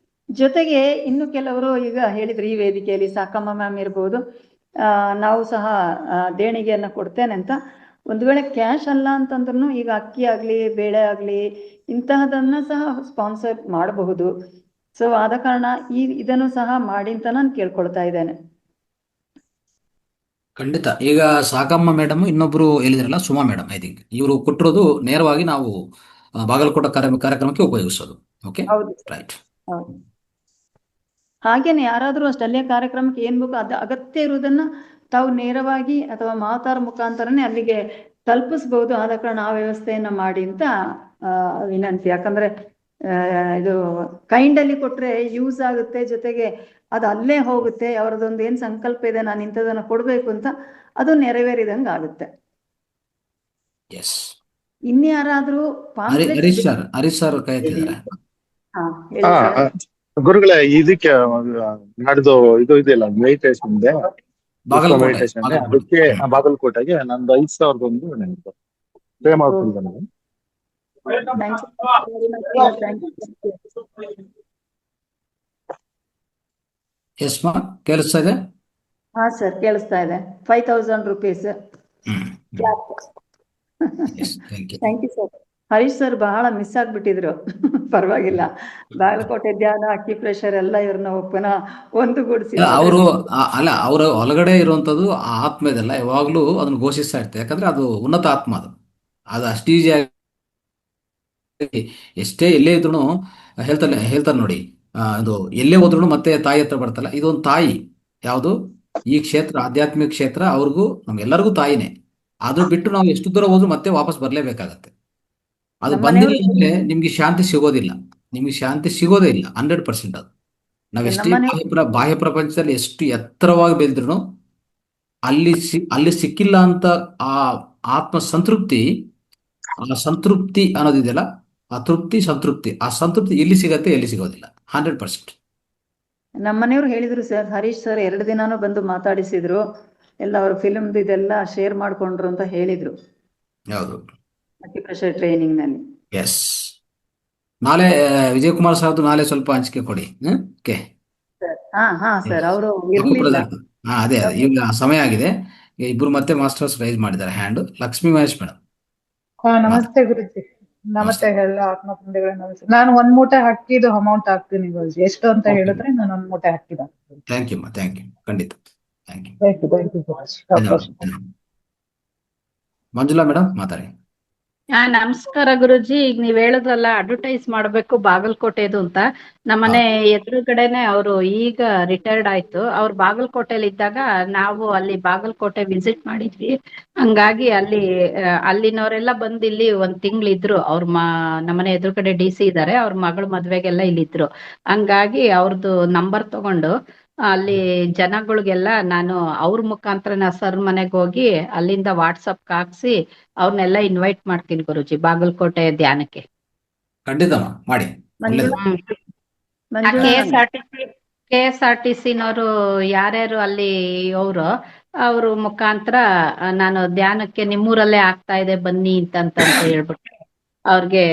ಜೊತೆಗೆ ಇನ್ನು ಕೆಲವರು ಈಗ ಹೇಳಿದ್ರು ಈ ವೇದಿಕೆಯಲ್ಲಿ, ಸಾಕಮ್ಮ ಮ್ಯಾಮ್ ಇರ್ಬೋದು, ನಾವು ಸಹ ದೇಣಿಗೆಯನ್ನ ಕೊಡ್ತೇನೆ ಅಂತ. ಒಂದು ವೇಳೆ ಕ್ಯಾಶ್ ಅಲ್ಲ ಅಂತಂದ್ರೂ ಈಗ ಅಕ್ಕಿ ಆಗ್ಲಿ, ಬೇಳೆ ಆಗ್ಲಿ, ಇಂತಹದನ್ನ ಸಹ ಸ್ಪಾನ್ಸರ್ ಮಾಡಬಹುದು. ಸೊ ಆದ ಕಾರಣ ಇದನ್ನು ಸಹ ಮಾಡಿ ಅಂತ ನಾನು ಕೇಳ್ಕೊಳ್ತಾ ಇದ್ದೇನೆ. ಖಂಡಿತ. ಈಗ ಸಾಕಮ್ಮ ಮೇಡಮ್, ಇನ್ನೊಬ್ರು ಹೇಳಿದ್ರಲ್ಲ ಸುಮಾ ಮೇಡಮ್, ಐ ಥಿಂಕ್ ಇವರು ಕೊಟ್ಟಿರೋದು ನೇರವಾಗಿ ನಾವು ಬಾಗಲಕೋಟೆ ಕಾರ್ಯಕ್ರಮಕ್ಕೆ ಉಪಯೋಗಿಸೋದು. Okay, right. ಹಾಗೇನೆ ಯಾರಾದ್ರೂ ಅಷ್ಟಲ್ಲೇ ಕಾರ್ಯಕ್ರಮಕ್ಕೆ ಏನ್ ಬೇಕು ಅಗತ್ಯ ಇರುವುದನ್ನ ತಾವು ನೇರವಾಗಿ ಅಥವಾ ಮಾತಾರ ಮುಖಾಂತರನೇ ಅಲ್ಲಿಗೆ ತಲುಪಿಸ್ಬಹುದು. ಆದ ಕಾರಣ ಆ ವ್ಯವಸ್ಥೆಯನ್ನ ಮಾಡಿ ಅಂತ ವಿನಂತಿ. ಯಾಕಂದ್ರೆ ಇದು ಕೈಂಡಲ್ಲಿ ಕೊಟ್ರೆ ಯೂಸ್ ಆಗುತ್ತೆ, ಜೊತೆಗೆ ಅದು ಅಲ್ಲೇ ಹೋಗುತ್ತೆ. ಅವರದೊಂದು ಏನ್ ಸಂಕಲ್ಪ ಇದೆ ನಾನು ಇಂಥದನ್ನ ಕೊಡ್ಬೇಕು ಅಂತ, ಅದು ನೆರವೇರಿದಂಗ ಆಗುತ್ತೆ. ಇನ್ಯಾರಾದ್ರೂ ಹರೀಶ್ ಸರ್ ಕೈ ಎತ್ತಿದ್ದಾರೆ. ಗುರುಗಳೇ, ಇದಕ್ಕೆ ನಾಡ್ದು ಇದು ಇದೆಯಲ್ಲ ಮೆಡಿಟೇಷನ್ ಇದೆ, ಮೆಡಿಟೇಷನ್ ಅದಕ್ಕೆ ಬಾಗಲಕೋಟೆಗೆ ನಂದು 5,000 ನೆನಪು ಪೇ ಮಾಡ್ತಿದ್ದೆ ನಾನು. ಎಸ್ ಮಾ, ಕೇಳಿಸ್ತಾ ಇದೆ? ಹಾ ಸರ್, ಕೇಳಿಸ್ತಾ ಇದೆ. 5,000 rupees. Thank you sir. Harish sir ಬಹಳ ಮಿಸ್ ಆಗ್ಬಿಟ್ಟಿದ್ರು. ಪರವಾಗಿಲ್ಲ, ಬಾಗಲಕೋಟೆ ಧ್ಯಾನ, ಅಕ್ಕಿ ಪ್ರೆಷರ್ ಎಲ್ಲ ಇವ್ರನ್ನ ಪುನಃ ಒಂದುಗೂಡಿಸಿ ಅವರು ಅಲ್ಲ, ಅವರ ಒಳಗಡೆ ಇರುವಂತದ್ದು ಆ ಆತ್ಮ ಇದೆಲ್ಲ ಯಾವಾಗ್ಲೂ ಅದನ್ನ ಘೋಷಿಸ್ತಾ ಇರ್ತಾರೆ. ಯಾಕಂದ್ರೆ ಅದು ಉನ್ನತ ಆತ್ಮ, ಅದು ಅಷ್ಟು ಈಸಿಯಾಗಿ ಎಷ್ಟೇ ಎಲ್ಲೇ ಇದ್ರು ಹೇಳ್ತಾರೆ ನೋಡಿ, ಅದು ಎಲ್ಲೇ ಹೋದ್ರು ಮತ್ತೆ ತಾಯಿ ಹತ್ರ ಬರ್ತಲ್ಲ, ಇದೊಂದು ತಾಯಿ. ಯಾವುದು ಈ ಕ್ಷೇತ್ರ, ಆಧ್ಯಾತ್ಮಿಕ ಕ್ಷೇತ್ರ, ಅವ್ರಿಗೂ ನಮ್ಗೆಲ್ಲರಿಗೂ ತಾಯಿನೇ. ಅದು ಬಿಟ್ಟು ನಾವು ಎಷ್ಟು ದೂರ ಹೋದ್ರೂ ಮತ್ತೆ ವಾಪಸ್ ಬರಲೇಬೇಕಾಗತ್ತೆ. ಅದು ಬಂದಿಲ್ಲ ನಮ್ಮನೆಯವರು ಅಂದ್ರೆ ನಿಮ್ಗೆ ಶಾಂತಿ ಸಿಗೋದಿಲ್ಲ. ನಿಮ್ಗೆ ಶಾಂತಿ ಸಿಗೋದೇ ಇಲ್ಲ 100%. ಅದು ನಾವೆಷ್ಟೇ ನಮ್ಮನೆ ಬಾಹ್ಯ ಪ್ರಪಂಚದಲ್ಲಿ ಎಷ್ಟು ಎತ್ತರವಾಗಿ ಬೆಳೆದ್ರು ಅಲ್ಲಿ ಸಿಕ್ಕಿಲ್ಲ ಅಂತ ಆ ಆತ್ಮ ಸಂತೃಪ್ತಿ, ಆ ಸಂತೃಪ್ತಿ ಅನ್ನೋದಿದೆಯಲ್ಲ, ಆ ಸಂತೃಪ್ತಿ ಎಲ್ಲಿ ಸಿಗತ್ತೆ, ಎಲ್ಲಿ ಸಿಗೋದಿಲ್ಲ. 100%. ನಮ್ಮನೆಯವ್ರು ಹೇಳಿದ್ರು ಸರ್, ಹರೀಶ್ ಸರ್ 2 ದಿನಾನು ಬಂದು ಮಾತಾಡಿಸಿದ್ರು, ಎಲ್ಲ ಅವ್ರ ಫಿಲ್ಮ್ದು ಇದೆಲ್ಲ ಶೇರ್ ಮಾಡ್ಕೊಂಡ್ರು ಅಂತ ಹೇಳಿದ್ರು ಯಾವುದು? ಅಕ್ಯುಪ್ರೆಷರ್ ಟ್ರೈನಿಂಗ್ ನಲ್ಲಿ. ಎಸ್. ನಾಳೆ ವಿಜಯಕುಮಾರ್ ಸಾರ್ದು ನಾಳೆ ಸ್ವಲ್ಪ ಹಂಚಿಕೆ ಕೊಡಿ. ಓಕೆ. ಹಾ ಸರ್, ಅವರು ಇರ್ಲಿಲ್ಲ. ಅದೇ ಈಗ ಸಮಯ ಆಗಿದೆ. ಇಬ್ರು ಮತ್ತೆ ಮಾಸ್ಟರ್ಸ್ ರೈಸ್ ಮಾಡಿದ್ದಾರೆ ಹ್ಯಾಂಡ್. ಲಕ್ಷ್ಮೀ ಮಹೇಶ್ ಮೇಡಮ್. ನಮಸ್ತೆ ಗುರುಜಿ. ನಮಸ್ತೆ ಎಲ್ಲ ಆತ್ಮ ತಂದೆಗಳ ನಮಸ್ತೆ. ನಾನು 1 ಮೂಟೆ ಅಕ್ಕಿದು ಅಮೌಂಟ್ ಹಾಕ್ತೀನಿ ಗುರುಜಿ. ಎಷ್ಟು ಅಂತ ಹೇಳಿದ್ರೆ ನಾನು 1 ಮೂಟೆ ಅಕ್ಕಿದ ಹಾಕ್ತೀನಿ. ಥ್ಯಾಂಕ್ ಯು ಖಂಡಿತ. ಥ್ಯಾಂಕ್ ಯು ಗುರುಜಿ. ಧನ್ಯವಾದ. ಮಂಜುಳಾ ಮೇಡಮ್ ಮಾತಾಡಿ. ನಮಸ್ಕಾರ ಗುರುಜಿ. ಈಗ ನೀವ್ ಹೇಳಿದ್ರಲ್ಲ ಅಡ್ವರ್ಟೈಸ್ ಮಾಡ್ಬೇಕು ಬಾಗಲಕೋಟೆದು ಅಂತ. ನಮ್ಮನೆ ಎದುರುಗಡೆನೆ ಅವರು ಈಗ ರಿಟೈರ್ಡ್ ಆಯ್ತು. ಅವ್ರು ಬಾಗಲಕೋಟೆಲಿ ಇದ್ದಾಗ ನಾವು ಅಲ್ಲಿ ಬಾಗಲಕೋಟೆ ವಿಸಿಟ್ ಮಾಡಿದ್ವಿ. ಹಂಗಾಗಿ ಅಲ್ಲಿನವರೆಲ್ಲ ಬಂದು ಇಲ್ಲಿ 1 ತಿಂಗಳು ಇದ್ರು. ನಮ್ಮನೆ ಎದುರುಗಡೆ DC ಇದ್ದಾರೆ. ಅವ್ರ ಮಗಳ ಮದ್ವೆಗೆಲ್ಲ ಇಲ್ಲಿದ್ರು. ಹಂಗಾಗಿ ಅವ್ರದ್ದು ನಂಬರ್ ತಗೊಂಡು ಅಲ್ಲಿ ಜನಗಳಿಗೆಲ್ಲ ನಾನು ಅವ್ರ ಮುಖಾಂತರ ಸರ್ ಮನೆಗೆ ಹೋಗಿ ಅಲ್ಲಿಂದ ವಾಟ್ಸಪ್ ಹಾಕ್ಸಿ ಅವ್ರನ್ನೆಲ್ಲ ಇನ್ವೈಟ್ ಮಾಡ್ತೀನಿ ಗುರುಜಿ ಬಾಗಲಕೋಟೆ ಧ್ಯಾನಕ್ಕೆ. ಖಂಡಿತ ಮಾಡಿ. KSRTC ನವರು ಯಾರ್ಯಾರು ಅಲ್ಲಿ ಅವ್ರ ಮುಖಾಂತರ ನಾನು ಧ್ಯಾನಕ್ಕೆ ನಿಮ್ಮೂರಲ್ಲೇ ಆಗ್ತಾ ಇದೆ ಬನ್ನಿ ಅಂತ ಹೇಳ್ಬಿಟ್ಟು ಅವ್ರಿಗೆ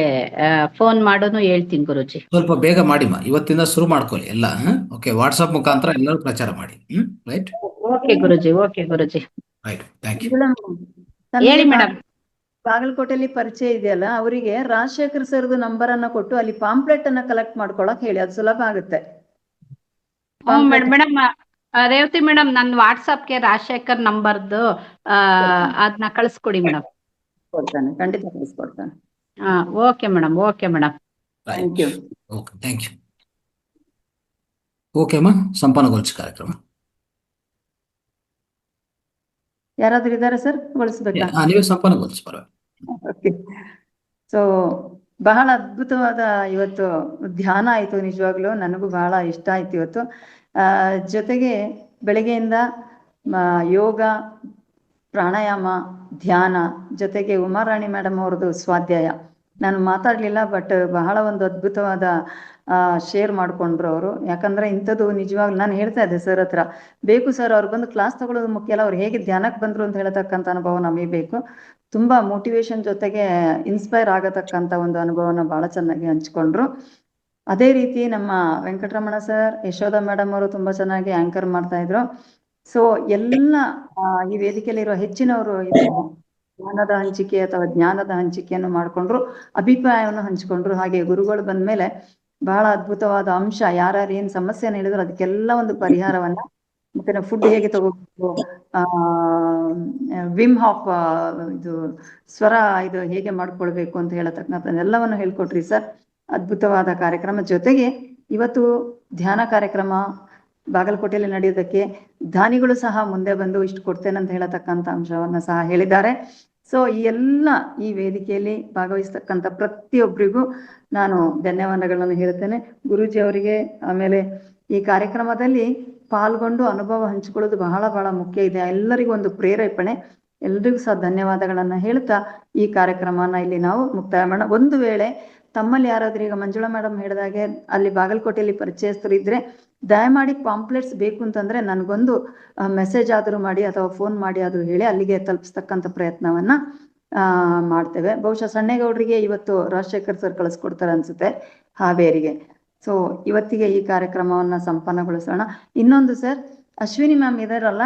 ಫೋನ್ ಮಾಡೋನು ಹೇಳ್ತೀನಿ ಗುರುಜಿ. ಸ್ವಲ್ಪ ಬೇಗ ಮಾಡಿ ಇವತ್ತಿಂದ ಶುರು ಮಾಡ್ಕೊಳ್ಳಿ ಎಲ್ಲ. ಓಕೆ, ವಾಟ್ಸಪ್ ಮುಖಾಂತರ ಎಲ್ಲರೂ ಪ್ರಚಾರ ಮಾಡಿ. ರೈಟ್. ಓಕೆ ಗುರುಜಿ. Right, thank you. ಹೇಳಿ ಮೇಡಮ್. ಬಾಗಲಕೋಟೆಯಲ್ಲಿ ಪರಿಚಯ ಇದೆಯಲ್ಲ, ಅವರಿಗೆ ರಾಜಶೇಖರ್ ಸರ್ದು ನಂಬರ್ ಅನ್ನ ಕೊಟ್ಟು ಅಲ್ಲಿ ಪಾಂಪ್ಲೆಟ್ ಅನ್ನ ಕಲೆಕ್ಟ್ ಮಾಡ್ಕೊಳಕ್ ಹೇಳಿ, ಅದು ಸುಲಭ ಆಗುತ್ತೆ. ಮೇಡಮ್ ರೇವತಿ ಮೇಡಮ್, ನನ್ ವಾಟ್ಸಪ್ಗೆ ರಾಜಶೇಖರ್ ನಂಬರ್ದು ಅದನ್ನ ಕಳಿಸ್ಕೊಡಿ ಮೇಡಮ್. ಕೊಡ್ತಾನೆ, ಖಂಡಿತ ಕಳಿಸ್ಕೊಡ್ತಾನೆ. Okay madam. Thank you. Thank you. Okay ಅಮ್ಮ, ಸಂಪನ್ನಗೊಳಿಸಿ ಕಾರ್ಯಕ್ರಮ. ಯಾರಾದ್ರೂ ಇದಾರೆ ಸರ್ ಗೊಳಿಸ್ಬೇಕಾ? ನೀವೇ ಸಂಪನ್ನಗೊಳಿಸಿ ಪರವಾಗಿಲ್ಲ. ಓಕೆ. ಸೊ ಬಹಳ ಅದ್ಭುತವಾದ ಇವತ್ತು ಧ್ಯಾನ ಆಯ್ತು. ನಿಜವಾಗ್ಲೂ ನನಗೂ ಬಹಳ ಇಷ್ಟ ಆಯ್ತು ಇವತ್ತು. ಜೊತೆಗೆ ಬೆಳಗ್ಗೆಯಿಂದ ಯೋಗ, ಪ್ರಾಣಾಯಾಮ, ಧ್ಯಾನ, ಜೊತೆಗೆ ಉಮಾರಾಣಿ ಮೇಡಮ್ ಅವ್ರದ್ದು ಸ್ವಾಧ್ಯಾಯ. ನಾನು ಮಾತಾಡ್ಲಿಲ್ಲ, ಬಟ್ ಬಹಳ ಒಂದು ಅದ್ಭುತವಾದ ಶೇರ್ ಮಾಡ್ಕೊಂಡ್ರು ಅವರು. ಯಾಕಂದ್ರೆ ಇಂಥದ್ದು ನಿಜವಾಗ್ಲೂ ನಾನು ಹೇಳ್ತಾ ಇದ್ದೆ ಸರ್ ಹತ್ರ, ಬೇಕು ಸರ್ ಅವ್ರು ಬಂದು ಕ್ಲಾಸ್ ತಗೊಳ್ಳೋದು ಮುಖ್ಯ ಅಲ್ಲ, ಅವ್ರು ಹೇಗೆ ಧ್ಯಾನಕ್ಕೆ ಬಂದ್ರು ಅಂತ ಹೇಳತಕ್ಕಂಥ ಅನುಭವ ನಮಗೆ ಬೇಕು. ತುಂಬಾ ಮೋಟಿವೇಶನ್ ಜೊತೆಗೆ ಇನ್ಸ್ಪೈರ್ ಆಗತಕ್ಕಂಥ ಒಂದು ಅನುಭವನ ಬಹಳ ಚೆನ್ನಾಗಿ ಹಂಚ್ಕೊಂಡ್ರು. ಅದೇ ರೀತಿ ನಮ್ಮ ವೆಂಕಟರಮಣ ಸರ್, ಯಶೋಧ ಮೇಡಮ್ ಅವರು ತುಂಬಾ ಚೆನ್ನಾಗಿ ಆಂಕರ್ ಮಾಡ್ತಾ ಇದ್ರು. ಸೊ ಎಲ್ಲ ಈ ವೇದಿಕೆಯಲ್ಲಿರುವ ಹೆಚ್ಚಿನವರು ಜ್ಞಾನದ ಹಂಚಿಕೆ ಅಥವಾ ಜ್ಞಾನದ ಹಂಚಿಕೆಯನ್ನು ಮಾಡ್ಕೊಂಡ್ರು, ಅಭಿಪ್ರಾಯವನ್ನು ಹಂಚ್ಕೊಂಡ್ರು. ಹಾಗೆ ಗುರುಗಳು ಬಂದ್ಮೇಲೆ ಬಹಳ ಅದ್ಭುತವಾದ ಅಂಶ, ಯಾರ್ಯಾರು ಏನ್ ಸಮಸ್ಯೆನ ಹೇಳಿದ್ರು ಅದಕ್ಕೆಲ್ಲ ಒಂದು ಪರಿಹಾರವನ್ನ, ಮತ್ತೆ ಫುಡ್ ಹೇಗೆ ತಗೋಬೇಕು, ವಿಮ್ ಹಾಫ್ ಇದು ಸ್ವರ ಇದು ಹೇಗೆ ಮಾಡ್ಕೊಳ್ಬೇಕು ಅಂತ ಹೇಳತಕ್ಕಂಥದ್ದೆಲ್ಲವನ್ನು ಹೇಳ್ಕೊಟ್ರಿ ಸರ್. ಅದ್ಭುತವಾದ ಕಾರ್ಯಕ್ರಮ. ಜೊತೆಗೆ ಇವತ್ತು ಧ್ಯಾನ ಕಾರ್ಯಕ್ರಮ ಬಾಗಲಕೋಟೆಯಲ್ಲಿ ನಡೆಯೋದಕ್ಕೆ ದಾನಿಗಳು ಸಹ ಮುಂದೆ ಬಂದು ಇಷ್ಟು ಕೊಡ್ತೇನೆ ಅಂತ ಹೇಳತಕ್ಕಂಥ ಅಂಶವನ್ನ ಸಹ ಹೇಳಿದ್ದಾರೆ. ಸೊ ಈ ವೇದಿಕೆಯಲ್ಲಿ ಭಾಗವಹಿಸ್ತಕ್ಕಂಥ ಪ್ರತಿಯೊಬ್ಬರಿಗೂ ನಾನು ಧನ್ಯವಾದಗಳನ್ನು ಹೇಳ್ತೇನೆ. ಗುರೂಜಿ ಅವರಿಗೆ, ಆಮೇಲೆ ಈ ಕಾರ್ಯಕ್ರಮದಲ್ಲಿ ಪಾಲ್ಗೊಂಡು ಅನುಭವ ಹಂಚಿಕೊಳ್ಳೋದು ಬಹಳ ಬಹಳ ಮುಖ್ಯ ಇದೆ. ಎಲ್ಲರಿಗೂ ಒಂದು ಪ್ರೇರೇಪಣೆ. ಎಲ್ರಿಗೂ ಸಹ ಧನ್ಯವಾದಗಳನ್ನ ಹೇಳ್ತಾ ಈ ಕಾರ್ಯಕ್ರಮನ ಇಲ್ಲಿ ನಾವು ಮುಕ್ತಾಯ ಮಾಡೋಣ. ಒಂದು ವೇಳೆ ತಮ್ಮಲ್ಲಿ ಯಾರಾದ್ರೂ, ಈಗ ಮಂಜುಳಾ ಮೇಡಮ್ ಹೇಳಿದಾಗೆ ಅಲ್ಲಿ ಬಾಗಲಕೋಟೆಯಲ್ಲಿ ಪರಿಚಯಸ್ಥರು ಇದ್ರೆ ದಯಮಾಡಿ ಪಾಂಪ್ಲೆಟ್ಸ್ ಬೇಕು ಅಂತಂದ್ರೆ ನನಗೊಂದು ಮೆಸೇಜ್ ಆದ್ರೂ ಮಾಡಿ ಅಥವಾ ಫೋನ್ ಮಾಡಿ ಆದ್ರೂ ಹೇಳಿ ಅಲ್ಲಿಗೆ ತಲುಪಿಸ್ತಕ್ಕಂಥ ಪ್ರಯತ್ನವನ್ನ ಮಾಡ್ತೇವೆ. ಬಹುಶಃ ಸಣ್ಣೇಗೌಡರಿಗೆ ಇವತ್ತು ರಾಜಶೇಖರ್ ಸರ್ ಕಳಿಸ್ಕೊಡ್ತಾರೆ ಅನ್ಸುತ್ತೆ, ಹಾವೇರಿಗೆ. ಸೊ ಇವತ್ತಿಗೆ ಈ ಕಾರ್ಯಕ್ರಮವನ್ನ ಸಂಪನ್ನಗೊಳಿಸೋಣ. ಇನ್ನೊಂದು ಸರ್, ಅಶ್ವಿನಿ ಮ್ಯಾಮ್ ಇದಾರಲ್ಲ?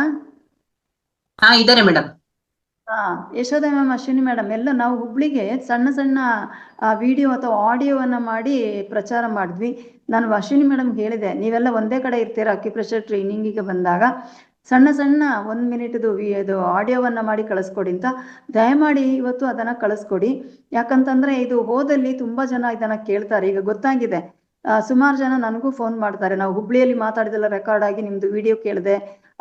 ಇದಾರೆ madam. Yashoda ma'am, Ashwini madam ಎಲ್ಲ ನಾವು ಹುಬ್ಳಿಗೆ ಸಣ್ಣ ಸಣ್ಣ ವಿಡಿಯೋ ಅಥವಾ ಆಡಿಯೋವನ್ನ ಮಾಡಿ ಪ್ರಚಾರ ಮಾಡಿದ್ವಿ. ನಾನು ಅಶ್ವಿನಿ ಮೇಡಮ್ ಹೇಳಿದೆ, ನೀವೆಲ್ಲ ಒಂದೇ ಕಡೆ ಇರ್ತೀರಾ ಅಕ್ಯುಪ್ರೆಷರ್ ಟ್ರೈನಿಂಗಿಗೆ ಬಂದಾಗ, ಸಣ್ಣ ಸಣ್ಣ 1 ಮಿನಿಟ್ದು ಇದು ಆಡಿಯೋವನ್ನ ಮಾಡಿ ಕಳಿಸ್ಕೊಡಿ ಅಂತ ದಯಮಾಡಿ ಇವತ್ತು ಅದನ್ನ ಕಳಿಸ್ಕೊಡಿ. ಯಾಕಂತಂದ್ರೆ ಇದು ಹೋದಲ್ಲಿ ತುಂಬಾ ಜನ ಇದನ್ನ ಕೇಳ್ತಾರೆ. ಈಗ ಗೊತ್ತಾಗಿದೆ, ಸುಮಾರು ಜನ ನನಗೂ ಫೋನ್ ಮಾಡ್ತಾರೆ, ನಾವು ಹುಬ್ಳಿಯಲ್ಲಿ ಮಾತಾಡಿದೆಲ್ಲ ರೆಕಾರ್ಡ್ ಆಗಿ ನಿಮ್ದು ವಿಡಿಯೋ ಕೇಳಿದೆ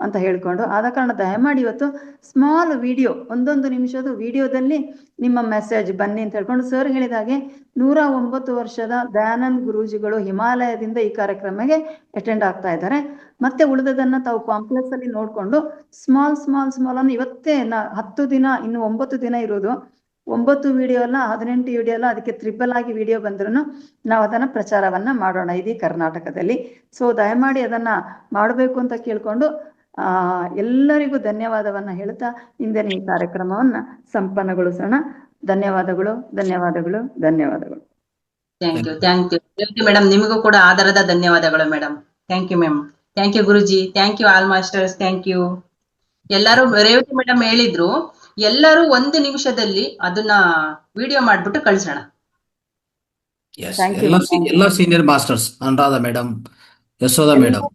ಅಂತ ಹೇಳ್ಕೊಂಡು. ಆದ ಕಾರಣ ದಯಮಾಡಿ ಇವತ್ತು ಸ್ಮಾಲ್ ವಿಡಿಯೋ, 1 ನಿಮಿಷದ ವಿಡಿಯೋದಲ್ಲಿ ನಿಮ್ಮ ಮೆಸೇಜ್ ಬನ್ನಿ ಅಂತ ಹೇಳ್ಕೊಂಡು. ಸರ್ ಹೇಳಿದ ಹಾಗೆ 109 ವರ್ಷದ ದಯಾನಂದ್ ಗುರೂಜಿಗಳು ಹಿಮಾಲಯದಿಂದ ಈ ಕಾರ್ಯಕ್ರಮಕ್ಕೆ ಅಟೆಂಡ್ ಆಗ್ತಾ ಇದ್ದಾರೆ. ಮತ್ತೆ ಉಳಿದದನ್ನ ತಾವು ಕಾಂಪ್ಲೆಕ್ಸ್ ಅಲ್ಲಿ ನೋಡ್ಕೊಂಡು ಸ್ಮಾಲ್ ಅನ್ನು ಇವತ್ತೇ 10 ದಿನ, ಇನ್ನು 9 ದಿನ ಇರೋದು. 9 ವಿಡಿಯೋ ಅಲ್ಲ, 18 ವಿಡಿಯೋ ಅಲ್ಲ, ಅದಕ್ಕೆ ಟ್ರಿಪಲ್ ಆಗಿ ವಿಡಿಯೋ ಬಂದ್ರು ನಾವು ಅದನ್ನ ಪ್ರಚಾರವನ್ನ ಮಾಡೋಣ ಇಡೀ ಕರ್ನಾಟಕದಲ್ಲಿ. ಸೊ ದಯಮಾಡಿ ಅದನ್ನ ಮಾಡಬೇಕು ಅಂತ ಕೇಳ್ಕೊಂಡು ಎಲ್ಲರಿಗೂ ಧನ್ಯವಾದವನ್ನ ಹೇಳ್ತಾ ಇಂದಿನ ಈ ಕಾರ್ಯಕ್ರಮವನ್ನ ಸಂಪನ್ನಗೊಳಿಸೋಣ. ಧನ್ಯವಾದಗಳು. Thank you madam. ನಿಮಗೂ ಕೂಡ ಆಧಾರದ ಧನ್ಯವಾದಗಳು madam. Thank you ma'am. Thank you Guruji. Thank you all masters. Thank you. ಎಲ್ಲರೂ ರೇವತಿ ಮೇಡಮ್ ಹೇಳಿದ್ರು, ಎಲ್ಲರೂ 1 ನಿಮಿಷದಲ್ಲಿ ಅದನ್ನ ವಿಡಿಯೋ ಮಾಡ್ಬಿಟ್ಟು ಕಳ್ಸೋಣ. ಎಲ್ಲ senior masters, Anuradha madam, Yashoda madam,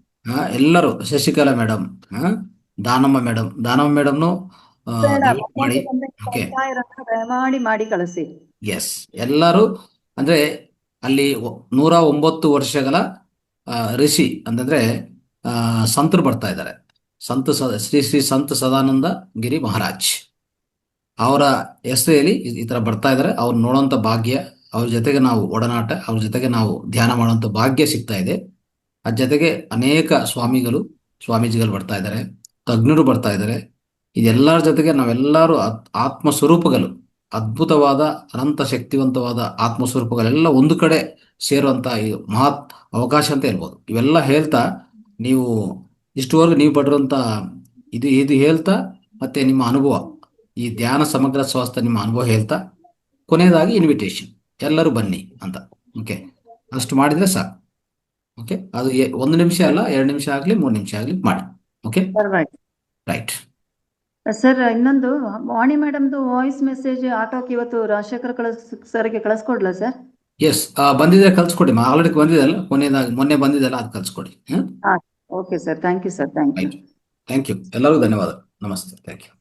ಎಲ್ಲರೂ, ಶಶಿಕಲಾ ಮೇಡಮ್, ದಾನಮ್ಮ ಮೇಡಮ್ನು ಮಾಡಿ. ಮಾಡಿ ಕಳಿಸಿ. ಎಸ್, ಎಲ್ಲರೂ ಅಂದ್ರೆ ಅಲ್ಲಿ 109 ವರ್ಷಗಳ ಋಷಿ ಅಂತಂದ್ರೆ ಸಂತರು ಬರ್ತಾ ಇದ್ದಾರೆ. ಶ್ರೀ ಸಂತ ಸದಾನಂದ ಗಿರಿ ಮಹಾರಾಜ್ ಅವರ ಹೆಸರಲ್ಲಿ ಈ ತರ ಬರ್ತಾ ಇದ್ದಾರೆ. ಅವ್ರು ನೋಡೋಂಥ ಭಾಗ್ಯ, ಅವ್ರ ಜೊತೆಗೆ ನಾವು ಒಡನಾಟ, ಅವ್ರ ಜೊತೆಗೆ ನಾವು ಧ್ಯಾನ ಮಾಡುವಂಥ ಭಾಗ್ಯ ಸಿಗ್ತಾ ಇದೆ. ಅದ್ರ ಜೊತೆಗೆ ಅನೇಕ ಸ್ವಾಮೀಜಿಗಳು ಬರ್ತಾ ಇದ್ದಾರೆ, ತಜ್ಞರು ಬರ್ತಾ ಇದ್ದಾರೆ. ಇದೆಲ್ಲರ ಜೊತೆಗೆ ನಾವೆಲ್ಲರೂ ಆತ್ಮಸ್ವರೂಪಗಳು, ಅದ್ಭುತವಾದ ಅನಂತ ಶಕ್ತಿವಂತವಾದ ಆತ್ಮಸ್ವರೂಪಗಳೆಲ್ಲ ಒಂದು ಕಡೆ ಸೇರುವಂತ ಈ ಮಹತ್ ಅವಕಾಶ ಅಂತ ಹೇಳ್ಬೋದು. ಇವೆಲ್ಲ ಹೇಳ್ತಾ ನೀವು ಇಷ್ಟುವರೆಗೂ ನೀವು ಪಡಿರುವಂತ ಇದು ಹೇಳ್ತಾ, ಮತ್ತೆ ನಿಮ್ಮ ಅನುಭವ, ಈ ಧ್ಯಾನ ಸಮಗ್ರ ಸ್ವಾಸ್ಥ್ಯ ನಿಮ್ಮ ಅನುಭವ ಹೇಳ್ತಾ, ಕೊನೆಯದಾಗಿ ಇನ್ವಿಟೇಷನ್, ಎಲ್ಲರೂ ಬನ್ನಿ ಅಂತ. ಓಕೆ, ಅಷ್ಟು ಮಾಡಿದ್ರೆ ಸಾಕು. ಓಕೆ, ಅದು 1 ನಿಮಿಷ ಅಲ್ಲ, 2 ನಿಮಿಷ ಆಗ್ಲಿ, 3 ನಿಮಿಷ ಆಗ್ಲಿ ಮಾಡಿ. Okay, right sir. ಇನ್ನೊಂದು ವಾಣಿ ಮೇಡಮ್ದು ವಾಯ್ಸ್ ಮೆಸೇಜ್ ಆಟೋಕ್ ಇವತ್ತು ರಾಜಶೇಖರ್ ಸರ್ಗೆ ಕಳಿಸ್ಕೊಡ್ಲಾ ಸರ್? ಎಸ್, ಬಂದಿದೆ, ಕಳ್ಸ್ಕೊಡಿ. ಆಲ್ರೆಡಿ ಬಂದಿದೆಲ್ಲ, ಮೊನ್ನೆ ಬಂದಿದೆಲ್ಲ, ಅದು ಕಳ್ಸ್ಕೊಡಿ. Okay sir, thank you sir. Thank you. ಎಲ್ಲರಿಗೂ ಧನ್ಯವಾದ. ನಮಸ್ತೆ. Thank you.